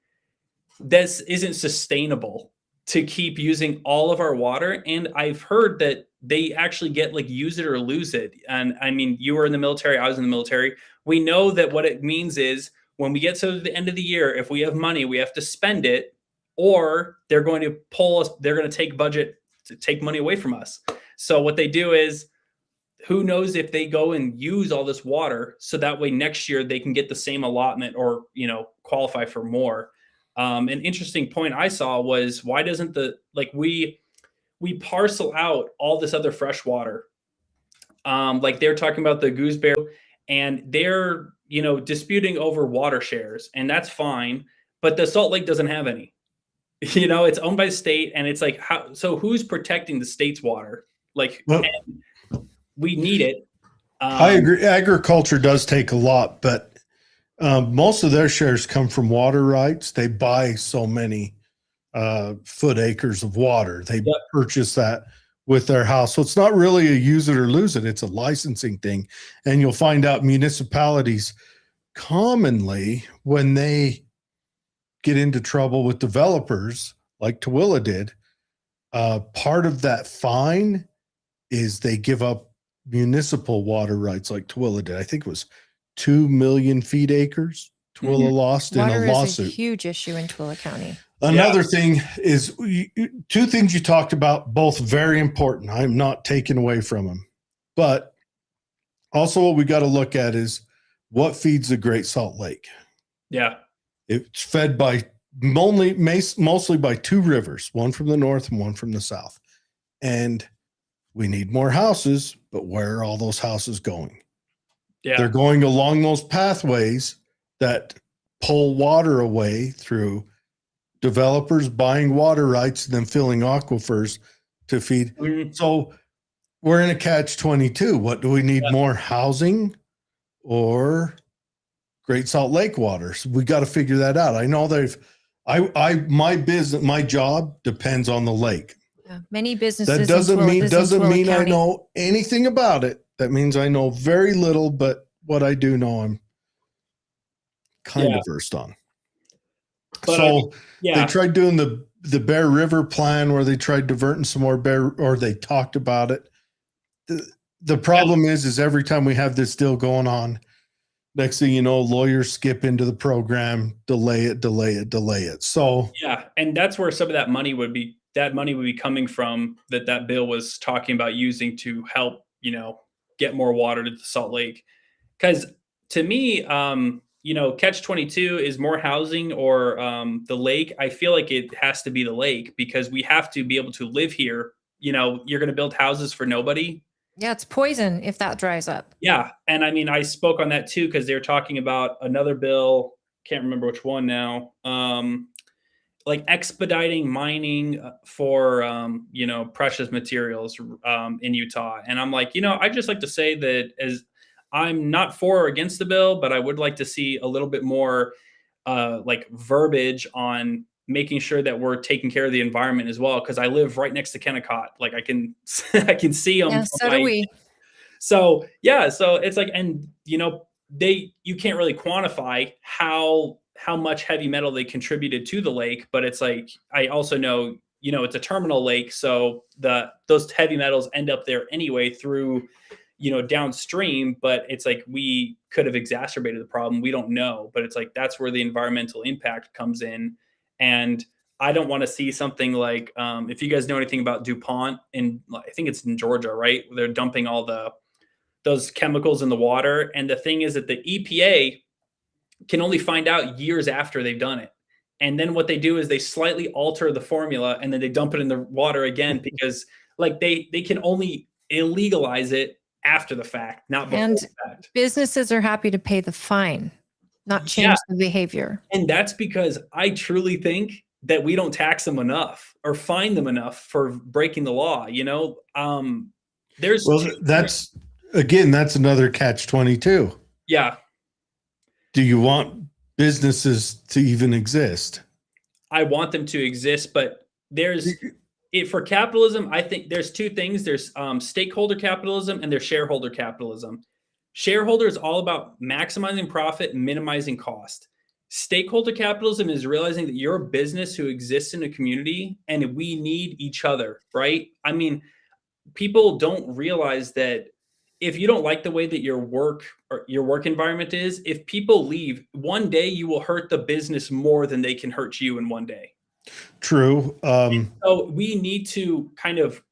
this isn't sustainable to keep using all of our water. And I've heard that they actually get like use it or lose it. And I mean, you were in the military, I was in the military. We know that what it means is when we get to the end of the year, if we have money, we have to spend it, or they're going to pull us, they're going to take money away from us. So what they do is, who knows if they go and use all this water so that way next year they can get the same allotment or, qualify for more. An interesting point I saw was, why doesn't we parcel out all this other fresh water? Like they're talking about the gooseberry, and they're, disputing over water shares, and that's fine. But the Salt Lake doesn't have any, it's owned by the state, and it's like, so who's protecting the state's water? Like, Well, we need it. I agree. Agriculture does take a lot, but most of their shares come from water rights. They buy so many foot acres of water. They purchase that with their house. So it's not really a use it or lose it. It's a licensing thing. And you'll find out municipalities commonly, when they get into trouble with developers like Tooele did, part of that fine is they give up municipal water rights like Tooele did. I think it was 2 million feet acres Tooele lost Water in a lawsuit. is a huge issue in Tooele County. Another thing is two things you talked about, both very important. I'm not taking away from them, but also what we got to look at is what feeds the Great Salt Lake. Yeah. It's fed by mostly by two rivers, one from the north and one from the south. And we need more houses, but where are all those houses going? Yeah. They're going along those pathways that pull water away through developers buying water rights and then filling aquifers to feed. Mhm. So we're in a catch-22. What do we need more, housing or Great Salt Lake water? So we got to figure that out. I know my job depends on the lake. Yeah. Many businesses. That doesn't mean I County. know anything about it. That means I know very little, but what I do know, I'm kind of versed on. But so they tried doing the Bear River plan where they tried diverting some more or they talked about it. The problem is every time we have this deal going on, next thing you know, lawyers skip into the program, delay it. So and that's where some of that money would be. That money would be coming from that bill was talking about using to help, get more water to the Salt Lake. Because to me, catch-22 is more housing or the lake. I feel like it has to be the lake because we have to be able to live here. You're going to build houses for nobody. Yeah, it's poison if that dries up. Yeah. And I mean, I spoke on that too, because they're talking about another bill. Can't remember which one now. Like expediting mining for, precious materials in Utah. And I'm like, I'd just like to say that as I'm not for or against the bill, but I would like to see a little bit more like verbiage on making sure that we're taking care of the environment as well. Cause I live right next to Kennecott. Like I can see them. Yeah, so do we. So, so it's like, and you can't really quantify how much heavy metal they contributed to the lake, but it's like, I also know, it's a terminal lake. So those heavy metals end up there anyway through, downstream, but it's like, we could have exacerbated the problem. We don't know, but it's like, that's where the environmental impact comes in. And I don't want to see something like, if you guys know anything about DuPont I think it's in Georgia, right? They're dumping all those chemicals in the water. And the thing is that the EPA can only find out years after they've done it. And then what they do is they slightly alter the formula and then they dump it in the water again, because like they can only illegalize it after the fact, not before the fact. Businesses are happy to pay the fine, not change the behavior. And that's because I truly think that we don't tax them enough or fine them enough for breaking the law. There's that's another catch-22. Yeah. Do you want businesses to even exist? I want them to exist, but for capitalism, I think there's two things. There's stakeholder capitalism and there's shareholder capitalism. Shareholder is all about maximizing profit and minimizing cost. Stakeholder capitalism is realizing that you're a business who exists in a community and we need each other, right? I mean, people don't realize that if you don't like the way that your work environment is, if people leave, one day you will hurt the business more than they can hurt you in one day. True. So we need to kind of,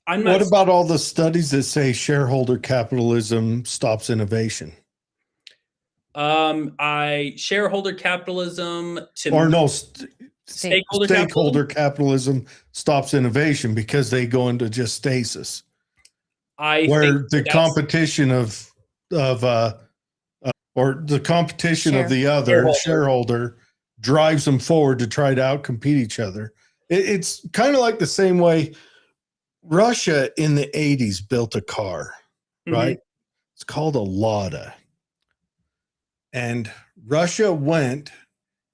what about all the studies that say shareholder capitalism stops innovation? Shareholder capitalism stakeholder capitalism stops innovation because they go into just stasis. Where the competition of the other shareholder drives them forward to try to outcompete each other. It's kind of like the same way Russia in the 80s built a car, right? It's called a Lada. And Russia went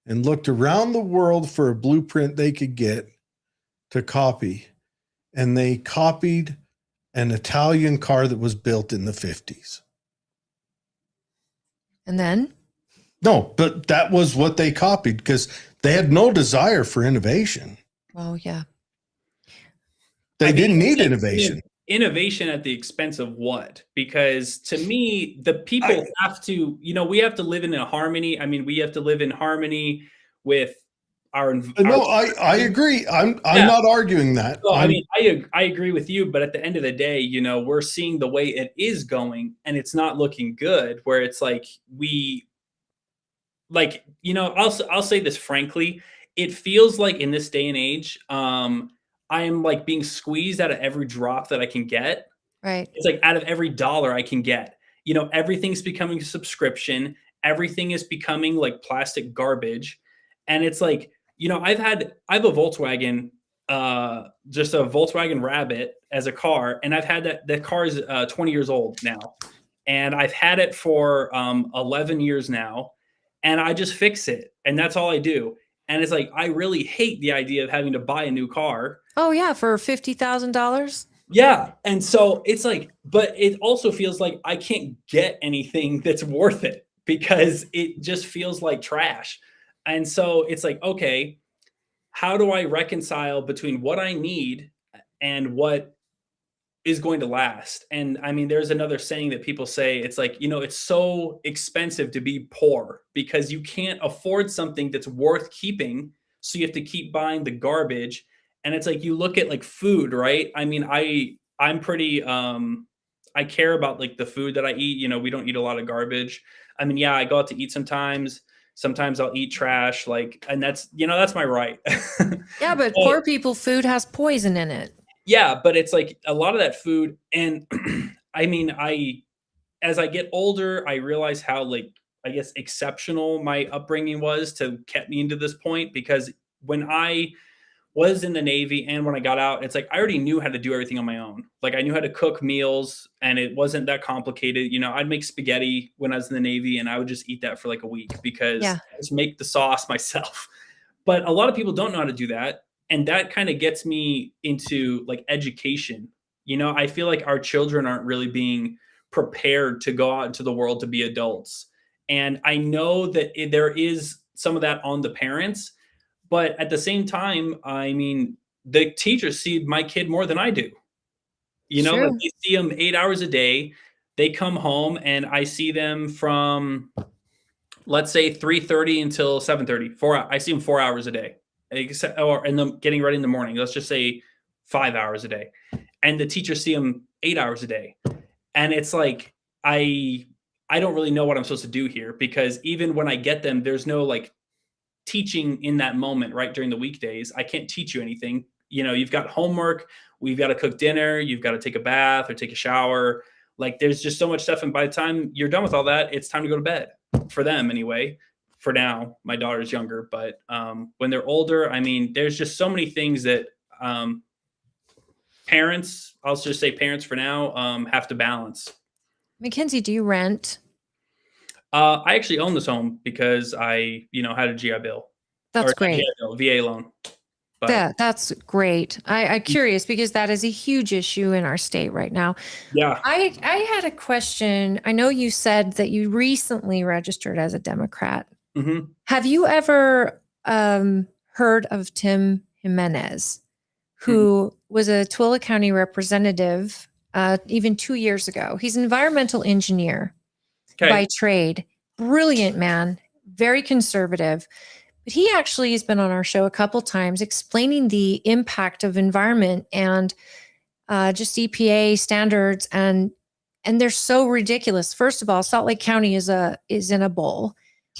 and looked around the world for a blueprint they could get to copy. And they copied an Italian car that was built in the 50s. And then? No, but that was what they copied because they had no desire for innovation. Oh, yeah. They didn't need innovation. Innovation at the expense of what? Because to me, the people have to, we have to live in a harmony. I mean, we have to live in harmony with our. No, I agree. I'm not arguing that. So, I agree with you, but at the end of the day, we're seeing the way it is going, and it's not looking good. Where it's like I'll say this frankly, it feels like in this day and age, I am like being squeezed out of every drop that I can get. Right. It's like out of every dollar I can get. Everything's becoming a subscription. Everything is becoming like plastic garbage. And it's like, I have a Volkswagen, just a Volkswagen Rabbit as a car. And I've had that car is 20 years old now. And I've had it for 11 years now. And I just fix it. And that's all I do. And it's like, I really hate the idea of having to buy a new car. Oh, yeah. For $50,000. Yeah. And so it's like, but it also feels like I can't get anything that's worth it because it just feels like trash. And so it's like, okay, how do I reconcile between what I need and what is going to last? And I mean, there's another saying that people say, it's like, it's so expensive to be poor because you can't afford something that's worth keeping. So you have to keep buying the garbage. And it's like, you look at like food, right? I mean, I'm pretty, I care about like the food that I eat. We don't eat a lot of garbage. I mean, yeah, I go out to eat sometimes. Sometimes I'll eat trash, and that's my right. Yeah, but poor people, food has poison in it. Yeah, but it's like a lot of that food. And I mean, as I get older, I realize how exceptional my upbringing was to get me into this point, because when I was in the Navy and when I got out, it's like, I already knew how to do everything on my own. Like I knew how to cook meals and it wasn't that complicated. I'd make spaghetti when I was in the Navy and I would just eat that for like a week because I just make the sauce myself. But a lot of people don't know how to do that. And that kind of gets me into like education. I feel like our children aren't really being prepared to go out into the world to be adults. And I know that there is some of that on the parents, but at the same time, I mean, the teachers see my kid more than I do. Like they see them 8 hours a day. They come home and I see them from, let's say 3:30 until 7:30. I see them 4 hours a day. And them getting ready in the morning. Let's just say 5 hours a day. And the teachers see them 8 hours a day. And it's like, I don't really know what I'm supposed to do here, because even when I get them, there's no like teaching in that moment, right? During the weekdays, I can't teach you anything. You've got homework, we've got to cook dinner, you've got to take a bath or take a shower. Like there's just so much stuff. And by the time you're done with all that, it's time to go to bed for them anyway. for now. My daughter's younger, but when they're older, I mean, there's just so many things that parents, I'll just say parents for now, have to balance. Mackenzie, do you rent? I actually own this home because I, had a GI Bill. That's Or not great. GI Bill, VA loan. But That's great. I'm curious because that is a huge issue in our state right now. yeah, I had a question. I know you said that you recently registered as a Democrat. hmm Have you ever heard of Tim Jimenez, who was a Tooele County representative even 2 years ago? He's an environmental engineer by trade. Brilliant man, very conservative. But he actually has been on our show a couple times explaining the impact of environment and just EPA standards, and they're so ridiculous. First of all, Salt Lake County is in a bowl,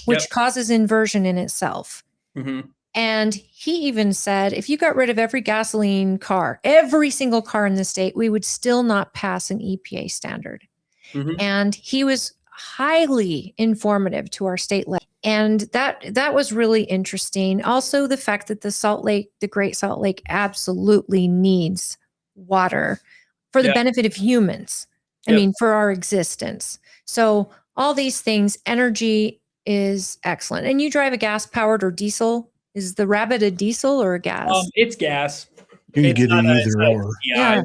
which causes inversion in itself. hmm And he even said, if you got rid of every gasoline car, every single car in the state, we would still not pass an EPA standard. hmm And he was highly informative to our state level. And that was really interesting. Also, the fact that the Great Salt Lake absolutely needs water for the benefit of humans. I mean, for our existence. So all these things, energy is excellent. And you drive a gas powered or diesel. Is the Rabbit a diesel or a gas? It's gas. You can It's get not it a- either it's not- or. Yeah,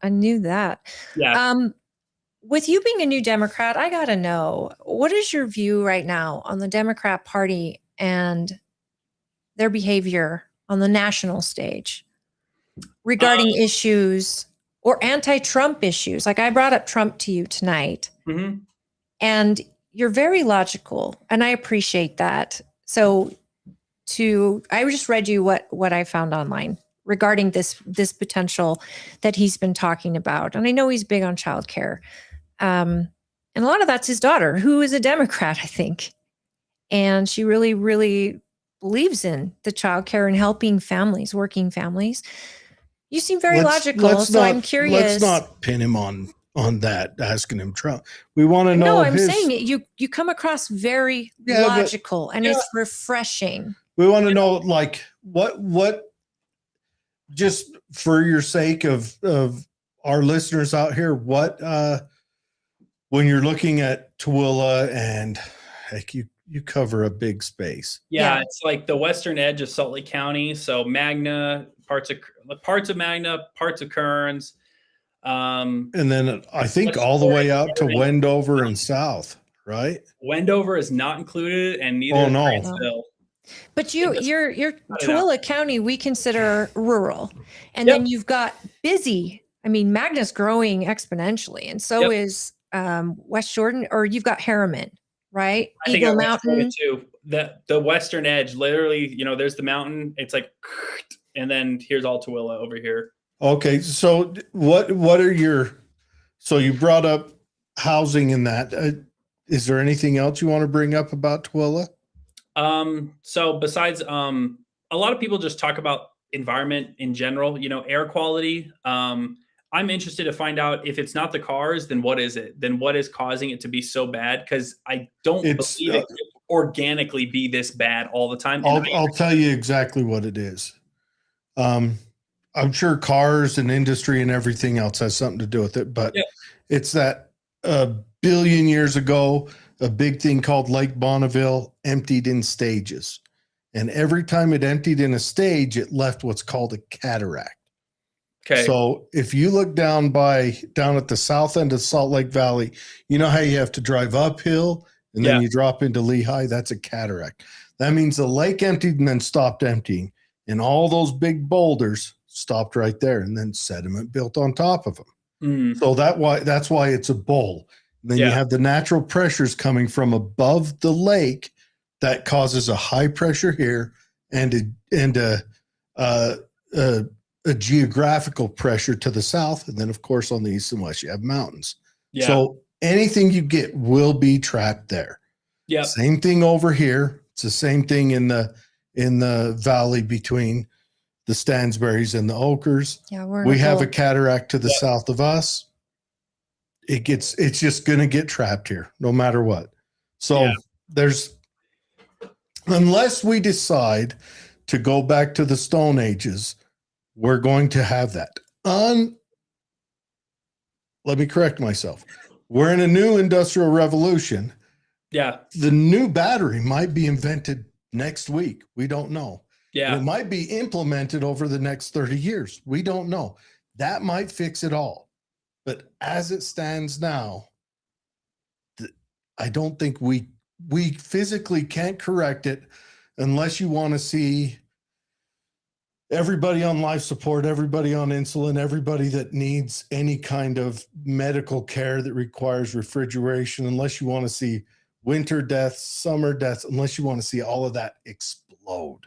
I knew that. Yeah. With you being a new Democrat, I got to know, what is your view right now on the Democrat Party and their behavior on the national stage regarding issues or anti-Trump issues? Like I brought up Trump to you tonight, hmm and you're very logical, and I appreciate that. So I just read you what I found online regarding this potential that he's been talking about. And I know he's big on childcare. And a lot of that's his daughter, who is a Democrat, I think. And she really, really believes in the childcare and helping families, working families. You seem very logical. So I'm curious. Let's not pin him on that, asking him Trump. We want to know. No, I'm saying you come across very logical, and it's refreshing. We want to know, like, what, just for your sake of our listeners out here, what, when you're looking at Tooele, and heck, you cover a big space. Yeah, it's like the western edge of Salt Lake County. So Magna, parts of Magna, parts of Kearns. And then I think all the way out to Wendover and south, right? Wendover is not included, and neither is Grantsville. But you're Tooele County, we consider rural. And then you've got busy. I mean, Magna's growing exponentially, and so is West Jordan, or you've got Harriman, right? Eagle Mountain too. The western edge, literally, there's the mountain. It's like, and then here's all Tooele over here. Okay, so what are so you brought up housing in that. Is there anything else you want to bring up about Tooele? So besides, a lot of people just talk about environment in general, air quality. I'm interested to find out, if it's not the cars, then what is it? Then what is causing it to be so bad? Because I don't believe it could organically be this bad all the time. I'll tell you exactly what it is. I'm sure cars and industry and everything else has something to do with it, but it's that a billion years ago, a big thing called Lake Bonneville emptied in stages. And every time it emptied in a stage, it left what's called a cataract. Okay. So if you look down at the south end of Salt Lake Valley, you know how you have to drive uphill and then you drop into Lehigh? That's a cataract. That means the lake emptied and then stopped emptying. And all those big boulders stopped right there, and then sediment built on top of them. So that's why it's a bowl. And then you have the natural pressures coming from above the lake that causes a high pressure here and a geographical pressure to the south. And then, of course, on the east and west, you have mountains. Yeah. So anything you get will be trapped there. Yeah. Same thing over here. It's the same thing in the valley between the Stansberries and the Okers. Yeah, we have a cataract to the south of us. It's just going to get trapped here no matter what. So there's Unless we decide to go back to the Stone Ages, we're going to have that. Let me correct myself. We're in a new industrial revolution. Yeah. The new battery might be invented next week. We don't know. Yeah. It might be implemented over the next 30 years. We don't know. That might fix it all. But as it stands now, I don't think we physically can't correct it unless you want to see everybody on life support, everybody on insulin, everybody that needs any kind of medical care that requires refrigeration, unless you want to see winter deaths, summer deaths, unless you want to see all of that explode.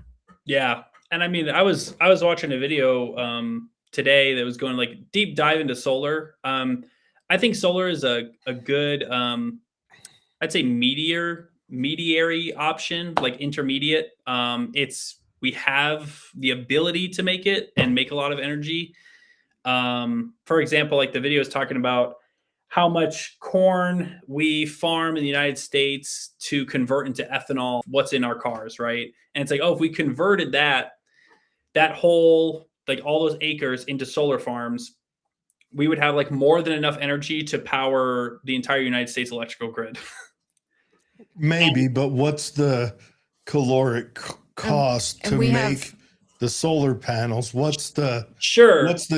Yeah. And I mean, I was watching a video today that was going like deep dive into solar. I think solar is a good I'd say mediary option, like intermediate. We have the ability to make it and make a lot of energy. For example, like the video is talking about how much corn we farm in the United States to convert into ethanol, what's in our cars, right? And it's like, oh, if we converted that whole, like all those acres into solar farms, we would have like more than enough energy to power the entire United States electrical grid. Maybe, but what's the caloric cost to make the solar panels? What's the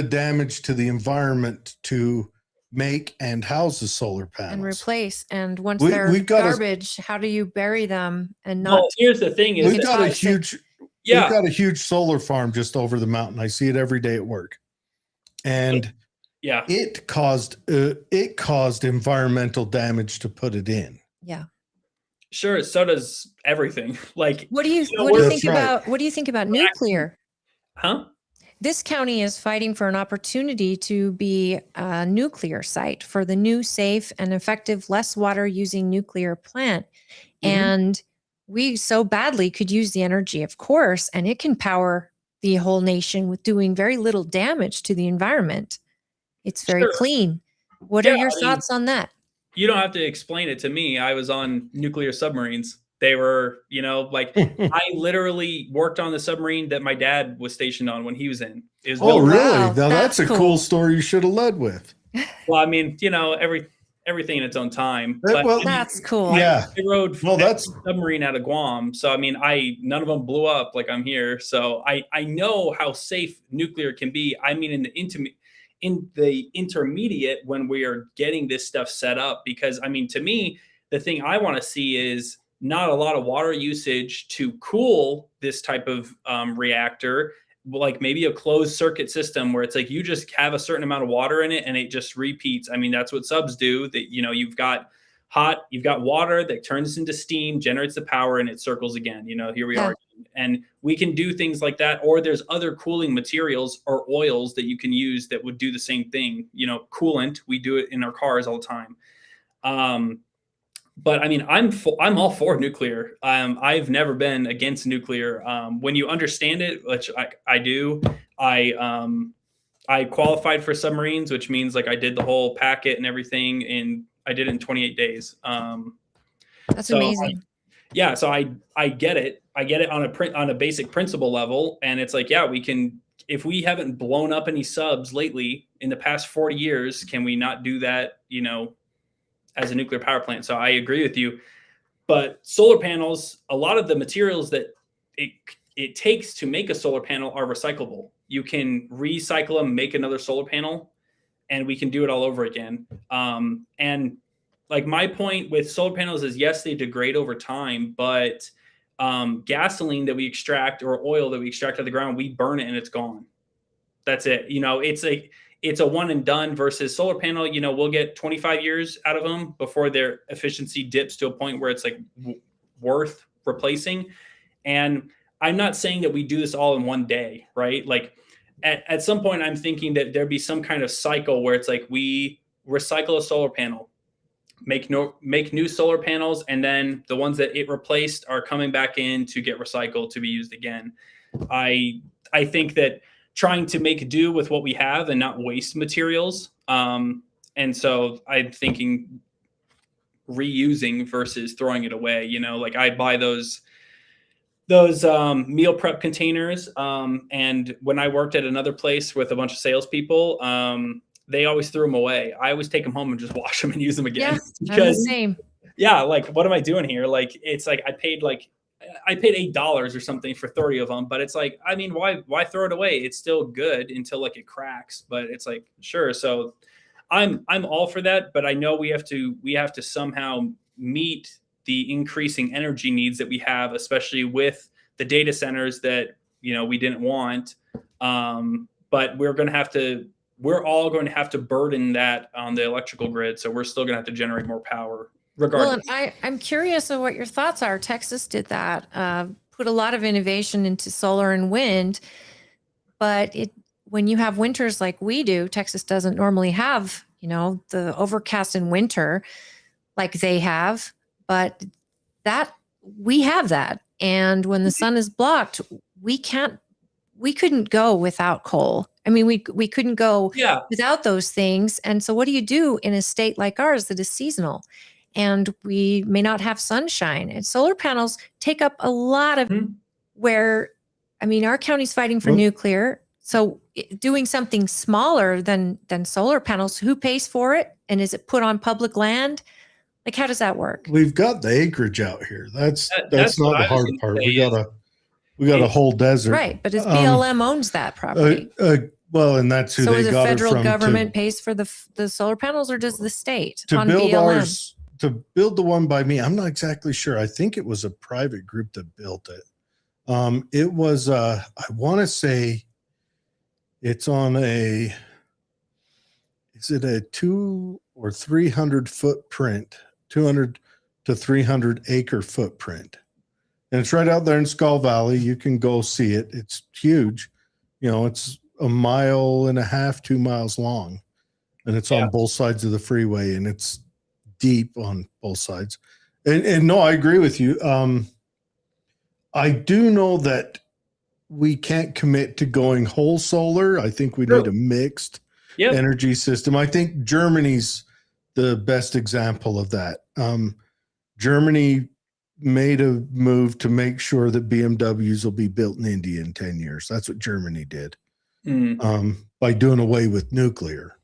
damage to the environment to make and house the solar panels and replace? And once they're garbage, how do you bury them and not? Well, here's the thing: is we've got a huge solar farm just over the mountain. I see it every day at work, and it caused environmental damage to put it in. Yeah. Sure, so does everything. Like, what do you think about nuclear? Huh? This county is fighting for an opportunity to be a nuclear site for the new, safe, and effective, less water using nuclear plant. Mm-hmm. And we so badly could use the energy, of course, and it can power the whole nation with doing very little damage to the environment. It's very clean. What are your thoughts on that? You don't have to explain it to me. I was on nuclear submarines. They were, like I literally worked on the submarine that my dad was stationed on when he was in. Really? Wow, now that's a cool story you should have led with. Well, I mean, everything in its own time. Well, that's cool. I rode submarine out of Guam. So, I mean, none of them blew up like I'm here. So I know how safe nuclear can be. I mean, in the intermediate when we are getting this stuff set up, because I mean, to me, the thing I want to see is not a lot of water usage to cool this type of reactor, like maybe a closed circuit system where it's like you just have a certain amount of water in it and it just repeats. I mean, that's what subs do. That you've got water that turns into steam, generates the power, and it circles again. Here we are. And we can do things like that. Or there's other cooling materials or oils that you can use that would do the same thing. Coolant, we do it in our cars all the time. But I mean, I'm all for nuclear. I've never been against nuclear. When you understand it, which I do, I qualified for submarines, which means like I did the whole packet and everything, and I did it in 28 days. That's amazing. So I get it. I get it on a basic principle level, and it's like, we can. If we haven't blown up any subs lately in the past 40 years, can we not do that? As a nuclear power plant. So I agree with you. But solar panels, a lot of the materials that it takes to make a solar panel are recyclable. You can recycle them, make another solar panel, and we can do it all over again. And like my point with solar panels is, yes, they degrade over time, but gasoline that we extract or oil that we extract out of the ground, we burn it and it's gone. That's it. It's a one and done versus solar panel. We'll get 25 years out of them before their efficiency dips to a point where it's like worth replacing. And I'm not saying that we do this all in one day, right? Like at some point I'm thinking that there'd be some kind of cycle where it's like we recycle a solar panel, make new solar panels, and then the ones that it replaced are coming back in to get recycled to be used again. I think that trying to make do with what we have and not waste materials. And so I'm thinking reusing versus throwing it away. Like I buy those those meal prep containers. And when I worked at another place with a bunch of salespeople, they always threw them away. I always take them home and just wash them and use them again. Yeah, because I'm the same. yeah, like what am I doing here? Like it's like I paid $8 or something for 30 of them, but it's like, I mean, why throw it away? It's still good until like it cracks, but it's like, sure. So I'm all for that, but I know we have to somehow meet the increasing energy needs that we have, especially with the data centers that, we didn't want. But we're all going to have to burden that on the electrical grid. So we're still going to have to generate more power regardless. Well, I'm curious of what your thoughts are. Texas did that, put a lot of innovation into solar and wind, but when you have winters like we do, Texas doesn't normally have, the overcast in winter like they have, but that we have that. And when the sun is blocked, we couldn't go without coal. I mean, we couldn't go without those things. And so what do you do in a state like ours that is seasonal? And we may not have sunshine, and solar panels take up a lot of where, I mean, our county's fighting for nuclear. So doing something smaller than solar panels, who pays for it? And is it put on public land? Like, how does that work? We've got the acreage out here. That's not the hard part. We got a whole desert. Right. But it's BLM owns that property. Well, and that's who so they is the got federal it from. government pays for the solar panels, or does the state to on build BLM? ours? To build the one by me, I'm not exactly sure. I think it was a private group that built it. It was, I want to say it's on is it a 200 or 300 footprint, 200 to 300 acre footprint. And it's right out there in Skull Valley. You can go see it. It's huge. It's 1.5 miles, 2 miles long, and it's on both sides of the freeway, and it's deep on both sides. And no, I agree with you. I do know that we can't commit to going whole solar. I think we need a mixed energy system. I think Germany's the best example of that. Germany made a move to make sure that BMWs will be built in India in 10 years. That's what Germany did by doing away with nuclear.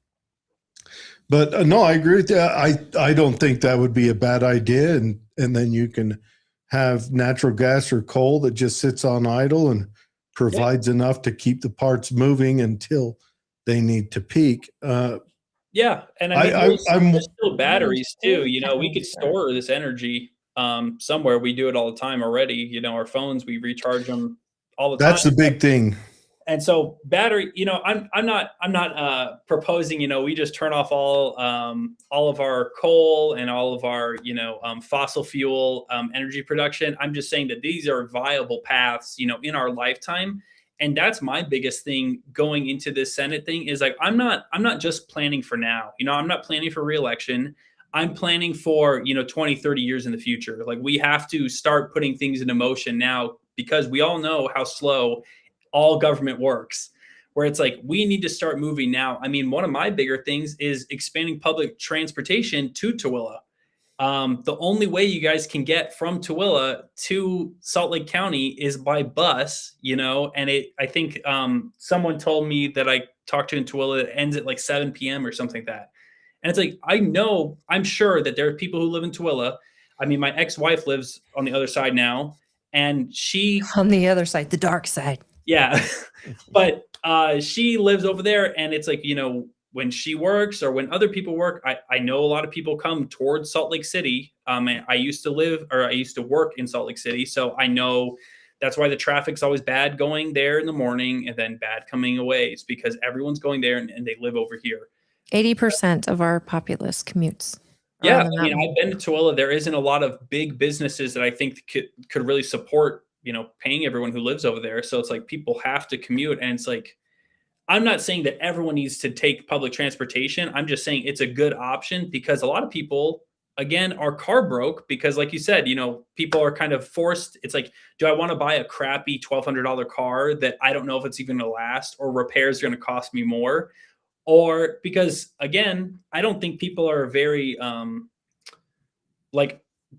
But no, I agree with that. I don't think that would be a bad idea. And then you can have natural gas or coal that just sits on idle and provides enough to keep the parts moving until they need to peak. And I mean, there's still batteries too. We could store this energy somewhere. We do it all the time already. Our phones, we recharge them all the time. That's the big thing. And so battery, I'm not proposing, we just turn off all of our coal and all of our, fossil fuel energy production. I'm just saying that these are viable paths, in our lifetime. And that's my biggest thing going into this Senate thing is like, I'm not just planning for now, I'm not planning for reelection. I'm planning for, 20, 30 years in the future. Like we have to start putting things into motion now because we all know how slow all government works, where it's like, we need to start moving now. I mean, one of my bigger things is expanding public transportation to Tooele. The only way you guys can get from Tooele to Salt Lake County is by bus, and I think someone told me that I talked to in Tooele that ends at like 7 p.m. or something like that. And it's like, I'm sure that there are people who live in Tooele. I mean, my ex-wife lives on the other side now, and on the other side, the dark side. Yeah. But she lives over there, and it's like, when she works or when other people work, I know a lot of people come towards Salt Lake City. I used to work in Salt Lake City. So I know that's why the traffic's always bad going there in the morning and then bad coming away. It's because everyone's going there and they live over here. 80% of our populace commutes. Yeah. I mean, I've been to Tooele. There isn't a lot of big businesses that I think could really support, paying everyone who lives over there. So it's like people have to commute, and it's like, I'm not saying that everyone needs to take public transportation. I'm just saying it's a good option because a lot of people, again, are car broke because like you said, people are kind of forced. It's like, do I want to buy a crappy $1,200 car that I don't know if it's even going to last, or repairs are going to cost me more? Or because again, I don't think people are very,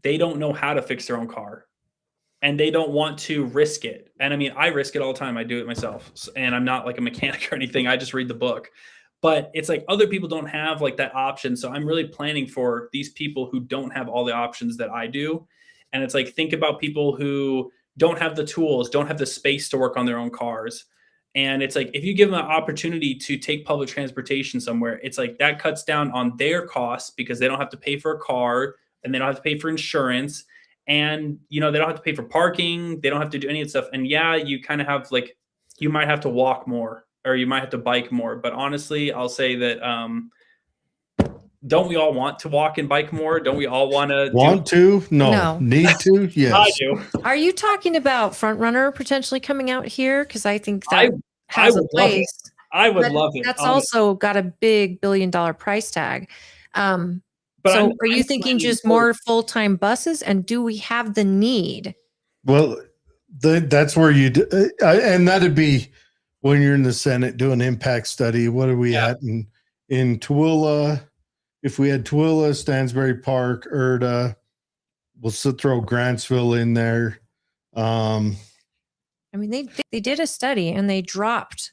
they don't know how to fix their own car. and they don't want to risk it. And I mean, I risk it all the time. I do it myself, and I'm not like a mechanic or anything. I just read the book. But it's like other people don't have like that option. So I'm really planning for these people who don't have all the options that I do. And it's like, think about people who don't have the tools, don't have the space to work on their own cars. And it's like, if you give them an opportunity to take public transportation somewhere, it's like that cuts down on their costs because they don't have to pay for a car and they don't have to pay for insurance. And, you know, they don't have to pay for parking. They don't have to do any of that stuff. And yeah, you kind of have like, you might have to walk more or you might have to bike more. But honestly, I'll say that, don't we all want to walk and bike more? Don't we all want to? No. Need to? Yes. I do. Are you talking about Front Runner potentially coming out here? Because I think I that has a would love it. place. I would But love it. That's honestly. also got a big $1 billion price tag. But So I'm- are you I'm thinking planning just for- more full-time buses? And do we have the need? Well, that's where you do, and that'd be when you're in the Senate doing impact study. What are we at in Tooele? If we had Tooele, Stansbury Park, Erda, we'll still throw Grantsville in there. I mean, they did a study and they dropped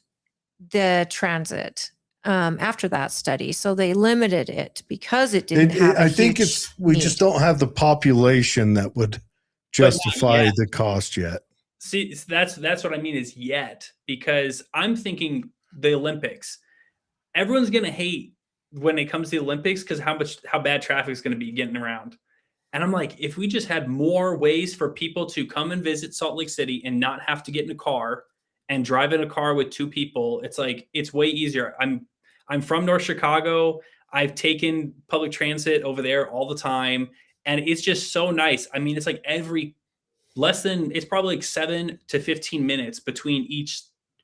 the transit after that study. So they limited it because it didn't have. I think we just don't have the population that would justify yet. the cost yet. See, that's what I mean is yet, because I'm thinking the Olympics. Everyone's gonna hate when it comes to the Olympics because how bad traffic is going to be getting around. And I'm like, if we just had more ways for people to come and visit Salt Lake City and not have to get in a car and drive in a car with two people, it's like, it's way easier. I'm from North Chicago. I've taken public transit over there all the time. And it's just so nice. I mean, it's like it's probably like 7 to 15 minutes between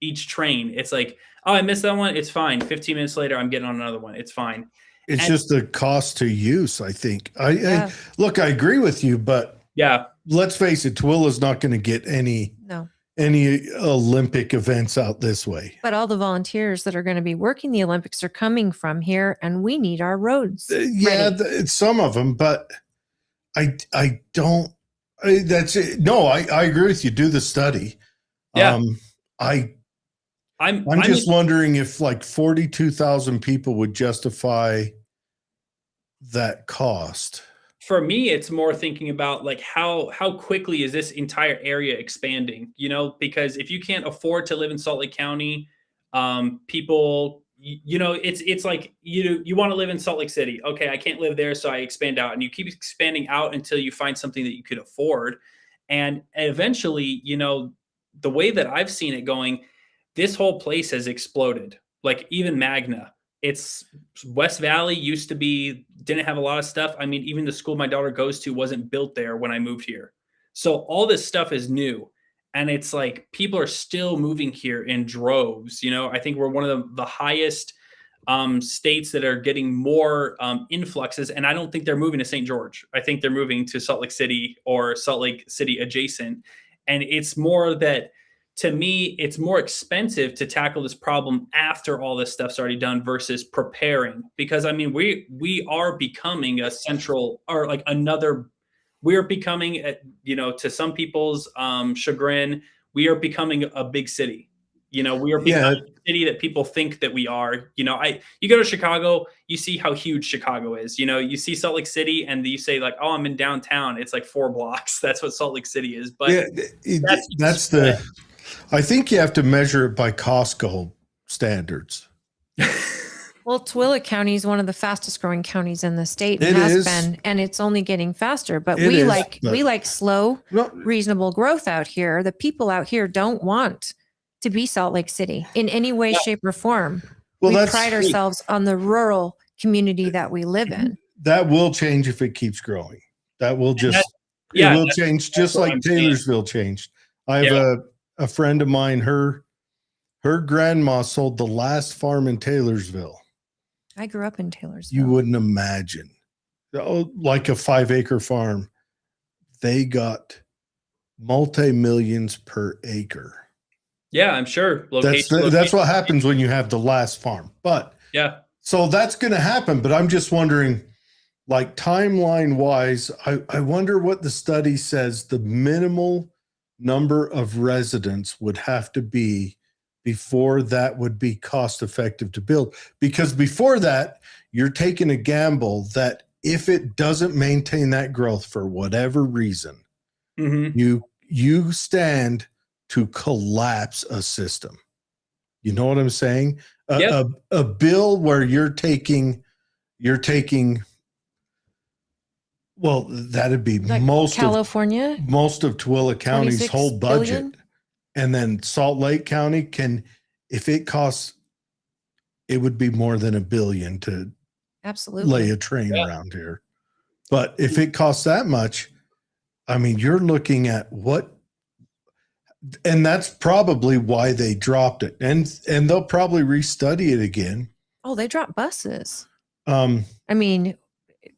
each train. It's like, oh, I missed that one. It's fine. 15 minutes later, I'm getting on another one. It's fine. It's just the cost to use, I think. I look, I agree with you, but yeah, let's face it, Tooele's not going to get any Olympic events out this way. But all the volunteers that are going to be working the Olympics are coming from here, and we need our roads. It's some of them, but I don't. That's it. No, I agree with you. Do the study. Yeah. I'm just wondering if like 42,000 people would justify that cost. For me, it's more thinking about like how quickly is this entire area expanding, you know, because if you can't afford to live in Salt Lake County, people, you know, it's like, you want to live in Salt Lake City. Okay, I can't live there, so I expand out, and you keep expanding out until you find something that you could afford. And eventually, you know, the way that I've seen it going, this whole place has exploded. Like even Magna, it's West Valley didn't have a lot of stuff. I mean, even the school my daughter goes to wasn't built there when I moved here. So all this stuff is new. And it's like, people are still moving here in droves. You know, I think we're one of the highest states that are getting more influxes. And I don't think they're moving to St. George. I think they're moving to Salt Lake City or Salt Lake City adjacent. And it's more that, to me, it's more expensive to tackle this problem after all this stuff's already done versus preparing. Because I mean, we are becoming a central, or like we're becoming, you know, to some people's chagrin, we are becoming a big city. You know, we are becoming a city that people think that we are. You know, you go to Chicago, you see how huge Chicago is. You know, you see Salt Lake City and you say like, oh, I'm in downtown. It's like 4 blocks. That's what Salt Lake City is. But I think you have to measure it by Costco standards. Well, Tooele County is one of the fastest growing counties in the state. It has is. been, and it's only getting faster. But It we is, like slow, reasonable growth out here. The people out here don't want to be Salt Lake City in any way, shape, or form. Well, we pride ourselves on the rural community that we live in. That will change if it keeps growing. That will it will change, just like Taylorsville changed. I have a friend of mine, her grandma sold the last farm in Taylorsville. I grew up in Taylorsville. You wouldn't imagine. Like a 5-acre farm. They got multi-millions per acre. Yeah, I'm sure. That's what happens when you have the last farm. But yeah, so that's going to happen. But I'm just wondering, like timeline wise, I wonder what the study says the minimal number of residents would have to be before that would be cost effective to build. Because before that, you're taking a gamble that if it doesn't maintain that growth for whatever reason, you stand to collapse a system. You know what I'm saying? A bill where you're taking well, that'd be Like most California, most of Tooele County's 26 whole budget. billion? And then Salt Lake County if it costs, it would be more than $1 billion to Absolutely. lay a train around here. But if it costs that much, I mean, you're looking at what, and that's probably why they dropped it. And they'll probably restudy it again. Oh, they dropped buses. I mean,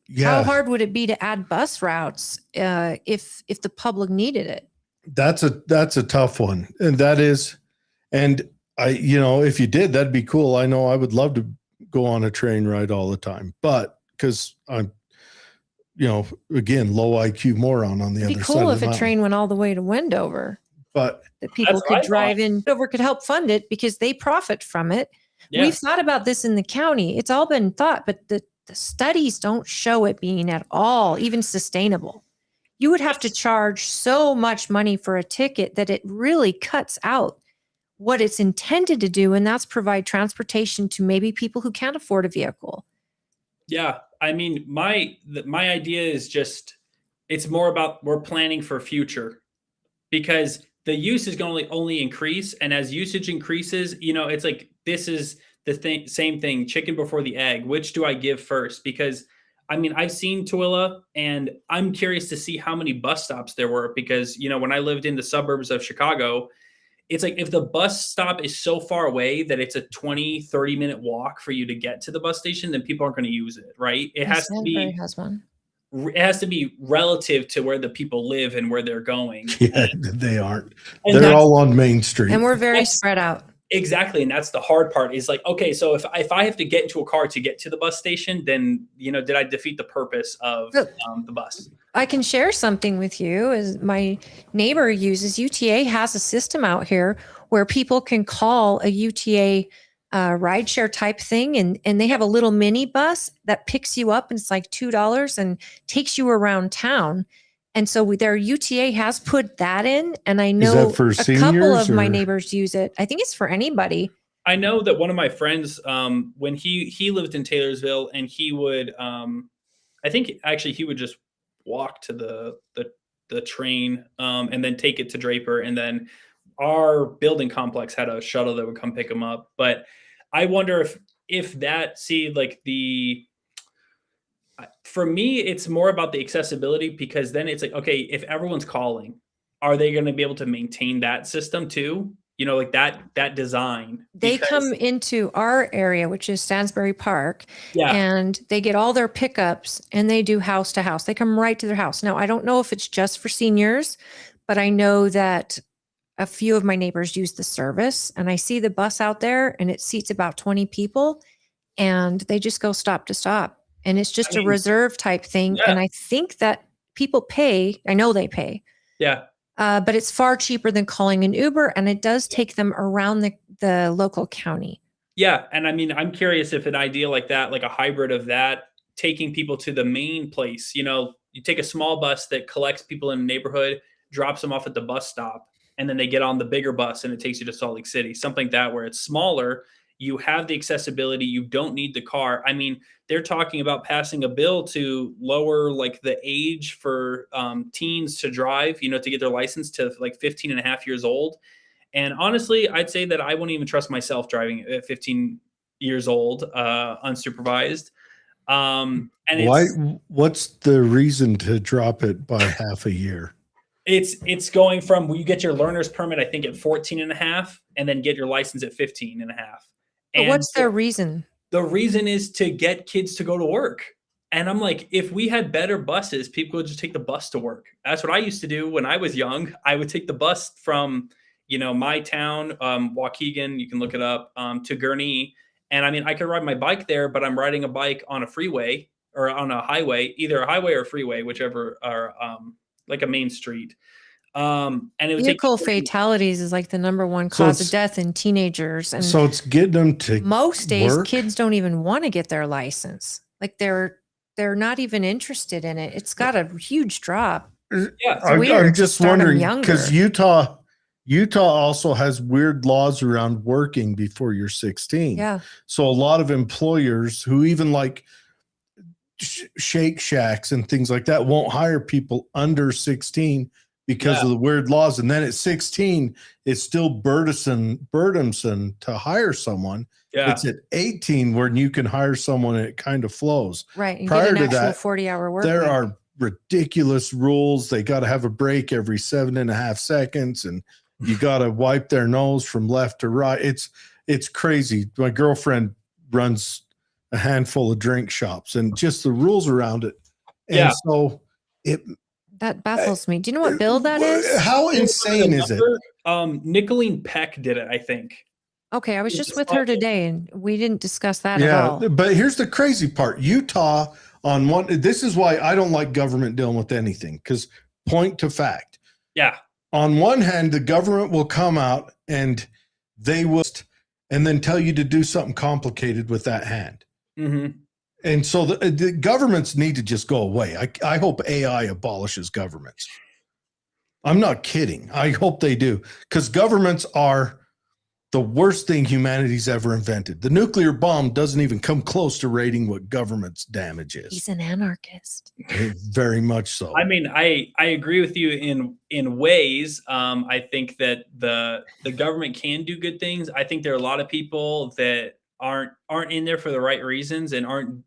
yeah, how hard would it be to add bus routes if the public needed it? that's a tough one. And that is, and if you did, that'd be cool. I know I would love to go on a train ride all the time, but because I'm, again, low IQ moron on the other side. It'd be cool of if the a mountain. train went all the way to Wendover, But that people That's what could I drive thought. in. Wendover could help fund it because they profit from it. Yeah. We've thought about this in the county. It's all been thought, but the studies don't show it being at all even sustainable. You would have to charge so much money for a ticket that it really cuts out what it's intended to do, and that's provide transportation to maybe people who can't afford a vehicle. Yeah. I mean, my idea is just, it's more about we're planning for future, because the use is going to only increase. And as usage increases, it's like, this is the same thing, chicken before the egg. Which do I give first? Because I mean, I've seen Tooele, and I'm curious to see how many bus stops there were, because, when I lived in the suburbs of Chicago, it's like, if the bus stop is so far away that it's a 20, 30-minute walk for you to get to the bus station, then people aren't going to use it, right? It has to be, has one. it has to be relative to where the people live and where they're going. yeah, they aren't. And They're that's- all on Main Street. And we're very Yes. spread out. Exactly. And that's the hard part, is like, okay, so if I have to get into a car to get to the bus station, then, did I defeat the purpose of Look. the bus? I can share something with you. As my neighbor uses, UTA has a system out here where people can call a UTA rideshare type thing, and they have a little mini bus that picks you up, and it's like $2 and takes you around town. And so their UTA has put that in, and I know that for a couple seniors, of my or- neighbors use it. I think it's for anybody. I know that one of my friends, when he lived in Taylorsville, and he would, I think actually he would just walk to the train, and then take it to Draper, and then our building complex had a shuttle that would come pick him up. But I wonder if that, for me, it's more about the accessibility, because then it's like, okay, if everyone's calling, are they going to be able to maintain that system too? Like that design. They Because- come into our area, which is Stansbury Park, yeah. and they get all their pickups, and they do house to house. They come right to their house. Now, I don't know if it's just for seniors, but I know that a few of my neighbors use the service, and I see the bus out there, and it seats about 20 people, and they just go stop to stop. And it's just a reserve type thing. Yeah. And I think that people pay, I know they pay, Yeah. but it's far cheaper than calling an Uber, and it does take them around the local county. Yeah. And I mean, I'm curious if an idea like that, like a hybrid of that, taking people to the main place, you take a small bus that collects people in a neighborhood, drops them off at the bus stop, and then they get on the bigger bus and it takes you to Salt Lake City, something like that, where it's smaller. You have the accessibility. You don't need the car. I mean, they're talking about passing a bill to lower like the age for teens to drive, to get their license to like 15 and a half years old. And honestly, I'd say that I wouldn't even trust myself driving at 15 years old, unsupervised. And what's the reason to drop it by half a year? It's going from, you get your learner's permit, I think, at 14 and a half, and then get your license at 15 and a half. But what's their reason? The reason is to get kids to go to work. And I'm like, if we had better buses, people would just take the bus to work. That's what I used to do when I was young. I would take the bus from, my town, Waukegan, you can look it up, to Gurnee. And I mean, I could ride my bike there, but I'm riding a bike on a freeway. or on a highway, either a highway or freeway, whichever, or like a main street. And it would Vehicle take fatalities is like the number one So cause of it's- death in teenagers. And So it's getting them to most days, work? kids don't even want to get their license. Like they're not even interested in it. It's got a huge drop. yeah, I'm weird to just start 'em wondering because younger. Utah also has weird laws around working before you're 16. Yeah. So a lot of employers who even like Shake Shacks and things like that won't hire people under 16 because of the weird laws. And then at 16, it's still burdensome to hire someone. yeah, It's at 18 when you can hire someone and it kind of flows. Right. And Prior get to an actual that, 40-hour work There week. are ridiculous rules. They got to have a break every 7.5 seconds, and you got to wipe their nose from left to right. It's crazy. My girlfriend runs a handful of drink shops, and just the rules around it. And Yeah. so That baffles me. Do you know what bill that is? How insane is it? Nicolene Peck did it, I think. Okay, I was It's just with her awful. today and we didn't discuss that at Yeah, all. but here's the crazy part. Utah on one. This is why I don't like government dealing with anything, because point to fact. Yeah, On one hand, the government will come out and they will, and then tell you to do something complicated with that hand. hmm And so the governments need to just go away. I hope AI abolishes governments. I'm not kidding. I hope they do, because governments are the worst thing humanity's ever invented. The nuclear bomb doesn't even come close to rating what government's damage is. He's an anarchist. Very much so. I mean, I agree with you in ways. I think that the government can do good things. I think there are a lot of people that aren't in there for the right reasons and aren't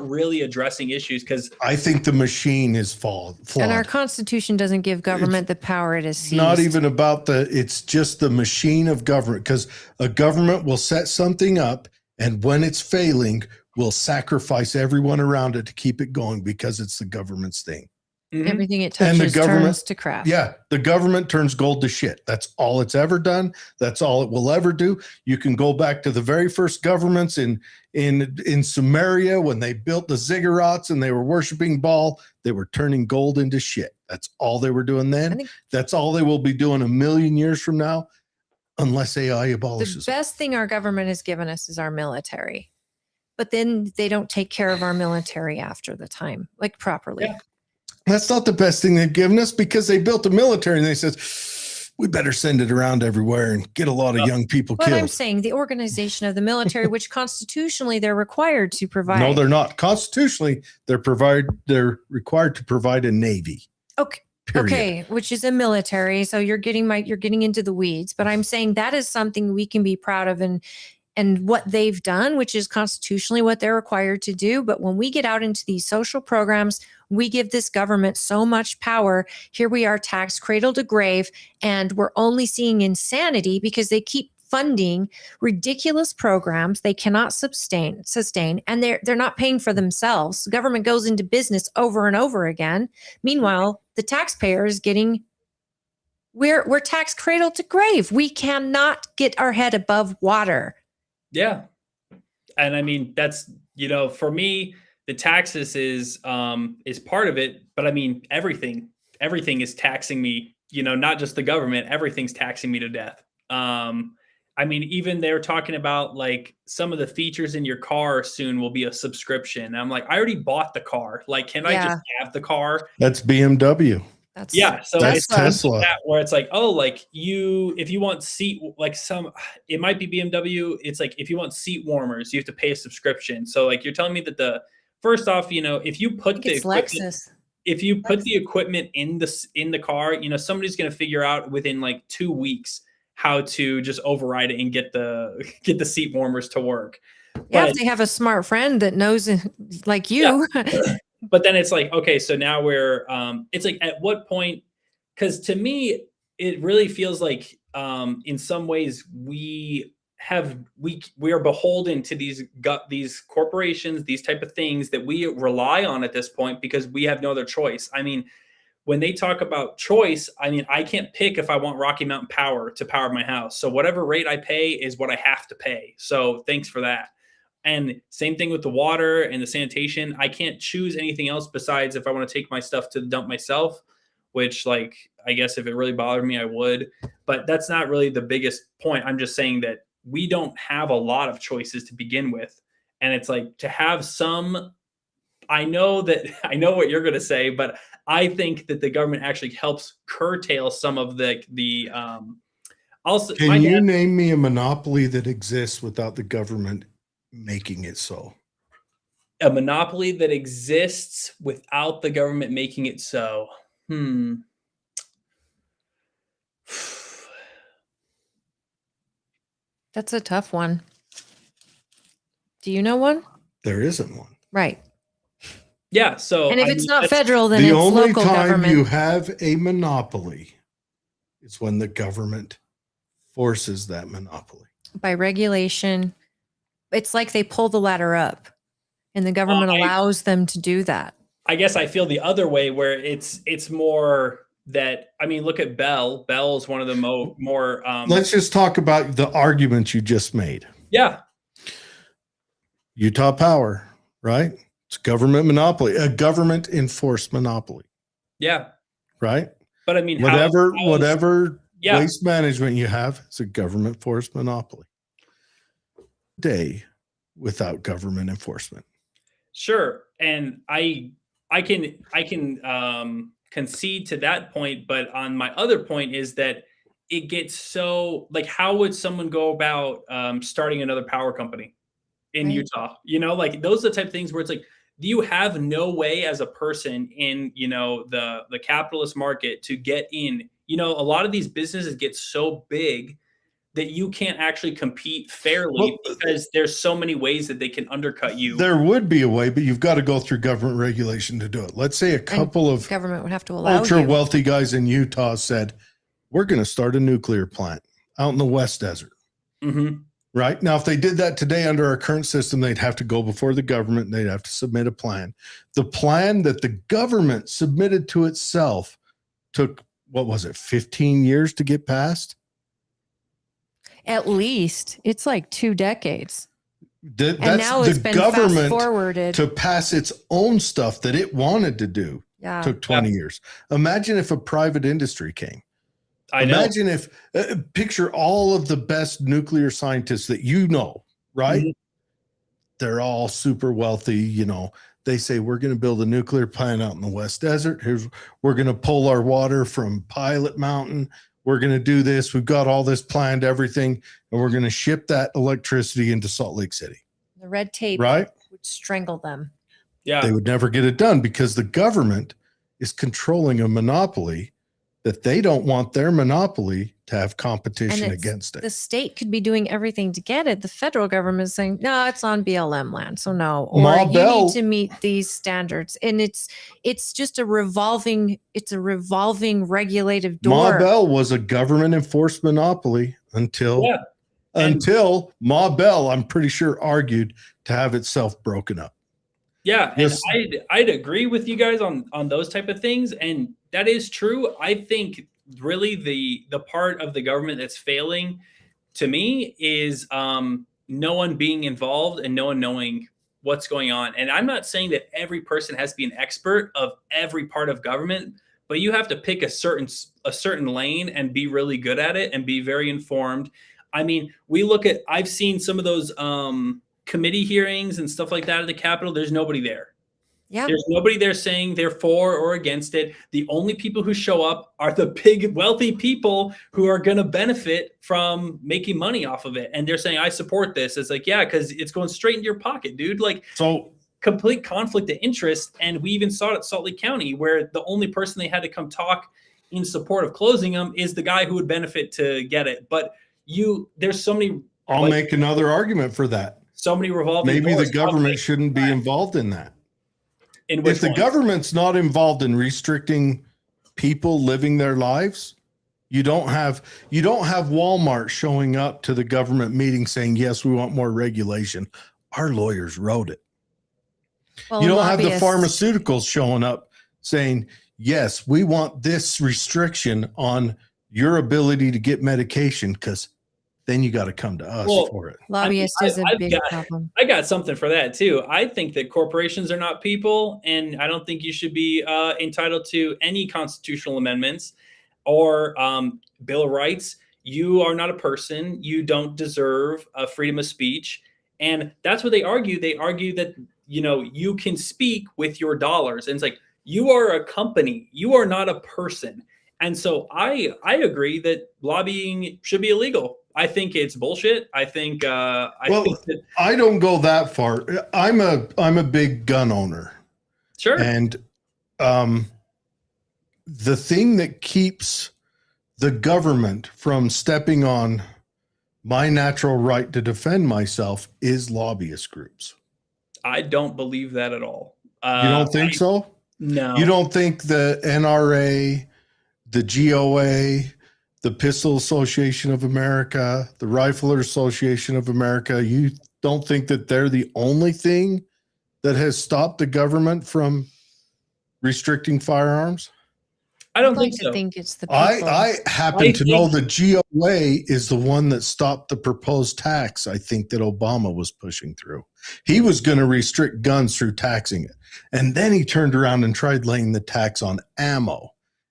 really addressing issues, because I think the machine is flawed. And our Constitution doesn't give government the power it is seized. Not even about it's just the machine of government, because a government will set something up, and when it's failing, will sacrifice everyone around it to keep it going because it's the government's thing. Everything it And the touches government- turns to crap. Yeah, the government turns gold to shit. That's all it's ever done. That's all it will ever do. You can go back to the very first governments in Sumeria when they built the ziggurats and they were worshiping Baal. They were turning gold into shit. That's all they were doing I then. think- That's all they will be doing a million years from now, unless AI The abolishes it. best thing our government has given us is our military. But then they don't take care of our military after the time, like properly. Yeah. That's not the best thing they've given us, because they built the military and they said, we better send it around everywhere and get a lot of young people But I'm killed. saying the organization of the military, which constitutionally they're required to provide. No, they're not. Constitutionally, they're required to provide a navy. Okay. Period. Okay, which is a military. So you're getting into the weeds, but I'm saying that is something we can be proud of and what they've done, which is constitutionally what they're required to do. But when we get out into these social programs, we give this government so much power. Here we are, taxed cradle to grave, and we're only seeing insanity because they keep funding ridiculous programs they cannot sustain, and they're not paying for themselves. The government goes into business over and over again. Meanwhile, the taxpayer is getting we're taxed cradle to grave. We cannot get our head above water. Yeah. And I mean, that's, for me, the taxes is part of it, but I mean, everything is taxing me, not just the government, everything's taxing me to death. I mean, even they're talking about like some of the features in your car soon will be a subscription. And I'm like, I already bought the car. Like, can I just have the car? That's BMW. Yeah, so That's it's Tesla. that where it's like, oh, like if you want it might be BMW. It's like if you want seat warmers, you have to pay a subscription. So like you're telling me that first off, if you put the equipment, the equipment in the car, somebody's going to figure out within like 2 weeks how to just override it and get the seat warmers to work. Yeah, if they have a smart friend that knows, like you. Yeah. But then it's like, okay, so now it's like, at what point? Because to me, it really feels like, in some ways, we are beholden to these corporations, these type of things that we rely on at this point because we have no other choice. I mean, when they talk about choice, I mean, I can't pick if I want Rocky Mountain Power to power my house. So whatever rate I pay is what I have to pay. So thanks for that. And same thing with the water and the sanitation. I can't choose anything else besides if I want to take my stuff to the dump myself, which, like, I guess if it really bothered me, I would. But that's not really the biggest point. I'm just saying that we don't have a lot of choices to begin with. And it's like to have some, I know what you're going to say, but I think that the government actually helps curtail some of the also. Can you name me a monopoly that exists without the government making it so? A monopoly that exists without the government making it so. That's a tough one. Do you know one? There isn't one. Right. Yeah. So, and if it's not federal, then the it's only local time government. you have a monopoly is when the government forces that monopoly By regulation. It's like they pull the ladder up and the government allows them to do that. I guess I feel the other way where it's more that, I mean, look at Bell. Bell is one of the more. Let's just talk about the argument you just made. Yeah. Utah Power, right? It's government monopoly, a government enforced monopoly. Yeah. Right. But I mean, whatever waste management you have, it's a government forced monopoly. Day without government enforcement. Sure. And I can concede to that point, but on my other point is that it gets so, like, how would someone go about starting another power company in Utah? You know, like, those are the type of things where it's like, you have no way as a person in, you know, the capitalist market to get in. You know, a lot of these businesses get so big that you can't actually compete fairly because there's so many ways that they can undercut you. There would be a way, but you've got to go through government regulation to do it. Let's say a couple of government would have to allow ultra wealthy guys in Utah said, we're going to start a nuclear plant out in the West Desert. Mm-hmm. Right now, if they did that today under our current system, they'd have to go before the government. And they'd have to submit a plan. The plan that the government submitted to itself took, what was it, 15 years to get passed? At least it's like 2 decades. That's and now it's the been government fast-forwarded to pass its own stuff that it wanted to do. Yeah. Took 20 years. Imagine if a private industry came. Imagine if picture all of the best nuclear scientists that you know, right? Mm-hmm. They're all super wealthy. You know, they say, we're going to build a nuclear plant out in the West Desert. We're going to pull our water from Pilot Mountain. We're going to do this. We've got all this planned, everything, and we're going to ship that electricity into Salt Lake City. The red tape would strangle them. Yeah. They would never get it done because the government is controlling a monopoly that they don't want their monopoly to have competition against it. The state could be doing everything to get it. The federal government is saying, no, it's on BLM land, so no. Or you need to meet these standards. And it's just a revolving regulative door. Ma Bell was a government enforced monopoly until Ma Bell, I'm pretty sure, argued to have itself broken up. Yeah, yes. And I'd agree with you guys on those type of things, and that is true. I think really the part of the government that's failing to me is no one being involved and no one knowing what's going on. And I'm not saying that every person has to be an expert of every part of government, but you have to pick a certain lane and be really good at it and be very informed. I mean, I've seen some of those committee hearings and stuff like that at the Capitol. There's nobody there. Yeah. There's nobody there saying they're for or against it. The only people who show up are the big wealthy people who are going to benefit from making money off of it. And they're saying, I support this. It's like, yeah, because it's going straight into your pocket, dude. Like, so complete conflict of interest. And we even saw it at Salt Lake County, where the only person they had to come talk in support of closing them is the guy who would benefit to get it. But there's so many. I'll make another argument for that. So many revolving doors. Maybe the government shouldn't be involved in that. If the government's not involved in restricting people living their lives, you don't have Walmart showing up to the government meeting saying, yes, we want more regulation. Our lawyers wrote it. Well, you don't have the pharmaceuticals showing up saying, yes, we want this restriction on your ability to get medication because then you got to come to us Well, for it. Lobbyist is a I've big got- problem. I got something for that too. I think that corporations are not people, and I don't think you should be entitled to any constitutional amendments or Bill of Rights. You are not a person. You don't deserve freedom of speech, and that's what they argue. They argue that you can speak with your dollars, and it's like you are a company. You are not a person. And so I agree that lobbying should be illegal. I think it's bullshit. I think think that, I don't go that far. I'm a big gun owner, sure. and the thing that keeps the government from stepping on my natural right to defend myself is lobbyist groups. I don't believe that at all. You don't think so? No. You don't think the NRA, the GOA, the Pistol Association of America, the Rifler Association of America, you don't think that they're the only thing that has stopped the government from restricting firearms? I don't I'd like think to so. think it's the people. I happen I to know the GOA is the one that stopped the proposed tax, I think, that Obama was pushing through. He was going to restrict guns through taxing it. And then he turned around and tried laying the tax on ammo.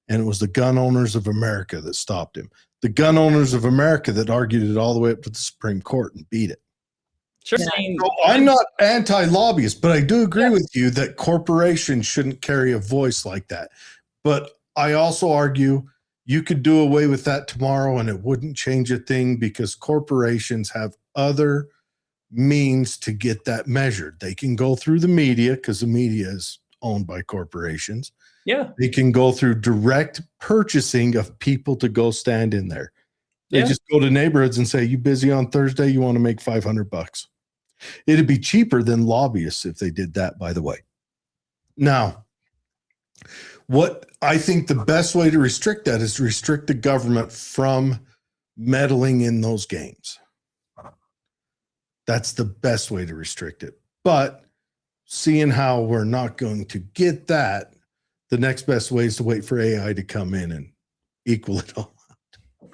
And it was the Gun Owners of America that stopped him. The Gun Owners of America that argued it all the way up to the Supreme Court and beat it. Sure. Yeah. So I'm not anti-lobbyist, but I do agree with you that corporations shouldn't carry a voice like that. But I also argue you could do away with that tomorrow and it wouldn't change a thing because corporations have other means to get that measured. They can go through the media because the media is owned by corporations. Yeah. They can go through direct purchasing of people to go stand in there. They Yeah. just go to neighborhoods and say, you busy on Thursday? You want to make $500? It'd be cheaper than lobbyists if they did that, by the way. Now, what I think the best way to restrict that is to restrict the government from meddling in those games. That's the best way to restrict it. But seeing how we're not going to get that, the next best way is to wait for AI to come in and equal it all out.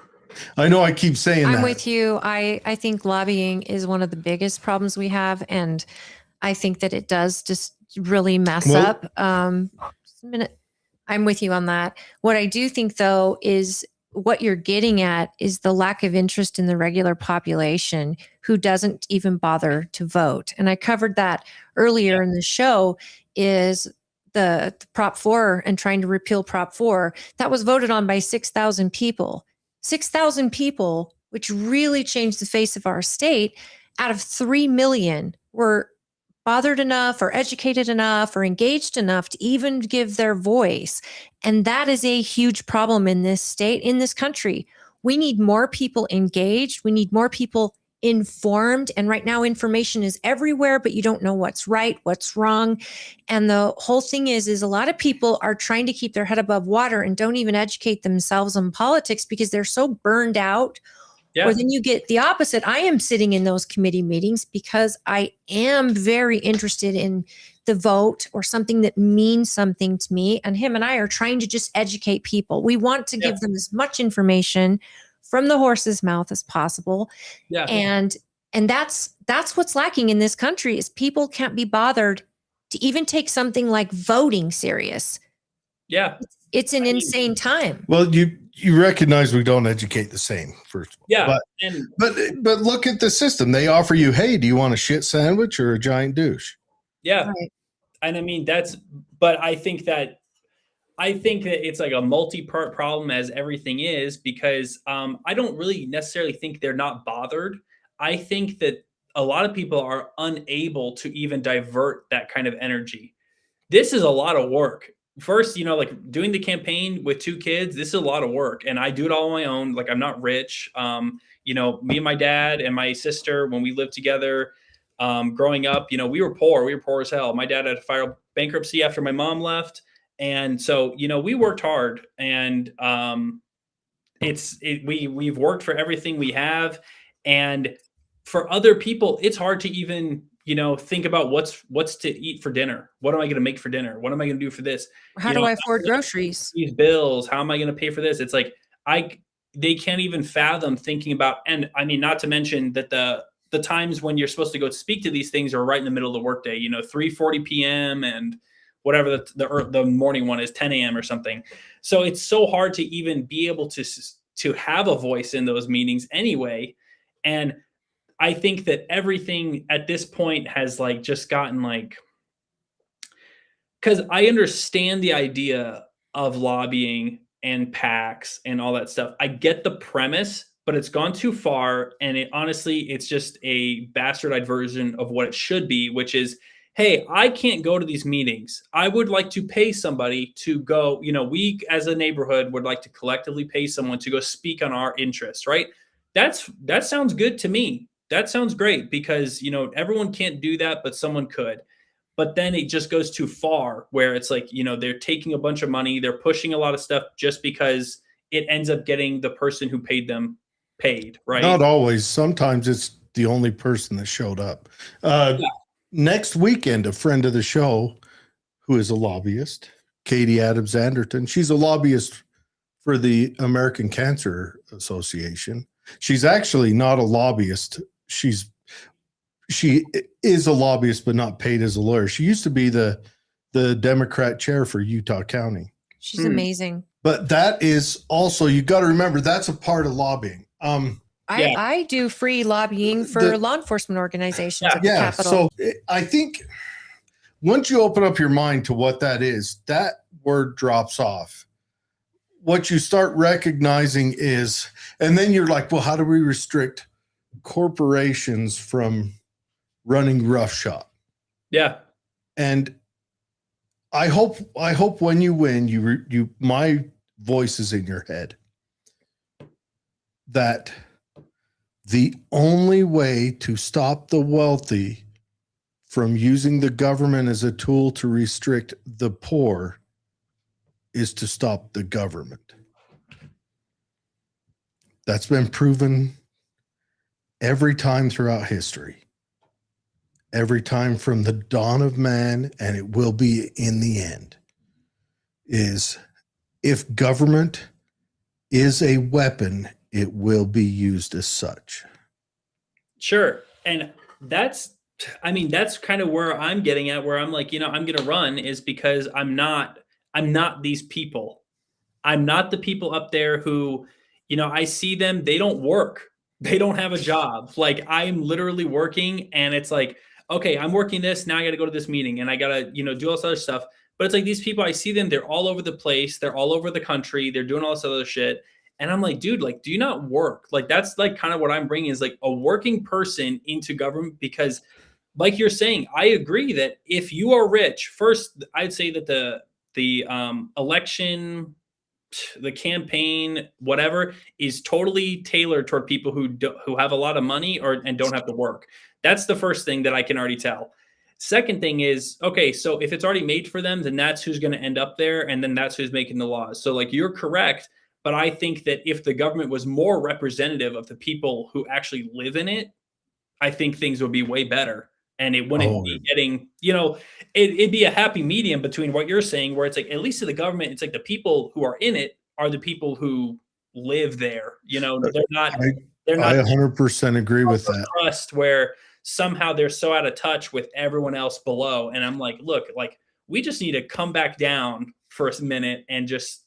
I know I keep saying that. I'm with you. I think lobbying is one of the biggest problems we have. And I think that it does just really mess up. Just a minute. I'm with you on that. What I do think, though, is what you're getting at is the lack of interest in the regular population who doesn't even bother to vote. And I covered that earlier in the show is the Prop 4 and trying to repeal Prop 4. That was voted on by 6,000 people. 6,000 people, which really changed the face of our state, out of 3 million were bothered enough or educated enough or engaged enough to even give their voice. And that is a huge problem in this state, in this country. We need more people engaged. We need more people informed. And right now information is everywhere, but you don't know what's right, what's wrong. And the whole thing is a lot of people are trying to keep their head above water and don't even educate themselves on politics because they're so burned out. Yeah. Or then you get the opposite. I am sitting in those committee meetings because I am very interested in the vote or something that means something to me. And him and I are trying to just educate people. We want to give them as much information from the horse's mouth as possible. Yeah. And that's what's lacking in this country is people can't be bothered to even take something like voting serious. Yeah. It's an insane time. Well, you recognize we don't educate the same, first of all. Yeah. But look at the system. They offer you, hey, do you want a shit sandwich or a giant douche? Yeah. Right. And I mean, but I think that it's like a multi-part problem as everything is because I don't really necessarily think they're not bothered. I think that a lot of people are unable to even divert that kind of energy. This is a lot of work. First, like doing the campaign with 2 kids, this is a lot of work and I do it all on my own. Like I'm not rich. Me and my dad and my sister, when we lived together, growing up, we were poor as hell. My dad had to file bankruptcy after my mom left. And so, we worked hard and we've worked for everything we have. And for other people, it's hard to even, think about what's to eat for dinner. What am I going to make for dinner? What am I going to do for this? How do I afford groceries? These bills, how am I going to pay for this? It's like, they can't even fathom thinking about, and I mean, not to mention that the times when you're supposed to go speak to these things are right in the middle of the workday, 3:40 p.m. and whatever the morning one is, 10 a.m. or something. So it's so hard to even be able to have a voice in those meetings anyway. And I think that everything at this point has like just gotten like, because I understand the idea of lobbying and PACs and all that stuff. I get the premise, but it's gone too far. And it's just a bastardized version of what it should be, which is, hey, I can't go to these meetings. I would like to pay somebody to go. We as a neighborhood would like to collectively pay someone to go speak on our interests, right? That sounds good to me. That sounds great because, everyone can't do that, but someone could. But then it just goes too far where it's like, they're taking a bunch of money, they're pushing a lot of stuff just because it ends up getting the person who paid them paid, right? Not always. Sometimes it's the only person that showed up. Next weekend, a friend of the show who is a lobbyist, Katie Adams Anderton, she's a lobbyist for the American Cancer Association. She's actually not a lobbyist. She is a lobbyist, but not paid as a lawyer. She used to be the Democrat chair for Utah County. She's amazing. But that is also, you got to remember, that's a part of lobbying. I do free lobbying for law enforcement organizations at the Capitol. So I think once you open up your mind to what that is, that word drops off. What you start recognizing is, and then you're like, well, how do we restrict corporations from running roughshod? Yeah. And I hope when you win, my voice is in your head that the only way to stop the wealthy from using the government as a tool to restrict the poor is to stop the government. That's been proven every time throughout history. Every time from the dawn of man, and it will be in the end, is if government is a weapon, it will be used as such. Sure. And that's kind of where I'm getting at, where I'm like, I'm going to run is because I'm not these people. I'm not the people up there who, I see them, they don't work. They don't have a job. Like I'm literally working and it's like, okay, I'm working this. Now I got to go to this meeting and I got to, do all this other stuff. But it's like these people, I see them, they're all over the place. They're all over the country. They're doing all this other shit. And I'm like, dude, like, do you not work? Like, that's like kind of what I'm bringing is like a working person into government because like you're saying, I agree that if you are rich, first, I'd say that the election, the campaign, whatever, is totally tailored toward people who have a lot of money and don't have to work. That's the first thing that I can already tell. Second thing is, okay, so if it's already made for them, then that's who's going to end up there. And then that's who's making the laws. So like, you're correct. But I think that if the government was more representative of the people who actually live in it, I think things would be way better. And it wouldn't be getting, it'd be a happy medium between what you're saying, where it's like, at least to the government, it's like the people who are in it are the people who live there. They're not. I 100% agree with that. Trust where somehow they're so out of touch with everyone else below. And I'm like, look, like we just need to come back down for a minute and just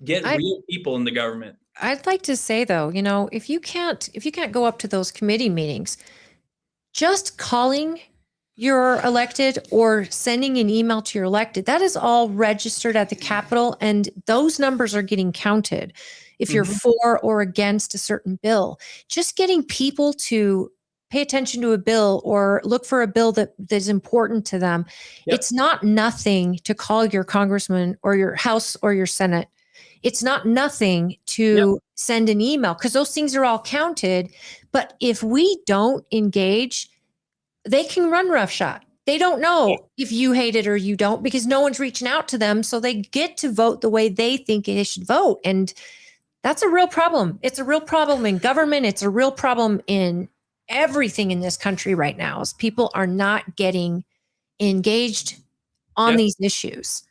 get real people in the government. I'd like to say though, if you can't go up to those committee meetings, just calling your elected or sending an email to your elected, that is all registered at the Capitol and those numbers are getting counted. If you're for or against a certain bill, just getting people to pay attention to a bill or look for a bill that is important to them. Yep. It's not nothing to call your congressman or your House or your Senate. It's not nothing to send an email because those things are all counted. But if we don't engage, they can run roughshod. They don't know if you hate it or you don't because no one's reaching out to them. So they get to vote the way they think they should vote. And that's a real problem. It's a real problem in government. It's a real problem in everything in this country right now is people are not getting engaged on these issues.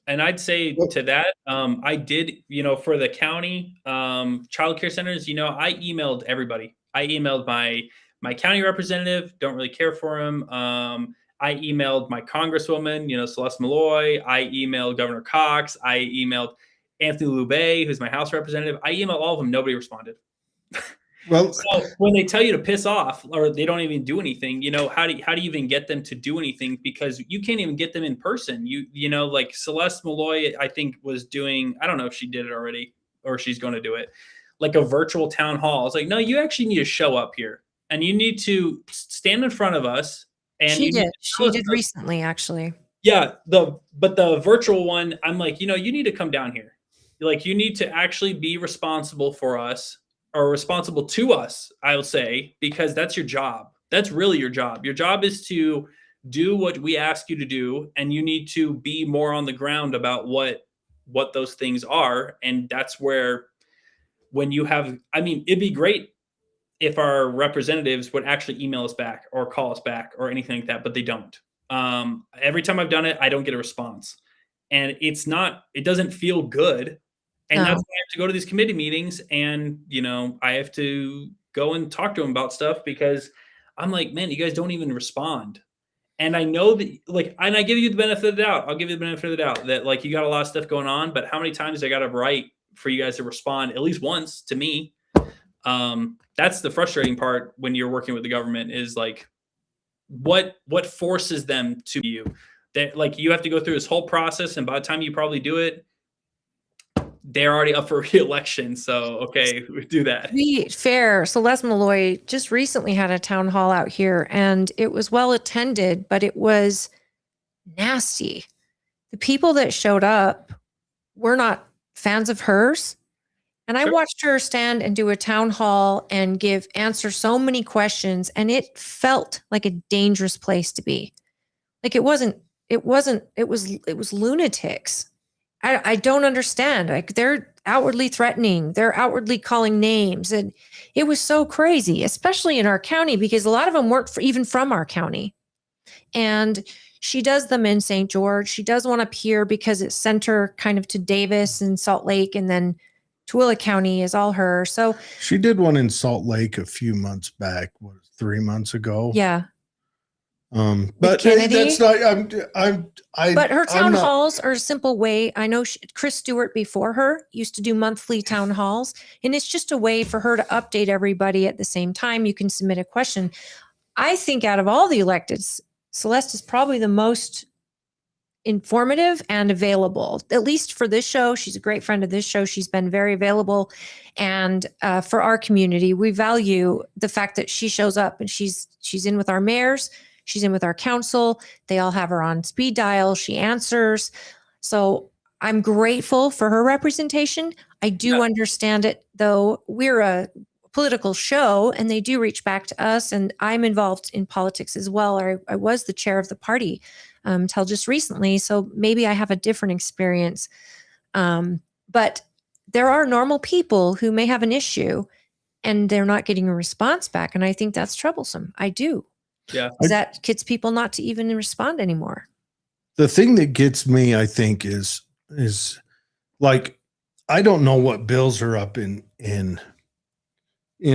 And I'd say to that, I did, for the county child care centers, I emailed everybody. I emailed my county representative, don't really care for him. I emailed my congresswoman, Celeste Malloy. I emailed Governor Cox. I emailed Anthony Loubet, who's my House representative. I emailed all of them. Nobody responded. Well, so when they tell you to piss off or they don't even do anything, how do you even get them to do anything? Because you can't even get them in person. Like Celeste Malloy, I think was doing, I don't know if she did it already or she's going to do it, like a virtual town hall. It's like, no, you actually need to show up here and you need to stand in front of us. And she did recently, actually. Yeah. But the virtual one, I'm like, you need to come down here. Like, you need to actually be responsible for us. Are responsible to us, I'll say, because that's your job. That's really your job. Your job is to do what we ask you to do, and you need to be more on the ground about what those things are. And that's where, when you have, it'd be great if our representatives would actually email us back or call us back or anything like that, but they don't. Every time I've done it, I don't get a response, and it doesn't feel good. And that's why I have to go to these committee meetings and, I have to go and talk to them about stuff because I'm like, man, you guys don't even respond. And I know that, and I give you the benefit of the doubt. I'll give you the benefit of the doubt that, you got a lot of stuff going on, but how many times I got to write for you guys to respond at least once to me? That's the frustrating part when you're working with the government is what forces them to you that you have to go through this whole process. And by the time you probably do it, they're already up for re-election. So, okay, we do that. To be fair, Celeste Malloy just recently had a town hall out here and it was well attended, but it was nasty. The people that showed up were not fans of hers. And I watched her stand and do a town hall and answer so many questions. And it felt like a dangerous place to be. It was lunatics. I don't understand. They're outwardly threatening. They're outwardly calling names. And it was so crazy, especially in our county, because a lot of them weren't even from our county. And she does them in St. George. She does one up here because it's center kind of to Davis and Salt Lake. And then Tooele County is all her. So she did one in Salt Lake a few months back, 3 months ago. Yeah. But that's not, but her town halls are a simple way. I know Chris Stewart before her used to do monthly town halls, and it's just a way for her to update everybody at the same time. You can submit a question. I think out of all the electeds, Celeste is probably the most informative and available, at least for this show. She's a great friend of this show. She's been very available. And for our community, we value the fact that she shows up and she's in with our mayors. She's in with our council. They all have her on speed dial. She answers. So I'm grateful for her representation. I do understand it, though. We're a political show and they do reach back to us. And I'm involved in politics as well. I was the chair of the party until just recently. So maybe I have a different experience. But there are normal people who may have an issue and they're not getting a response back. And I think that's troublesome. I do. Yeah. That gets people not to even respond anymore. The thing that gets me, I think, is I don't know what bills are up in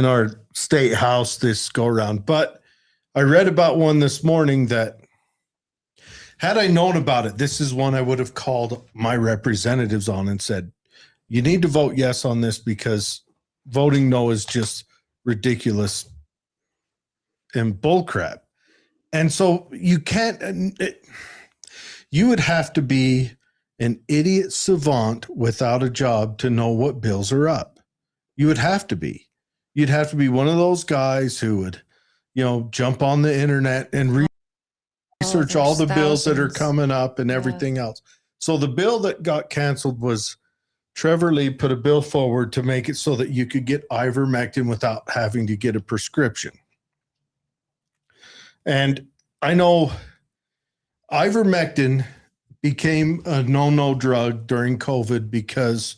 our state house this go around, but I read about one this morning that had I known about it, this is one I would have called my representatives on and said, you need to vote yes on this because voting no is just ridiculous and bullcrap. And so you can't, you would have to be an idiot savant without a job to know what bills are up. You would have to be. You'd have to be one of those guys who would, jump on the internet and research all the bills that are coming up and everything else. So the bill that got canceled was Trevor Lee put a bill forward to make it so that you could get ivermectin without having to get a prescription. And I know ivermectin became a no-no drug during COVID because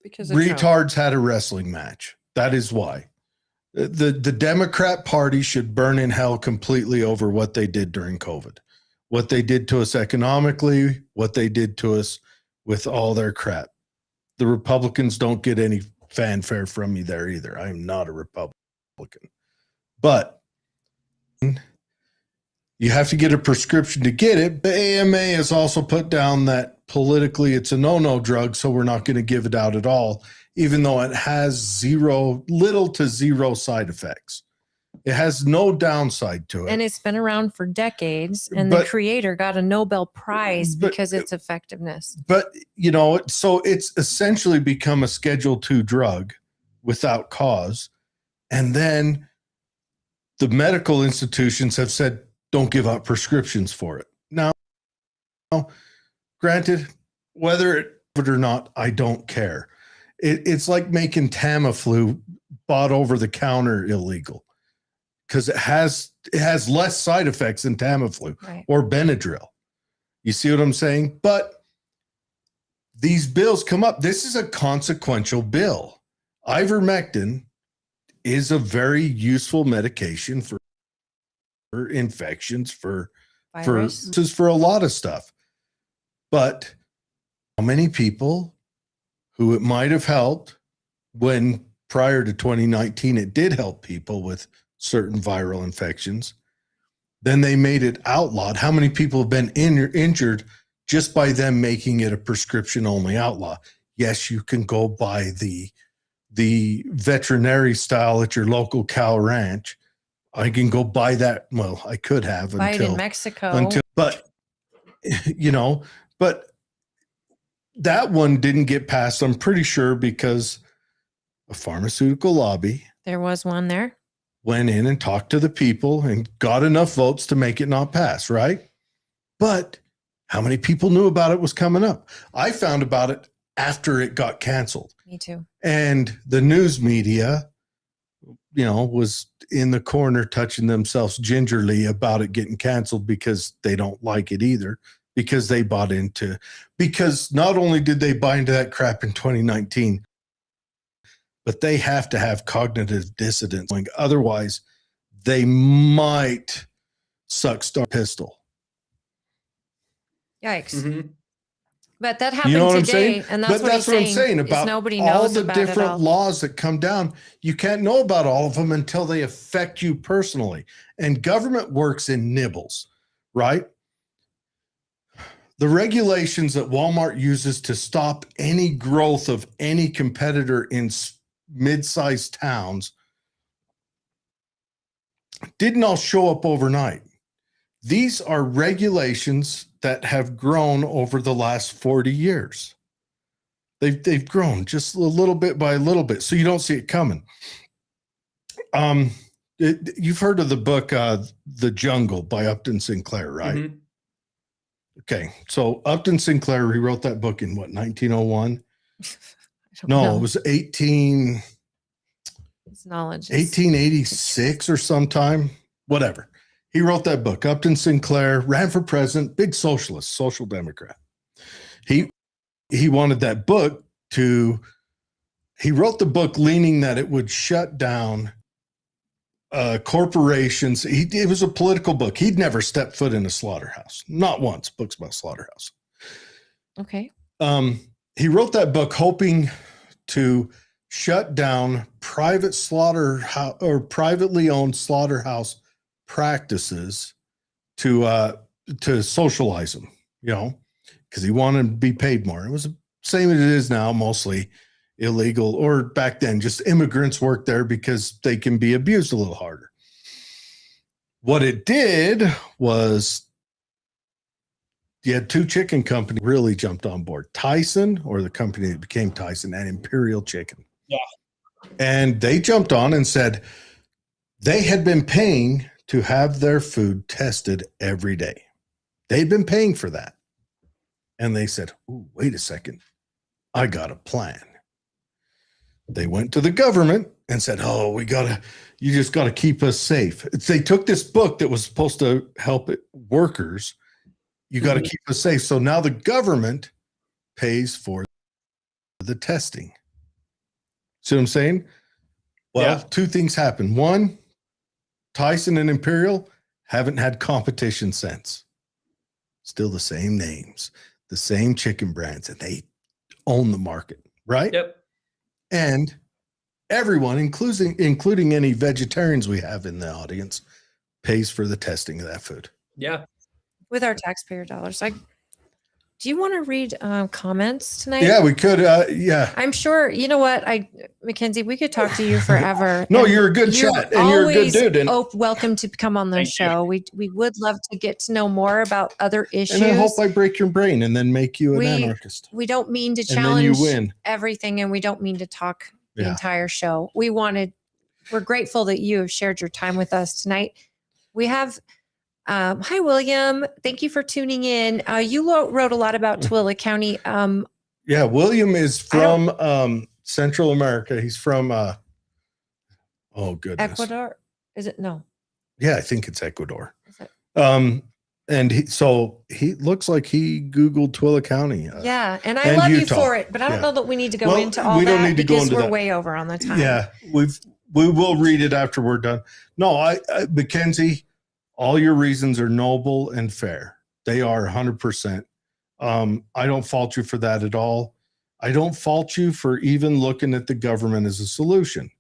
retards had a wrestling match. That is why. The Democrat Party should burn in hell completely over what they did during COVID. what they did to us economically, what they did to us with all their crap. The Republicans don't get any fanfare from me there either. I'm not a Republican. But you have to get a prescription to get it. But AMA has also put down that politically it's a no-no drug, so we're not going to give it out at all, even though it has little to zero side effects. It has no downside to it. And it's been around for decades, and But- the creator got a Nobel Prize because its effectiveness. But, you know, so it's essentially become a Schedule II drug without cause. And then the medical institutions have said, don't give out prescriptions for it. Now, granted, whether it or not, I don't care. It's like making Tamiflu bought over the counter illegal, because it has less side effects than Tamiflu or Benadryl. You see what I'm saying? But these bills come up. This is a consequential bill. Ivermectin is a very useful medication for infections, for a lot of stuff. But how many people who it might have helped when prior to 2019 it did help people with certain viral infections, then they made it outlawed. How many people have been injured just by them making it a prescription only outlaw? Yes, you can go buy the veterinary style at your local cow ranch. I can go buy that. Well, I could have Buy it in Mexico. but that one didn't get passed, I'm pretty sure, because a pharmaceutical lobby There was one there. went in and talked to the people and got enough votes to make it not pass, right? But how many people knew about it was coming up? I found about it after it got canceled. Me too. And the news media, was in the corner touching themselves gingerly about it getting canceled because they don't like it either, because they bought into, because not only did they buy into that crap in 2019, but they have to have cognitive dissonance. Otherwise, they might suck Star Pistol. Yikes. Mm-hmm. But that happened You know what I'm today. saying? And that's But that's what I'm saying is about nobody all knows the about it different all. laws that come down. You can't know about all of them until they affect you personally. And government works in nibbles, right? The regulations that Walmart uses to stop any growth of any competitor in mid-sized towns didn't all show up overnight. These are regulations that have grown over the last 40 years. They've grown just a little bit by a little bit, so you don't see it coming. You've heard of the book The Jungle by Upton Sinclair, right? Mm-hmm. Okay, so Upton Sinclair, he wrote that book in what, 1901? I don't No, know. it was His knowledge is 1886 or sometime, whatever. He wrote that book. Upton Sinclair ran for president, big socialist, social democrat. He wanted that book he wrote the book leaning that it would shut down corporations. It was a political book. He'd never stepped foot in a slaughterhouse, not once. Books about slaughterhouse. okay. He wrote that book hoping to shut down private slaughterhouse or privately owned slaughterhouse practices to socialize them, because he wanted to be paid more. It was the same as it is now, mostly illegal, or back then just immigrants work there because they can be abused a little harder. What it did was you had two chicken companies really jumped on board. Tyson, or the company that became Tyson, and Imperial Chicken. Yeah. And they jumped on and said they had been paying to have their food tested every day. They'd been paying for that. And they said, "Ooh, wait a second. I got a plan." They went to the government and said, "Oh, you just got to keep us safe." They took this book that was supposed to help workers. You got to keep us safe. So now the government pays for the testing. See what I'm saying? Well, Yeah. two things happen. One, Tyson and Imperial haven't had competition since. still the same names, the same chicken brands, and they own the market, right? Yep. And everyone, including any vegetarians we have in the audience, pays for the testing of that food. Yeah. With our taxpayer dollars. Do you want to read comments tonight? Yeah, we could. Yeah. I'm sure. You know what, Mackenzie, we could talk to you forever. No, And you're a good chat, and you're a good always dude. And, welcome to come on the Thank you. show. We would love to get to know more about other issues. and I hope I break your brain and then make you an anarchist. We don't mean to And then challenge you win. everything, and we don't mean to talk the Yeah. entire show. We're grateful that you have shared your time with us tonight. We have, hi, William. Thank you for tuning in. You wrote a lot about Tooele County. Yeah, William is from Central America. He's from oh goodness, Ecuador. Is it? No. Yeah, I think it's Ecuador. Is it? And he looks like he Googled Tooele County. Yeah, and I and love you Utah. for it, but I don't Yeah. know that we need to go Well, into all we that don't need to go because into we're that. way over on the time. Yeah, we will read it after we're done. No, I Mackenzie, all your reasons are noble and fair. They are 100%. I don't fault you for that at all. I don't fault you for even looking at the government as a solution,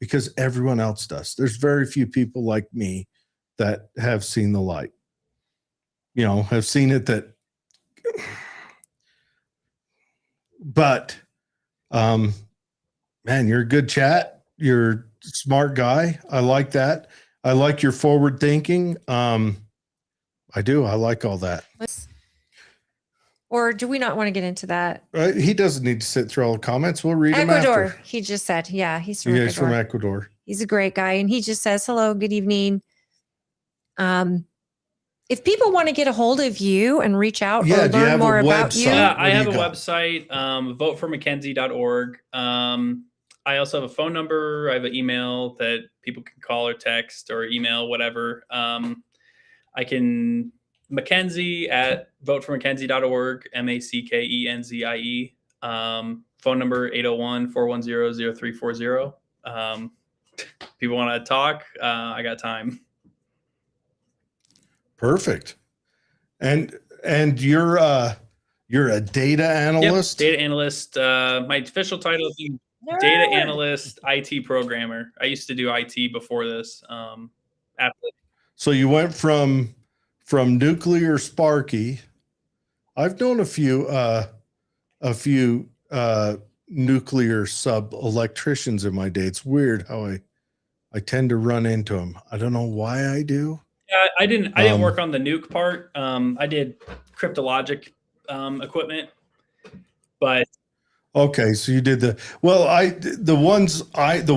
because everyone else does. There's very few people like me that have seen the light. You know, have seen it but man, you're a good chat. You're a smart guy. I like that. I like your forward thinking. I do. I like all that. Or do we not want to get into that? He doesn't need to sit through all the comments. We'll read them Ecuador. after. He just said, yeah, he's from He's Ecuador. from Ecuador. He's a great guy. And he just says, hello, good evening. If people want to get a hold of you and reach out Yeah, or do you learn have a more about you, website? Yeah, What I do have you a got? website, voteformackenzie.org. I also have a phone number. I have an email that people can call or text or email, whatever. I can Mackenzie at voteformackenzie.org, MACKENZIE. Phone number 801-410-0340. People want to talk, I got time. Perfect. And you're a data analyst? Yep, data analyst. My official title is data analyst, IT programmer. I used to do IT before this. So you went from nuclear Sparky. I've known a few nuclear sub electricians in my day. It's weird how I tend to run into them. I don't know why I do. Yeah, I didn't work on the nuke part. I did cryptologic equipment, but okay, so you did the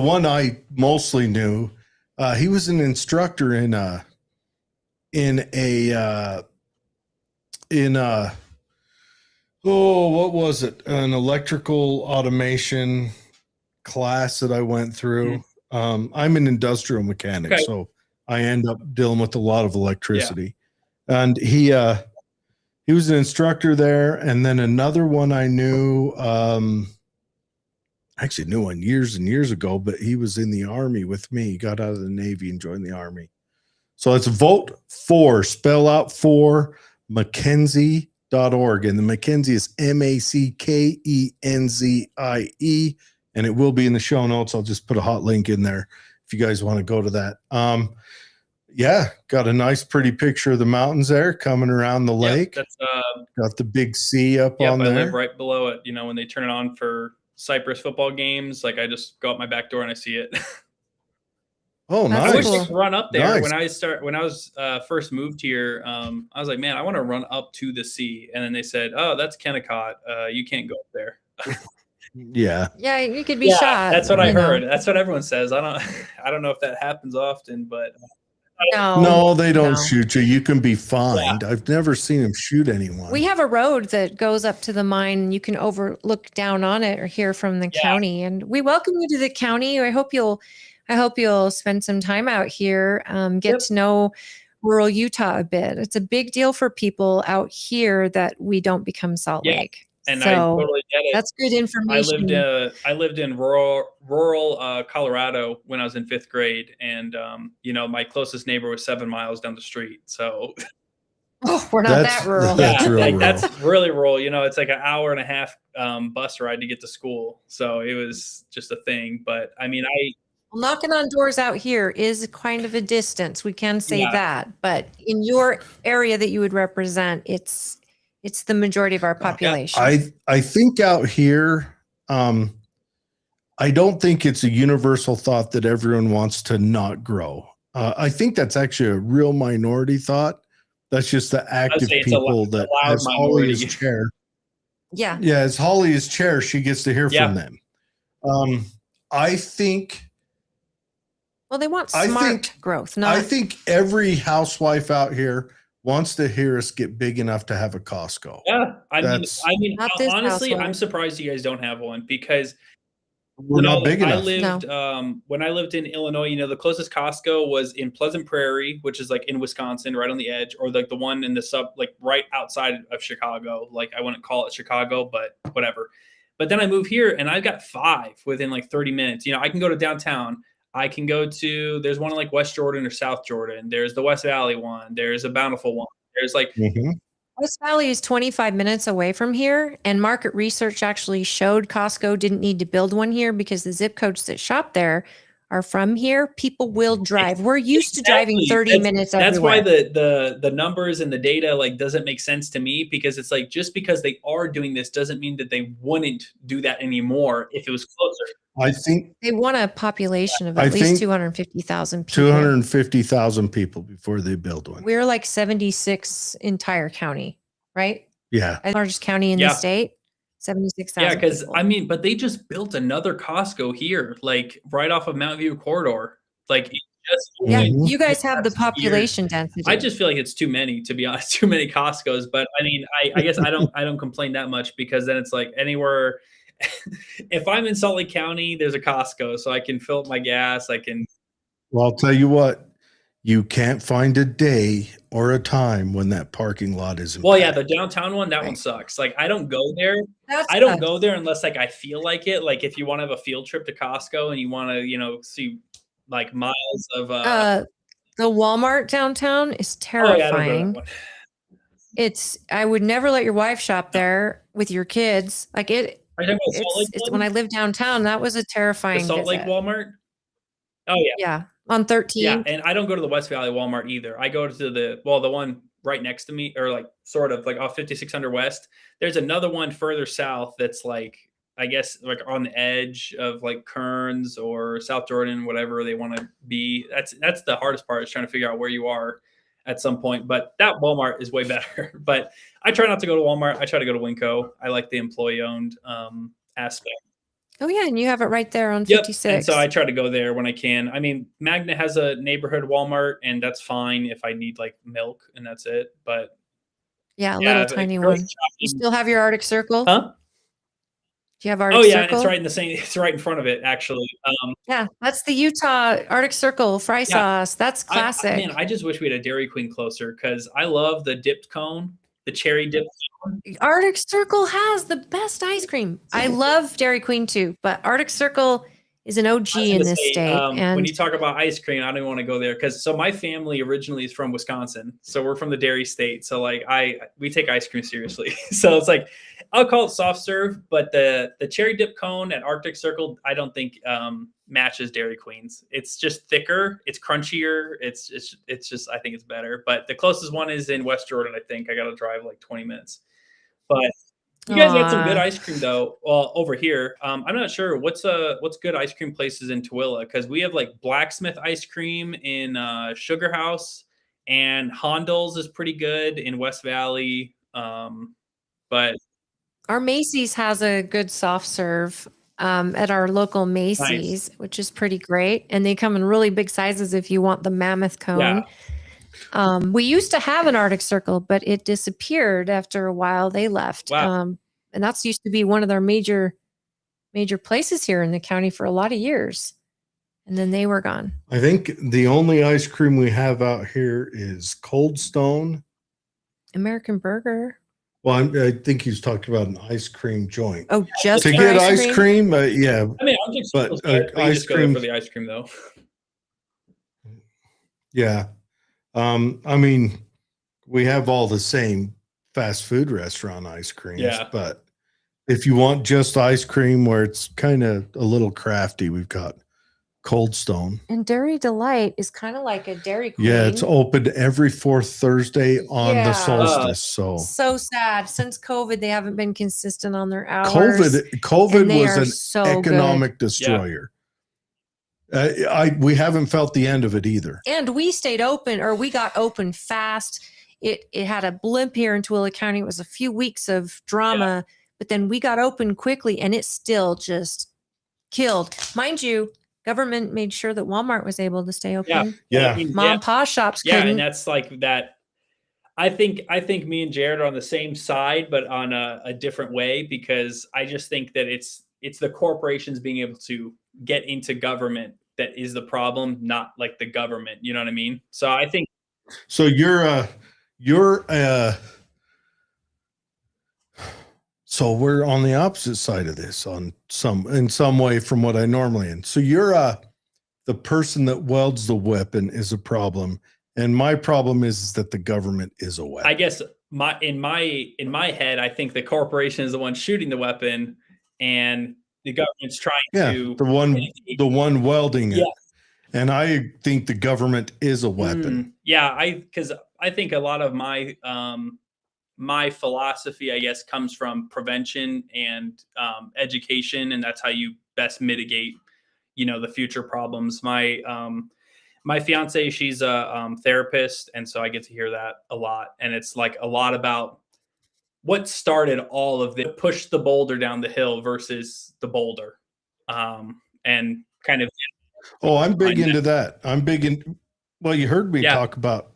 one I mostly knew. He was an instructor in what was it? An electrical automation class that I went through. I'm an industrial mechanic, Okay. so I end up dealing with a lot of electricity. Yeah. And he was an instructor there. And then another one I knew, I actually knew one years and years ago, but he was in the Army with me. He got out of the Navy and joined the Army. So it's vote for, spell out for Mackenzie.org. And the Mackenzie is MACKENZIE. And it will be in the show notes. I'll just put a hot link in there if you guys want to go to that. Yeah, got a nice, pretty picture of the mountains there coming around the lake. That's got the big sea up on I there. live right below it. You know, when they turn it on for Cypress football games, like I just go out my back door and I see it. Oh, That's I nice. wish cool. I could run up there. Nice. When I was first moved here, I was like, man, I want to run up to the sea. And then they said, oh, that's Kennecott. You can't go up there. Yeah. yeah, you could be shot. That's what I you know. heard. That's what everyone says. I don't know if that happens often, but No, they don't no. shoot you. You can be fined. I've never seen them shoot anyone. We have a road that goes up to the mine, and you can look down on it or hear from the county. And we welcome you to the county. I hope you'll spend some time out here, get to know rural Utah a bit. It's a big deal for people out here that we don't become Salt Lake. And so I totally get it. that's good information. I lived in rural Colorado when I was in 5th grade, and my closest neighbor was 7 miles down the street. So Oh, we're not that rural. That's real rural. That's really rural. You know, it's like an hour and a half bus ride to get to school. So it was just a thing. But I mean, Well, knocking on doors out here is kind of a distance. We can say Yeah. that. But in your area that you would represent, it's the majority of our population. I think out here, I don't think it's a universal thought that everyone wants to not grow. I think that's actually a real minority thought. That's just the active say it's a people loud that as Holly minority. is chair. Yeah. Yeah, as Holly is chair, she gets to hear Yeah. from them. I think Well, they want I smart think- growth, not I think every housewife out here wants to hear us get big enough to have a Costco. yeah, That's- I mean, Not this honestly, I'm household. surprised you guys don't have one because We're not big I enough. lived when I lived in Illinois. You know, the closest Costco was in Pleasant Prairie, which is like in Wisconsin, right on the edge, or like the one in the like right outside of Chicago. Like I wouldn't call it Chicago, but whatever. But then I moved here, and I've got 5 within like 30 minutes. You know, I can go to downtown. I can go to. There's one in like West Jordan or South Jordan. There's the West Valley one. There's a Bountiful one. There's like Mhm. West Valley is 25 minutes away from here, and market research actually showed Costco didn't need to build one here because the zip codes that shop there are from here. People will drive. We're used to driving Exactly. 30 minutes That's everywhere. why the numbers and the data like doesn't make sense to me, because it's like just because they are doing this doesn't mean that they wouldn't do that anymore if it was closer. I think They want a population of I at least think 250,000 people. 250,000 people before they build one. We're like 76 entire county, right? Yeah. The largest county in Yeah. the state, 76,000. Yeah, because people. I mean, but they just built another Costco here, like right off of Mountain View corridor. Like it just Yeah, Mhm. you guys have the That's weird. population density. I just feel like it's too many, to be honest, too many Costcos. But I mean, I guess I don't complain that much, because then it's like anywhere. If I'm in Salt Lake County, there's a Costco, so I can fill up my gas. I can. Well, I'll tell you what, you can't find a day or a time when that parking lot isn't. Well, yeah, packed. the downtown one, that one sucks. Like I don't go there. That's I don't us. go there unless like I feel like it. Like if you want to have a field trip to Costco and you want to, you know, see like miles of. The Walmart downtown is Oh yeah, I don't go to that terrifying. one. I would never let your wife shop there with your kids. Like Are you talking about Salt Lake? it's one? when I lived downtown, that was a The terrifying Salt Lake visit. Walmart. Oh yeah, Yeah, on 13. yeah. And I don't go to the West Valley Walmart either. I go to the one right next to me, or like sort of like off 5600 West. There's another one further south that's like, I guess like on the edge of like Kearns or South Jordan, whatever they want to be. That's the hardest part, is trying to figure out where you are at some point. But that Walmart is way better. But I try not to go to Walmart. I try to go to Winco. I like the employee-owned aspect. Oh yeah, and you have it right there on Yep. 56. And so I try to go there when I can. I mean, Magna has a neighborhood Walmart, and that's fine if I need like milk, and that's it. But yeah, a yeah, little like, tiny grocery one. You shopping- still have your Arctic Circle? Huh? Do you have Arctic Oh yeah, and Circle? it's right in the same. It's right in front of it, actually. Yeah, that's the Utah Arctic Circle fry sauce. That's classic. Man, I just wish we had a Dairy Queen closer, because I love the dipped cone, the cherry dipped cone. Arctic Circle has the best ice cream. I love Dairy Queen too, but Arctic Circle is an OG I was in gonna this say, state. when And you talk about ice cream, I don't even want to go there, because so my family originally is from Wisconsin, so we're from the dairy state. So like we take ice cream seriously. So it's like I'll call it soft serve, but the cherry dip cone at Arctic Circle, I don't think matches Dairy Queen's. It's just thicker, it's crunchier, it's just I think it's better. But the closest one is in West Jordan. I think I got to drive like 20 minutes. But you guys got some good Aw. ice cream though. Well, over here, I'm not sure what's good ice cream places in Tooele, because we have like Blacksmith ice cream in Sugar House, and Hondel's is pretty good in West Valley. But our Macy's has a good soft serve at our local Macy's, which is pretty great. And they come in really big sizes if you want the mammoth cone. We used to have an Arctic Circle, but it disappeared after a while. They left. Wow. And that's used to be one of their major places here in the county for a lot of years. And then they were gone. I think the only ice cream we have out here is Cold Stone. American Burger. Well, I think he's talking about an ice cream joint. Oh, just To for get ice cream, yeah. I mean, Arctic But, Circle's good, but you ice just go there cream- for the ice cream though. Yeah. I mean, we have all the same fast food restaurant ice creams, Yeah. but if you want just ice cream where it's kind of a little crafty, we've got Cold Stone. And Dairy Delight is kind of like a Dairy Queen. Yeah, it's open every fourth Thursday on Yeah. the solstice. So So sad. Since COVID, they haven't been consistent on their hours. COVID and they was are an so economic destroyer. We haven't felt the end of it either. And we stayed open, or we got open fast. It had a blimp here in Tooele County. It was a few weeks of drama, but then we got open quickly, and it still just killed. Mind you, government made sure that Walmart was able to stay open. Yeah. I mean, Mom and pop shops yeah, couldn't. and that's like that. I think me and Jared are on the same side, but on a different way, because I just think that it's the corporations being able to get into government that is the problem, not like the government. You know what I mean? So I think. So so we're on the opposite side of this in some way from what I normally am. So you're the person that welds the weapon is a problem. And my problem is that the government is a weapon. I guess in my head, I think the corporation is the one shooting the weapon, and the government's trying to the one welding it. Yeah. And I think the government is a weapon. Yeah, because I think a lot of my my philosophy, I guess, comes from prevention and education, and that's how you best mitigate, the future problems. My fiance, she's a therapist, and so I get to hear that a lot. And it's like a lot about what started all of the push the boulder down the hill versus the boulder, and kind of. Oh, I'm big into that. Well, you heard me talk about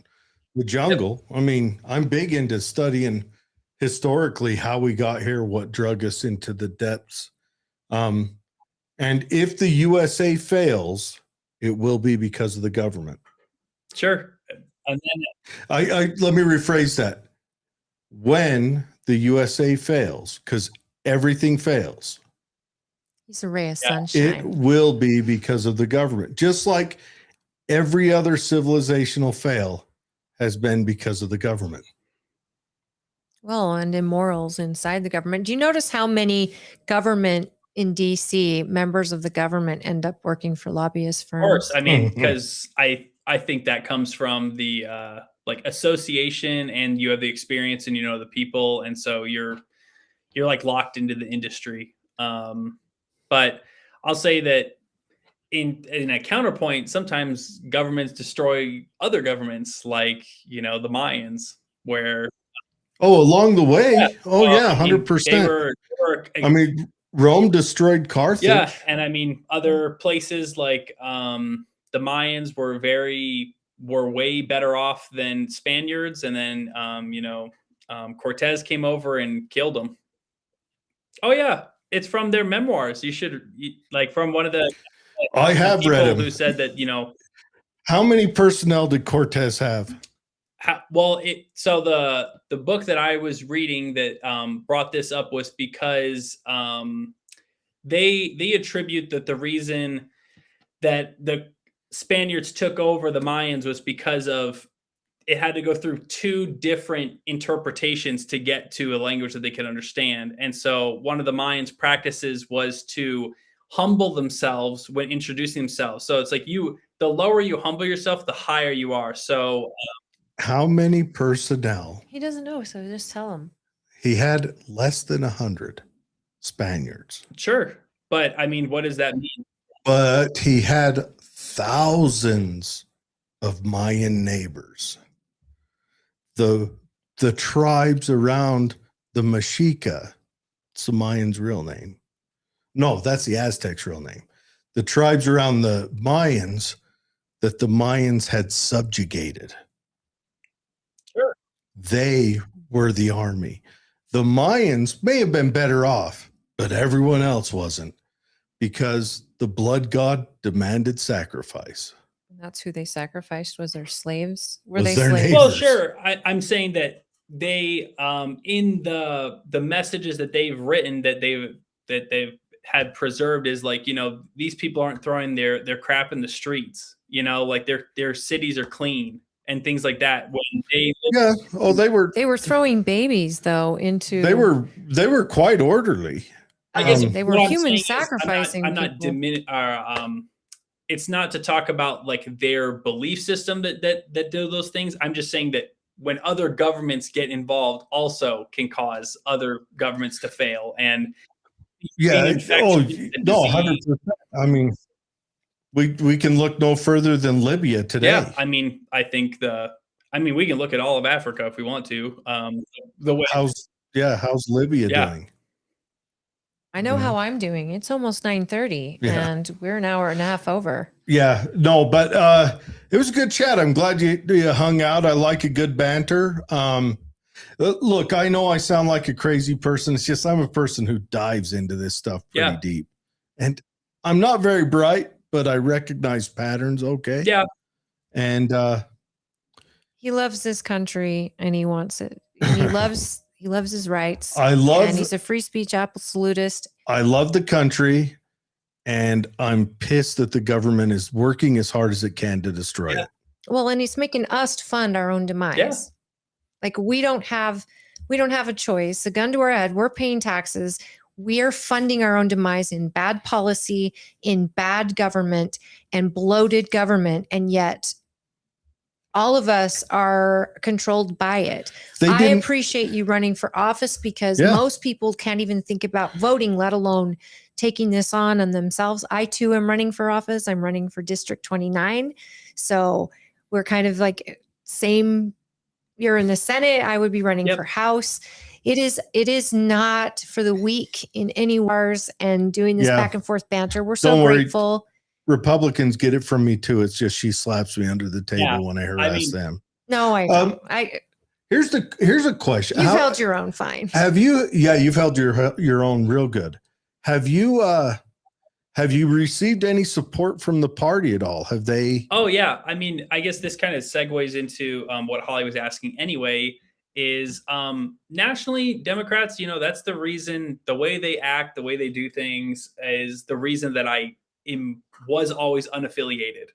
the jungle. Yep. I mean, I'm big into studying historically how we got here, what drug us into the depths. And if the USA fails, it will be because of the government. Sure. And then let me rephrase that. When the USA fails, because everything fails. He's a ray of sunshine. It will be because of the government. Just like every other civilizational fail has been because of the government. Well, and immorals inside the government. Do you notice how many government in DC, members of the government end up working for lobbyist firms? Of course. I mean, because I think that comes from the like association, and you have the experience, and the people, and so you're like locked into the industry. But I'll say that in a counterpoint, sometimes governments destroy other governments, like the Mayans, where along the way, 100%. I mean, Rome destroyed Carthage. Yeah, and I mean other places like the Mayans were way better off than Spaniards, and then Cortez came over and killed them. Oh yeah, it's from their memoirs. You should like from one of the. I have read them. Who said that How many personnel did Cortez have? So the book that I was reading that brought this up was because they attribute that the reason that the Spaniards took over the Mayans was because of it had to go through two different interpretations to get to a language that they could understand. And so one of the Mayans' practices was to humble themselves when introducing themselves. So it's like the lower you humble yourself, the higher you are. So how many personnel? He doesn't know, so just tell him. He had less than 100 Spaniards. Sure. But I mean, what does that mean? But he had thousands of Mayan neighbors. The tribes around the Mexica, it's the Mayans' real name. No, that's the Aztecs' real name. The tribes around the Mayans that the Mayans had subjugated. Sure. They were the army. The Mayans may have been better off, but everyone else wasn't, because the blood god demanded sacrifice. And that's who they sacrificed, was their slaves? Were Was they their slaves? neighbors. Well, sure. I'm saying that they in the messages that they've written that they've had preserved is like, these people aren't throwing their crap in the streets, like their cities are clean. and things like that. When they Yeah. Oh, they were throwing babies though into. they were quite orderly. I guess they were what I'm human saying is sacrificing. I'm not people. it's not to talk about like their belief system that do those things. I'm just saying that when other governments get involved, also can cause other governments to fail and Yeah. Oh, no, 100%. disease. I mean, we can look no further than Libya today. Yeah, I mean, I think we can look at all of Africa if we want to. The way How's Libya doing? I know how I'm doing. It's almost 9:30 and we're an hour and a half over. Yeah, no, but it was a good chat. I'm glad you hung out. I like a good banter. Look, I know I sound like a crazy person. It's just I'm a person who dives into this stuff pretty deep. And I'm not very bright, but I recognize patterns. Okay. Yeah. And he loves this country and he wants it. And he loves his rights. And he's a free speech absolutist. I love the country, and I'm pissed that the government is working as hard as it can to destroy it. Well, and he's making us fund our own demise. Yeah. Like we don't have a choice. A gun to our head. We're paying taxes. We are funding our own demise in bad policy, in bad government, and bloated government, and yet all of us are controlled by it. I appreciate you running for office because most people can't even think about voting, let alone taking this on themselves. I too am running for office. I'm running for District 29. So we're kind of like same. You're in the Senate. I would be running for House. It is not for the weak in any wars and doing this back and forth banter. We're so grateful. Republicans get it from me too. It's just she slaps me under the table when I harass them. No, I don't. Here's a question. You've held your own fine. Have you? Yeah, you've held your own real good. Have you received any support from the party at all? Have they? Oh yeah. I mean, I guess this kind of segues into what Holly was asking anyway. Is nationally Democrats, that's the reason, the way they act, the way they do things is the reason that I was always unaffiliated,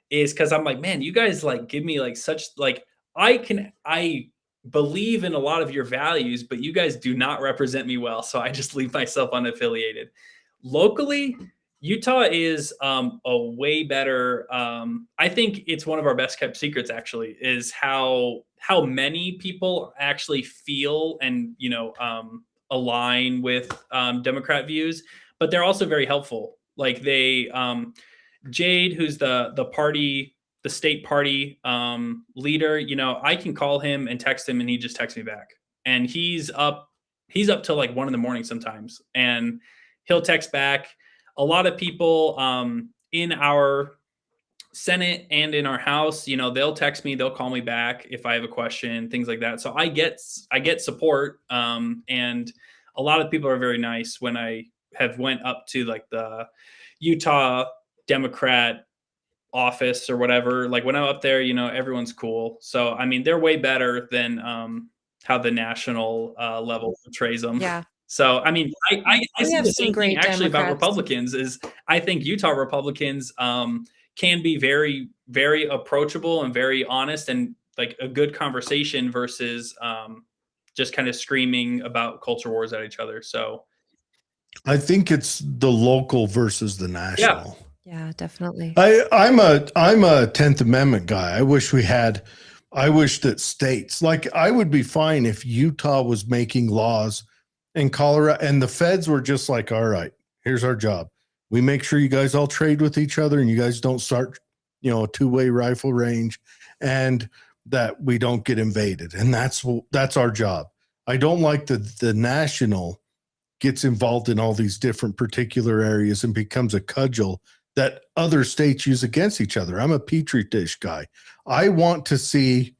is because I'm like, man, you guys like give me like such like I believe in a lot of your values, but you guys do not represent me well. So I just leave myself unaffiliated. Locally, Utah is a way better. I think it's one of our best kept secrets actually, is how many people actually feel and, align with Democrat views, but they're also very helpful. Like they, Jade, who's the state party leader, I can call him and text him and he just texts me back, and he's up till like 1 a.m. sometimes, and he'll text back. A lot of people in our Senate and in our House, they'll text me, they'll call me back if I have a question, things like that. So I get support, and a lot of people are very nice. When I have went up to like the Utah Democrat office or whatever, like when I'm up there, everyone's cool. So I mean, they're way better than how the national level portrays them. Yeah. So I mean, I see the same thing actually about Democrats. Republicans. Is I think Utah Republicans can be very, very approachable and very honest and like a good conversation versus just kind of screaming about culture wars at each other. So I think it's the local versus the national. Yeah, definitely. I'm a 10th Amendment guy. I wish that states, like, I would be fine if Utah was making laws and Colorado and the feds were just like, all right, here's our job. We make sure you guys all trade with each other and you guys don't start, a two-way rifle range, and that we don't get invaded. And that's our job. I don't like the national gets involved in all these different particular areas and becomes a cudgel that other states use against each other. I'm a Petri dish guy. I want to see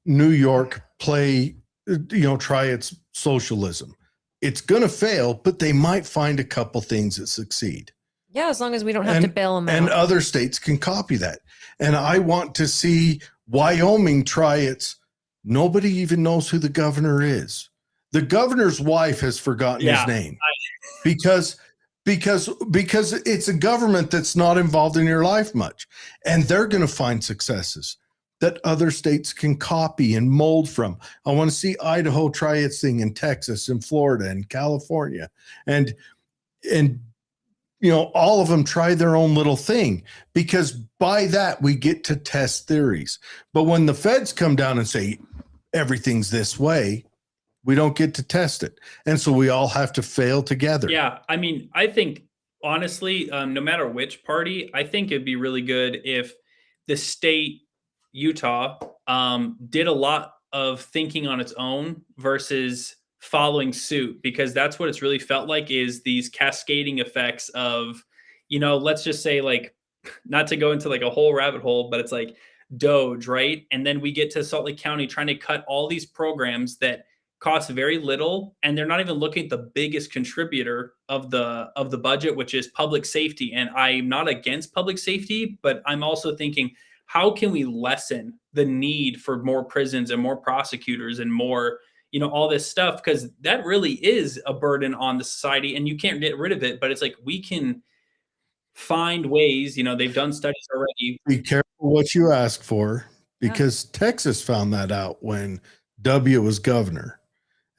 New York play, try its socialism. It's going to fail, but they might find a couple things that succeed. Yeah, as long as we don't have to bail them out. And other states can copy that. And I want to see Wyoming try its, nobody even knows who the governor is. The governor's wife has forgotten his name because because it's a government that's not involved in your life much, and they're going to find successes that other states can copy and mold from. I want to see Idaho try its thing, in Texas and Florida and California, and all of them try their own little thing, because by that we get to test theories. But when the feds come down and say everything's this way, we don't get to test it. And so we all have to fail together. Yeah. I mean, I think honestly, no matter which party, I think it'd be really good if the state, Utah, did a lot of thinking on its own versus following suit, because that's what it's really felt like, is these cascading effects of, let's just say, like, not to go into like a whole rabbit hole, but it's like Doge, right? And then we get to Salt Lake County trying to cut all these programs that cost very little, and they're not even looking at the biggest contributor of the budget, which is public safety. And I'm not against public safety, but I'm also thinking, how can we lessen the need for more prisons and more prosecutors and more, all this stuff? Because that really is a burden on the society, and you can't get rid of it. But it's like, we can find ways. They've done studies already. Be careful what you ask for, because Texas found that out when W was governor.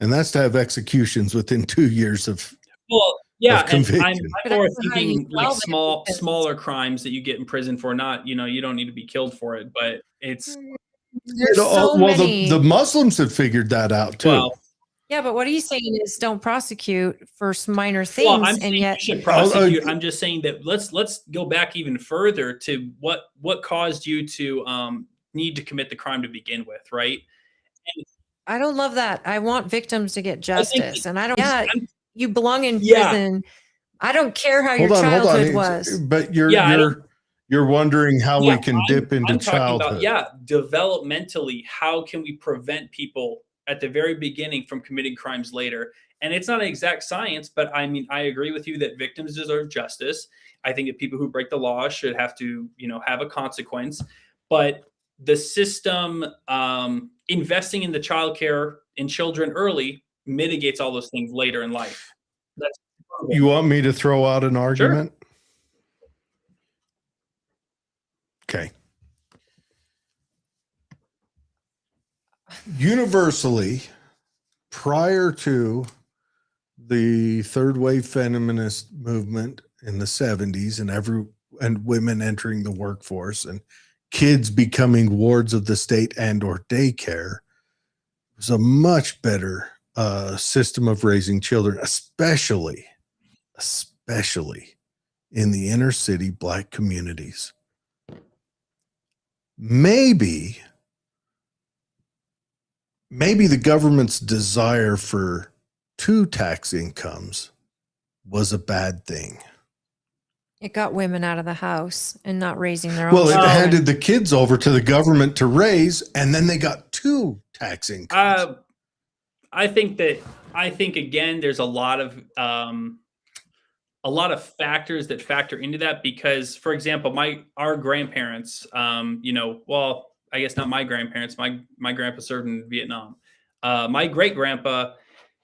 And that's to have executions within 2 years of. Well, yeah, and conviction. I'm more thinking like smaller crimes that you get in prison for. Not, you don't need to be killed for it, but it's. There's so many. The Muslims have figured that out too. Well, Yeah, but what he's saying is don't prosecute for some minor things, well, I'm and saying yet you should prosecute. I'm just saying that let's go back even further to what caused you to need to commit the crime to begin with, right? And I don't love that. I want victims to get justice, and I don't. Yeah, I'm- you belong in prison. I don't care how your childhood was. But you're wondering how we can dip into childhood. Developmentally, how can we prevent people at the very beginning from committing crimes later? And it's not an exact science, but I mean, I agree with you that victims deserve justice. I think that people who break the law should have to, have a consequence. But the system, investing in the childcare in children early, mitigates all those things later in life. You want me to throw out an argument? Sure. Okay. Universally, prior to the third wave feminist movement in the 70s and women entering the workforce and kids becoming wards of the state and or daycare, it was a much better system of raising children, especially in the inner city Black communities. Maybe the government's desire for 2 tax incomes was a bad thing. It got women out of the house and not raising their own. Well, it children. handed the kids over to the government to raise, and then they got 2 tax incomes. I think again, there's a lot of factors that factor into that, because, for example, our grandparents, well, I guess not my grandparents. My grandpa served in Vietnam. My great grandpa,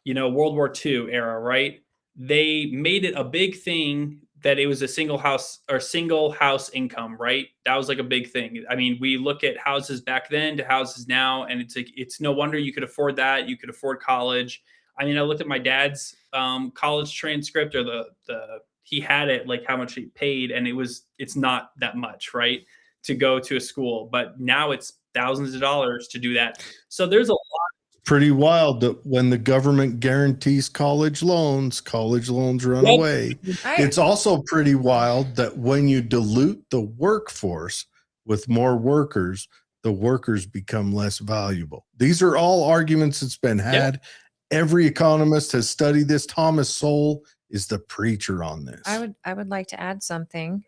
World War II era, right? They made it a big thing that it was a single house income, right? That was like a big thing. I mean, we look at houses back then to houses now, and it's no wonder you could afford that. You could afford college. I mean, I looked at my dad's college transcript, or he had it, like how much he paid, and it's not that much, right, to go to a school. But now it's thousands of dollars to do that. So there's a lot. Pretty wild that when the government guarantees college loans run away. It's also pretty wild that when you dilute the workforce with more workers, the workers become less valuable. These are all arguments that's been had. Yep. Every economist has studied this. Thomas Sowell is the preacher on this. I would like to add something.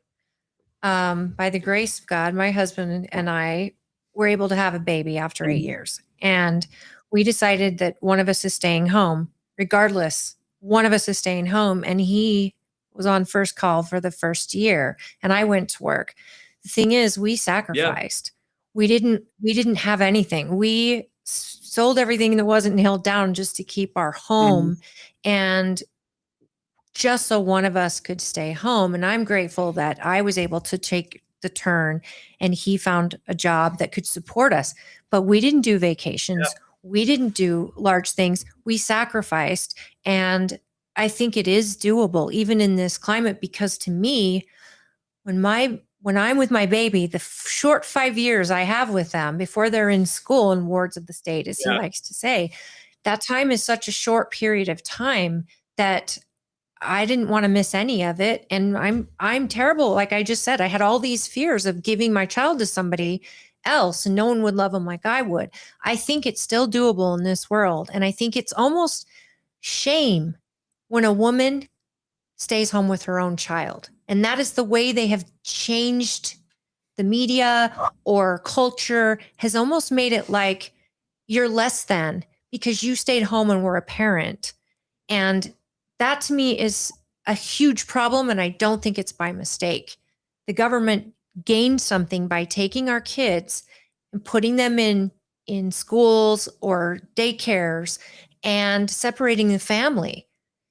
By the grace of God, my husband and I were able to have a baby after 8 years. And we decided that one of us is staying home. Regardless, one of us is staying home. And he was on first call for the first year. And I went to work. The thing is, we sacrificed. Yeah. We didn't have anything. We sold everything that wasn't nailed down just to keep our home. And just so one of us could stay home. And I'm grateful that I was able to take the turn and he found a job that could support us. But we didn't do vacations. We didn't do large things. We sacrificed. And I think it is doable even in this climate, because to me, when I'm with my baby, the short 5 years I have with them before they're in school in wards of the state, as he likes to say, that time is such a short period of time that I didn't want to miss any of it. And I'm terrible. Like I just said, I had all these fears of giving my child to somebody else and no one would love them like I would. I think it's still doable in this world. And I think it's almost shame when a woman stays home with her own child. And that is the way they have changed the media or culture, has almost made it like you're less than because you stayed home and were a parent. And that to me is a huge problem. And I don't think it's by mistake. The government gained something by taking our kids and putting them in schools or daycares and separating the family.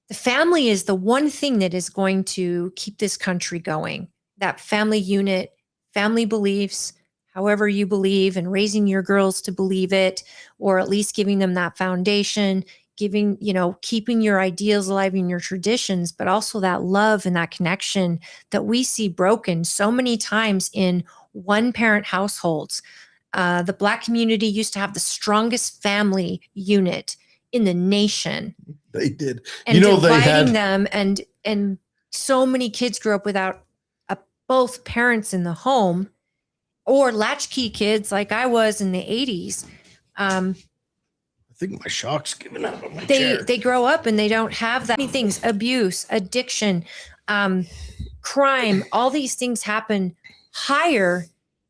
The family is the one thing that is going to keep this country going. That family unit, family beliefs, however you believe, and raising your girls to believe it, or at least giving them that foundation, keeping your ideals alive in your traditions, but also that love and that connection that we see broken so many times in one parent households. The Black community used to have the strongest family unit in the nation. They did. And dividing them, and so many kids grew up without both parents in the home, or latchkey kids like I was in the 80s. I think my shock's giving out on my chair. They grow up and they don't have that many things: abuse, addiction, crime. All these things happen higher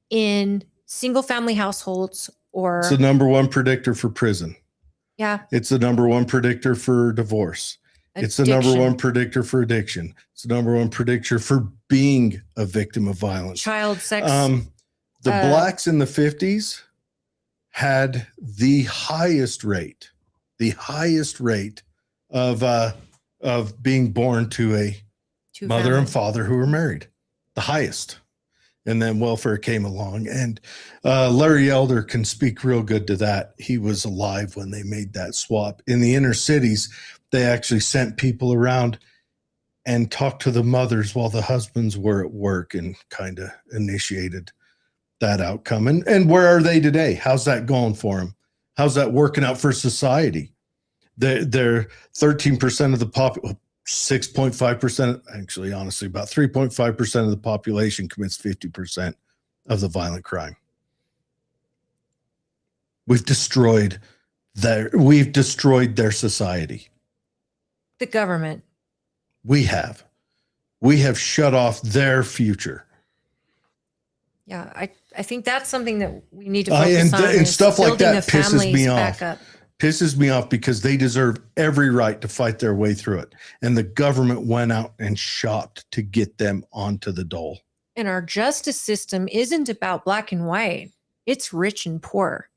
in single family households. Or it's the number one predictor for prison. Yeah. It's the number one predictor for divorce. Addiction. It's the number one predictor for addiction. It's the number one predictor for being a victim of violence. Child sex. The Blacks in the 50s had the highest rate of being born to a mother and father who were married. The highest. And then welfare came along, and Larry Elder can speak real good to that. He was alive when they made that swap. In the inner cities, they actually sent people around and talked to the mothers while the husbands were at work, and kind of initiated that outcome. And where are they today? How's that going for them? How's that working out for society? They're 13% of the population. 6.5%, actually, honestly, about 3.5% of the population commits 50% of the violent crime. We've destroyed their society. The government. We have shut off their future. Yeah, I think that's something that we need to focus on. And stuff like that pisses me off. Pisses me off because they deserve every right to fight their way through it. And the government went out and shopped to get them onto the dole. And our justice system isn't about black and white. It's rich and poor.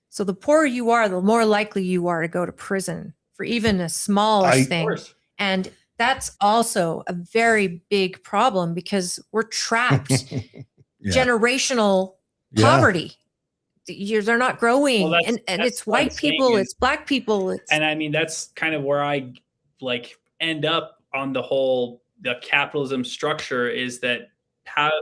So the poorer you are, the more likely you are to go to prison for even a smaller thing. And that's also a very big problem because we're trapped. Generational poverty. They're not growing. Well, and it's white people, it's black people. And I mean, that's kind of where I end up on the capitalism structure, is that how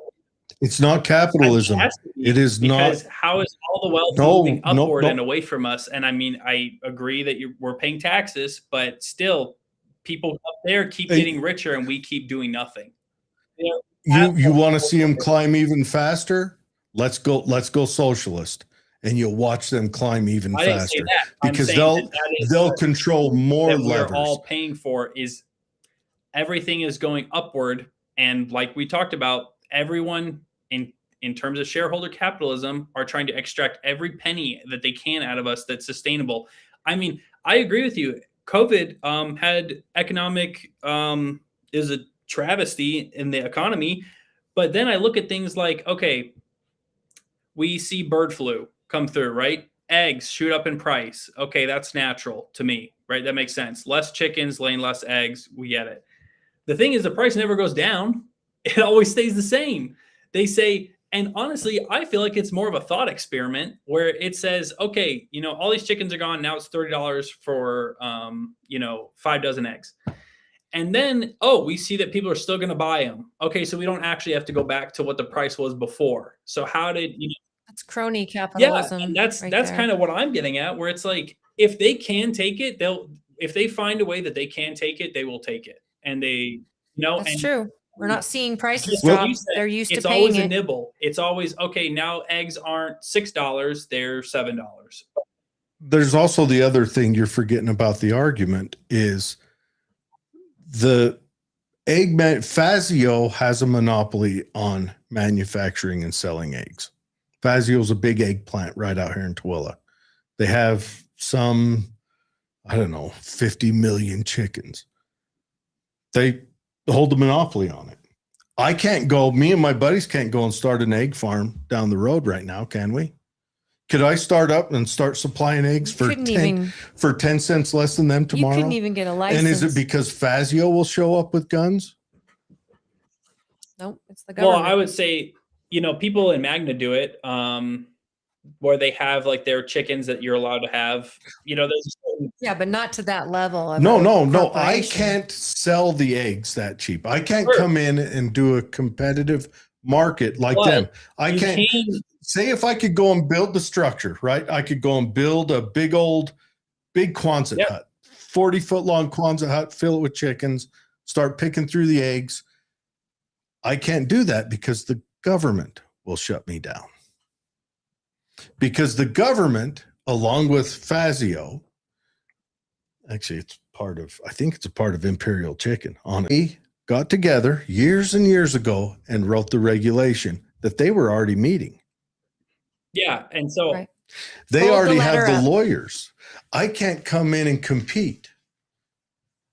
it's not capitalism. It is not. Because how is all the wealth moving upward and away from us? And I mean, I agree that we're paying taxes, but still people up there keep getting richer and we keep doing nothing. You want to see them climb even faster? Let's go socialist. And you'll watch them climb even faster because they'll control more levers. We're all paying for is everything is going upward, and like we talked about, everyone in terms of shareholder capitalism are trying to extract every penny that they can out of us that's sustainable. I mean, I agree with you. COVID had economic is a travesty in the economy, but then I look at things like, okay, we see bird flu come through, right? Eggs shoot up in price. Okay, that's natural to me, right? That makes sense. Less chickens laying less eggs. We get it. The thing is, the price never goes down. It always stays the same. They say, and honestly, I feel like it's more of a thought experiment where it says, okay, all these chickens are gone. Now it's $30 for, 5 dozen eggs. And then, we see that people are still going to buy them. Okay, so we don't actually have to go back to what the price was before. So how did That's crony capitalism. Yeah, and that's right that's there. kind of what I'm getting at, where it's like if they can take it, if they find a way that they can take it, they will take it, and they That's and true. We're not seeing prices just like drop. you said, They're used to it's paying always a it. nibble. It's always okay. Now eggs aren't $6; they're $7. There's also the other thing you're forgetting about the argument is the Fazio has a monopoly on manufacturing and selling eggs. Fazio's a big egg plant right out here in Tooele. They have some, 50 million chickens. They hold the monopoly on it. Me and my buddies can't go and start an egg farm down the road right now, can we? Could I start supplying eggs for 10 cents less than them tomorrow? You couldn't even get a license. And is it because Fazio will show up with guns? Nope, it's the government. Well, I would say, people in Magna do it, where they have like their chickens that you're allowed to have. There's yeah, but not to that level. Of No. I corporation. can't sell the eggs that cheap. I can't Sure. come in and do a competitive market like them. I can't. Say if I could go and build the structure, right? I could go and build a big Quonset hut, 40-foot long Quonset hut, fill it with chickens, start picking through the eggs. I can't do that because the government will shut me down. Because the government, along with Fazio, actually I think it's a part of Imperial Chicken, they got together years and years ago and wrote the regulation that they were already meeting. Yeah, and so Right. They Hold the already have letter the up. lawyers. I can't come in and compete.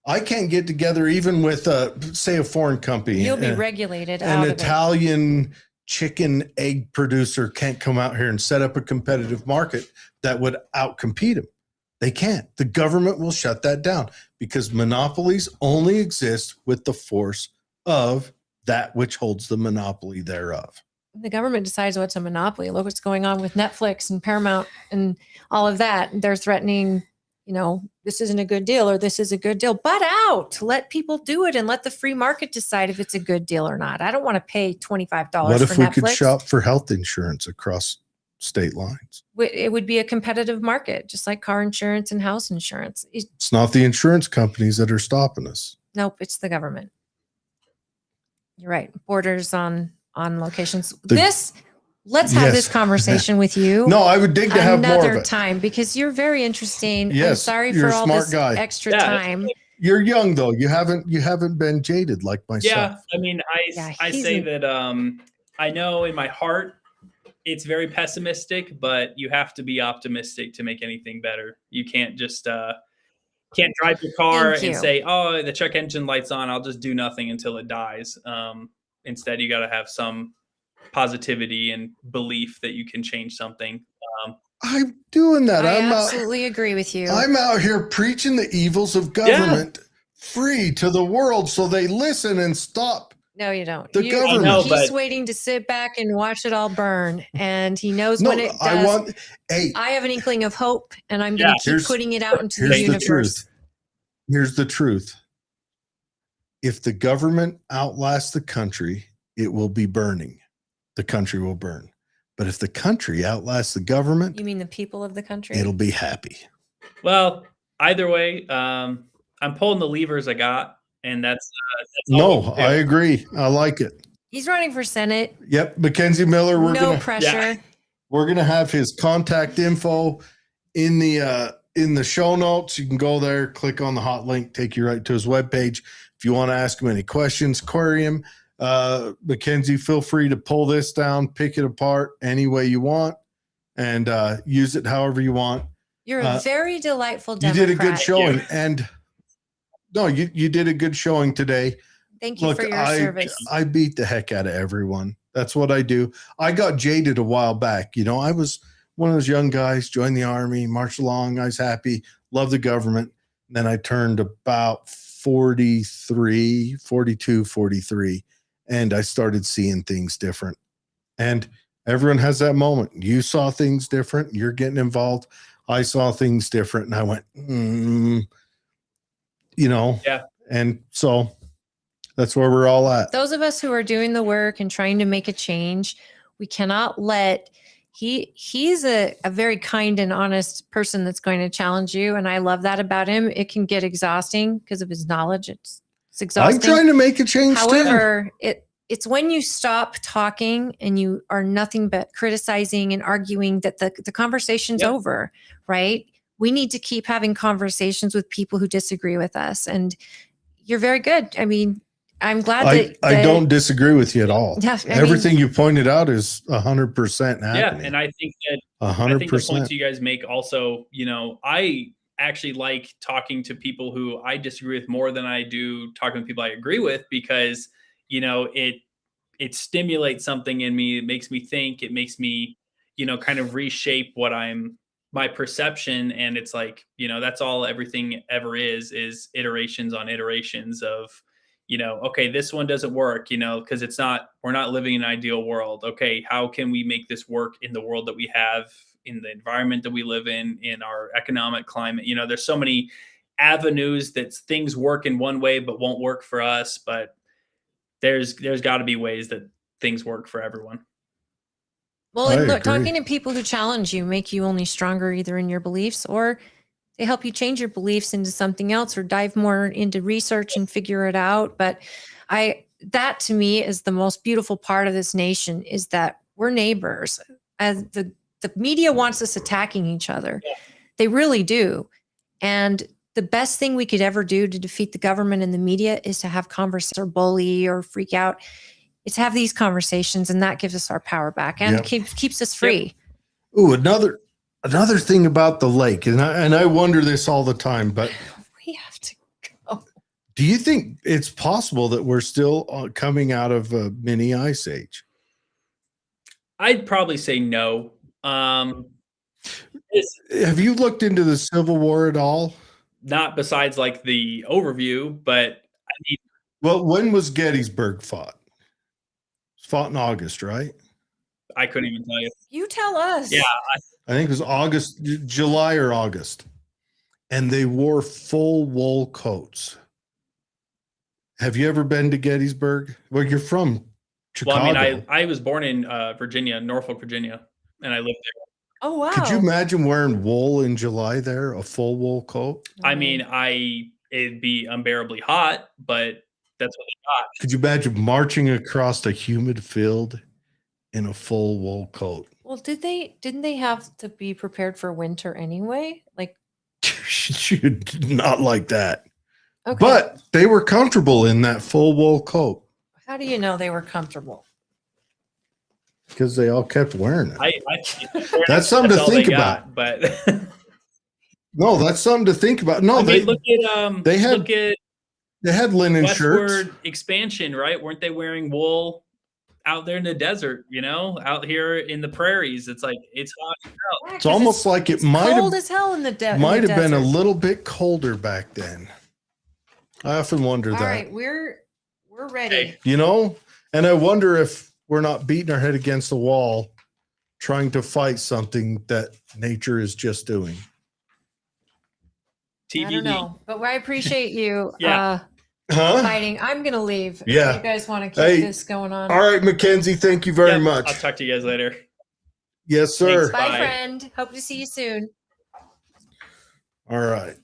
I can't get together even with say a foreign company. You'll be regulated An out Italian chicken egg producer can't come out here and set up a competitive market that would outcompete them. They can't. The government will shut that down because monopolies only exist with the force of that which holds the monopoly thereof. of it. The government decides what's a monopoly. Look what's going on with Netflix and Paramount and all of that. They're threatening, this isn't a good deal or this is a good deal. Butt out. Let people do it and let the free market decide if it's a good deal or not. I don't want to pay $25 What for if we Netflix. could shop for health insurance across state lines? It would be a competitive market, just like car insurance and house insurance. It's not the insurance companies that are stopping us. Nope, it's the government. You're right. Borders on locations. Let's have Yes. this conversation with you. No, I would dig to have more another of it. time because you're very interesting. I'm Yes, sorry you're for a all smart this guy. extra Yeah. time. You're young though. You haven't been jaded like myself. yeah, I mean, Yeah, I he's say an- that I know in my heart it's very pessimistic, but you have to be optimistic to make anything better. You can't just can't drive your car Thank and you. say, "Oh, the check engine light's on. I'll just do nothing until it dies." Instead, you got to have some positivity and belief that you can change something. I'm doing that. I I'm absolutely agree with you. I'm out here preaching the evils of government free to the world so they listen and stop. No, you don't. The government. I know, He's but- waiting to sit back and watch it all burn, and he knows No, when it does. I have an inkling of hope, and I'm going to keep Here's- putting it out into here's the the universe. truth. Here's the truth. If the government outlasts the country, it will be burning. The country will burn. But if the country outlasts the government, You mean the people of the country? it'll be happy. Well, either way, I'm pulling the levers I got, and that's all No, we can do. I agree. I like it. He's running for Senate. Yep, Mackenzie Miller. No pressure. We're gonna have his contact info in the show notes. You can go there, click on the hot link, take you right to his webpage. If you want to ask him any questions, query him. Mackenzie, feel free to pull this down, pick it apart any way you want, and use it however you want. You're a very delightful You Democrat. did a good showing, you. and no, you did a good showing today. Thank you Look, for your service. I beat the heck out of everyone. That's what I do. I got jaded a while back. I was one of those young guys, joined the army, marched along. I was happy, loved the government. Then I turned about 42, 43, and I started seeing things different. And everyone has that moment. You saw things different. You're getting involved. I saw things different, and I went, Yeah. And so that's where we're all at. Those of us who are doing the work and trying to make a change, we cannot let he's a very kind and honest person that's going to challenge you. And I love that about him. It can get exhausting because of his knowledge. It's exhausting. I'm trying to make a change too. However, it's when you stop talking and you are nothing but criticizing and arguing that the conversation's over, right? We need to keep having conversations with people who disagree with us. And you're very good. I mean, I'm glad that I don't disagree with you at all. Yeah, everything you pointed out is 100% happening. Yeah, and I think that 100%. I think the points you guys make also, I actually like talking to people who I disagree with more than I do talking to people I agree with, because it stimulates something in me. It makes me think. It makes me kind of reshape my perception. And it's like, that's all everything ever is iterations on iterations of, okay, this one doesn't work, because we're not living in an ideal world. Okay, how can we make this work in the world that we have, in the environment that we live in our economic climate? There's so many avenues that things work in one way but won't work for us. But there's got to be ways that things work for everyone. Well, and look, talking to people who challenge you make you only stronger, either in your beliefs, or they help you change your beliefs into something else, or dive more into research and figure it out. But that to me is the most beautiful part of this nation, is that we're neighbors. As the media wants us attacking each other. Yeah. They really do. And the best thing we could ever do to defeat the government and the media is to have conversations, or bully or freak out. It's have these conversations, and that gives us our power back and keeps us free. Yep. Ooh, another thing about the lake, and I wonder this all the time, but we have to go. Do you think it's possible that we're still coming out of a mini ice age? I'd probably say no. Have you looked into the Civil War at all? Not besides like the overview, but well, when was Gettysburg fought? It was fought in August, right? I couldn't even tell you. You tell us. Yeah. I think it was July or August. And they wore full wool coats. Have you ever been to Gettysburg? Well, you're from Chicago. Well, I mean, I was born in Virginia, Norfolk, Virginia, and I lived there. Oh, wow. Could you imagine wearing wool in July there, a full wool coat? I mean, it'd be unbearably hot, but that's what they got. Could you imagine marching across a humid field in a full wool coat? Well, didn't they have to be prepared for winter anyway? Like, not like that. Okay. But they were comfortable in that full wool coat. How do you know they were comfortable? Because they all kept wearing it. That's something to think about. But no, that's something to think about. No, they had linen westward shirts. Expansion, right? Weren't they wearing wool out there in the desert? Out here in the prairies, it's like it's hot. Yeah, it's almost like it might cold as hell in the desert. Might have been a little bit colder back then. I often wonder that. All right, we're ready. And I wonder if we're not beating our head against the wall trying to fight something that nature is just doing. TBD. I don't know, but I appreciate you Huh? fighting. I'm going to leave. Yeah. You guys want to keep this going on? All right, Mackenzie, thank you very much. I'll talk to you guys later. Yes, sir. Thanks, Bye, friend. Hope to see you soon. All right.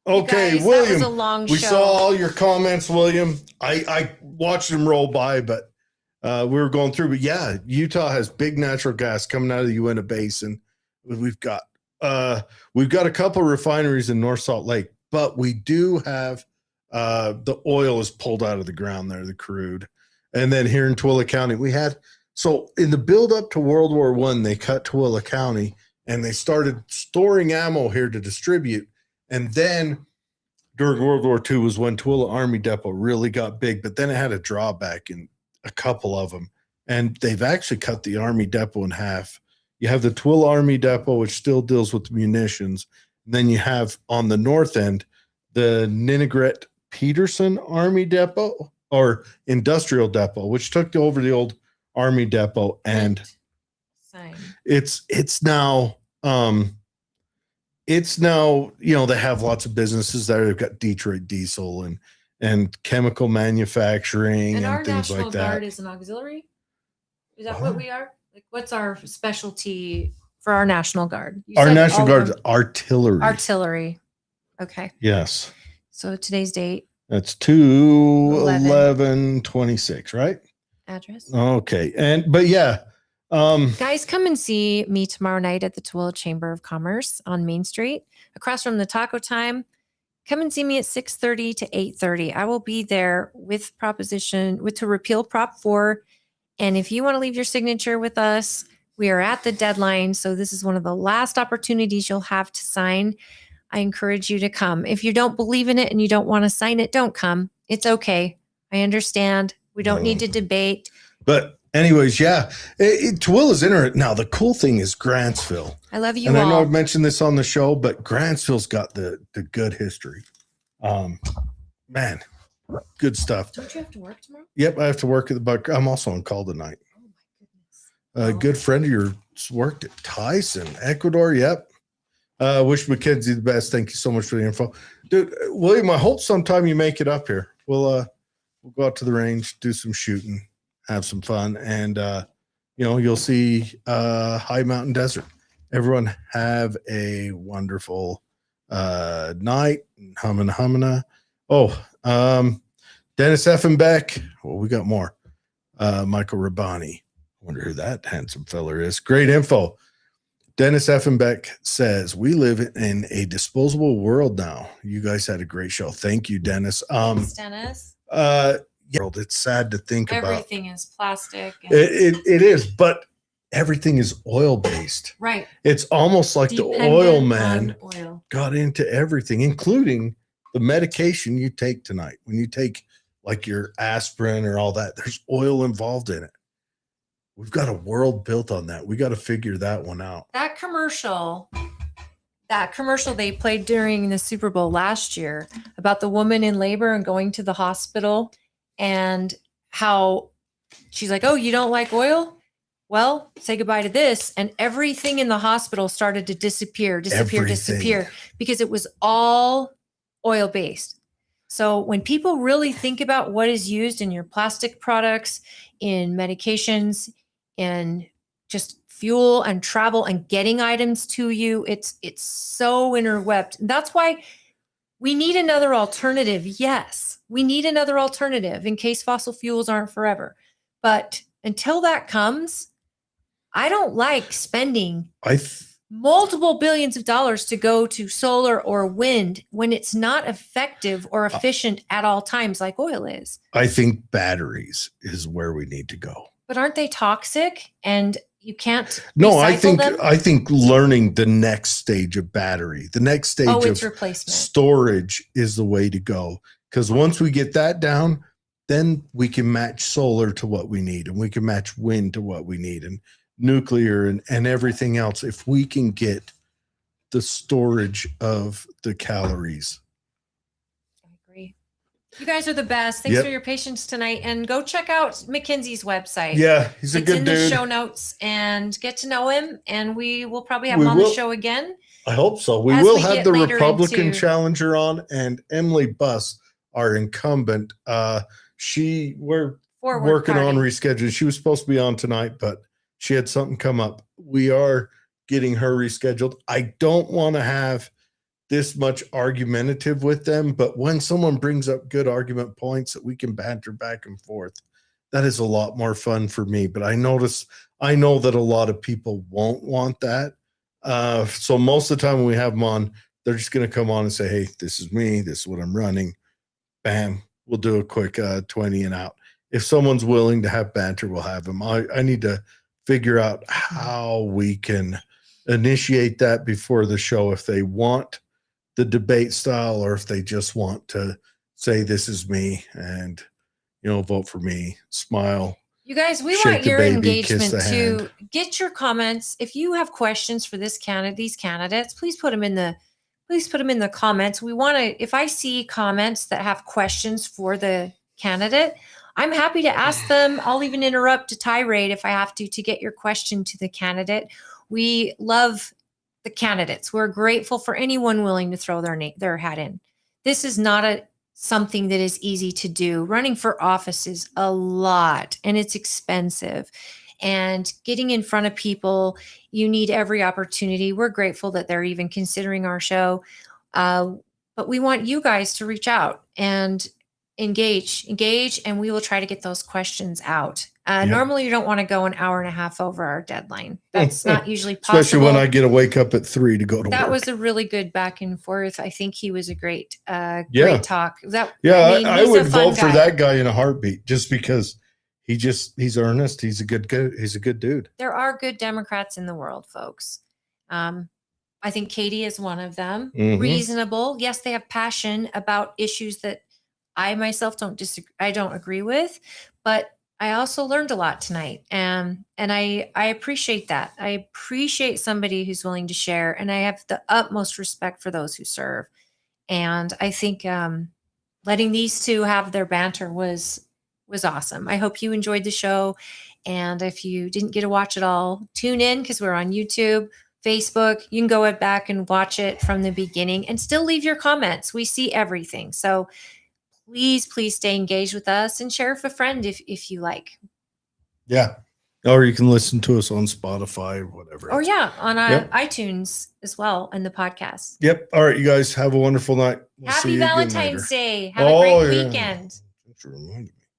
Okay, guys, William. That was a long we show. saw all your comments, William. I watched them roll by, but we were going through. But yeah, Utah has big natural gas coming out of the Uinta Basin. We've got a couple refineries in North Salt Lake, but we do have the oil is pulled out of the ground there, the crude. And then here in Tooele County, so in the build up to World War I, they cut Tooele County and they started storing ammo here to distribute. And then during World War II was when Tooele Army Depot really got big, but then it had a drawback in a couple of them. And they've actually cut the Army Depot in half. You have the Tooele Army Depot, which still deals with munitions. And then you have on the north end, the Ninigret Peterson Army Depot or Industrial Depot, which took over the old Army Depot, and Sign. it's now they have lots of businesses there. They've got Detroit Diesel and chemical manufacturing And and our things National like Guard that. is an auxiliary. Is that What? what we are? Like, what's our specialty for our National Guard? You Our said National all of Guard's them- artillery. artillery. Okay. Yes. So today's date, That's 2/11/26, right? address. Okay. But yeah. Guys, come and see me tomorrow night at the Tooele Chamber of Commerce on Main Street, across from the Taco Time. Come and see me at 6:30 to 8:30. I will be there with to repeal Prop 4. And if you want to leave your signature with us, we are at the deadline. So this is one of the last opportunities you'll have to sign. I encourage you to come. If you don't believe in it and you don't want to sign it, don't come. It's okay. I understand. We don't need to debate. But anyways, yeah, Tooele is interesting. Now, the cool thing is Grantsville. I love you And all. I know I've mentioned this on the show, but Grantsville's got the good history. Man, good stuff. Don't you have to work tomorrow? Yep, I have to work at the Buck. I'm also on call tonight. Oh my goodness. A good friend of yours worked at Tyson, Ecuador. Yep. Wish Mackenzie the best. Thank you so much for the info, dude. William, I hope sometime you make it up here. We'll go out to the range, do some shooting, have some fun, and you'll see High Mountain Desert. Everyone have a wonderful night. Humana. Dennis Effenbeck. Well, we got more. Michael Rabani. I wonder who that handsome feller is. Great info. Dennis Effenbeck says, we live in a disposable world now. You guys had a great show. Thank you, Dennis. Thanks, Dennis. It's sad to think about. Everything is plastic. It is, but everything is oil based. Right. It's almost like the Dependent oil man on oil. got into everything, including the medication you take tonight. When you take like your aspirin or all that, there's oil involved in it. We've got a world built on that. We got to figure that one out. That commercial they played during the Super Bowl last year about the woman in labor and going to the hospital and how she's like, oh, you don't like oil? Well, say goodbye to this. And everything in the hospital started to disappear because it was all oil based. So when people really think about what is used in your plastic products, in medications, in just fuel and travel and getting items to you, it's so interwebbed. That's why we need another alternative. Yes, we need another alternative in case fossil fuels aren't forever. But until that comes, I don't like spending multiple billions of dollars to go to solar or wind when it's not effective or efficient at all times like oil is. I think batteries is where we need to go. But aren't they toxic and you can't No, recycle them? I think learning the next stage of battery, the next stage it's of replacement. storage is the way to go. Because once we get that down, then we can match solar to what we need, and we can match wind to what we need, and nuclear and everything else. If we can get the storage of the calories. I agree. You guys are the best. Thanks Yep. for your patience tonight. And go check out Mackenzie's website. Yeah, he's a It's good in the dude. show notes, and get to know him. And we will probably have We him on will. the show again. I hope so. We As will we have get the later Republican into- challenger on, and Emily Buss, our incumbent. We're Forward working on party. rescheduling. She was supposed to be on tonight, but she had something come up. We are getting her rescheduled. I don't want to have this much argumentative with them, but when someone brings up good argument points that we can banter back and forth, that is a lot more fun for me. But I know that a lot of people won't want that. So most of the time when we have them on, they're just going to come on and say, hey, this is me. This is what I'm running. Bam. We'll do a quick 20 and out. If someone's willing to have banter, we'll have them. I need to figure out how we can initiate that before the show, if they want the debate style or if they just want to say, this is me and, vote for me, smile. You guys, we Shake want the your baby, kiss engagement the to hand. get your comments. If you have questions for these candidates, please put them in the please put them in the comments. We want to, if I see comments that have questions for the candidate, I'm happy to ask them. I'll even interrupt a tirade if I have to get your question to the candidate. We love the candidates. We're grateful for anyone willing to throw their hat in. This is not something that is easy to do. Running for office is a lot and it's expensive. And getting in front of people, you need every opportunity. We're grateful that they're even considering our show. But we want you guys to reach out and engage, and we will try to get those questions out. Normally, you don't want to go an hour and a half over our deadline. That's not usually possible. Especially when I get to wake up at 3 to go to work. That was a really good back and forth. I think he was a great talk. I would vote for that guy in a heartbeat just because he's earnest. He's a good dude. There are good Democrats in the world, folks. I think Katie is one of them. Mhm. Reasonable. Yes, they have passion about issues that I myself don't agree with, but I also learned a lot tonight. And I appreciate that. I appreciate somebody who's willing to share, and I have the utmost respect for those who serve. And I think letting these two have their banter was awesome. I hope you enjoyed the show. And if you didn't get to watch it all, tune in because we're on YouTube, Facebook. You can go back and watch it from the beginning and still leave your comments. We see everything. So please stay engaged with us and share with a friend if you like. Yeah. Or you can listen to us on Spotify or whatever. Or on iTunes as well and the podcast. Yep. All right, you guys have a wonderful night. We'll see Happy you again Valentine's later. Day. Have a great weekend. Thanks for reminding me.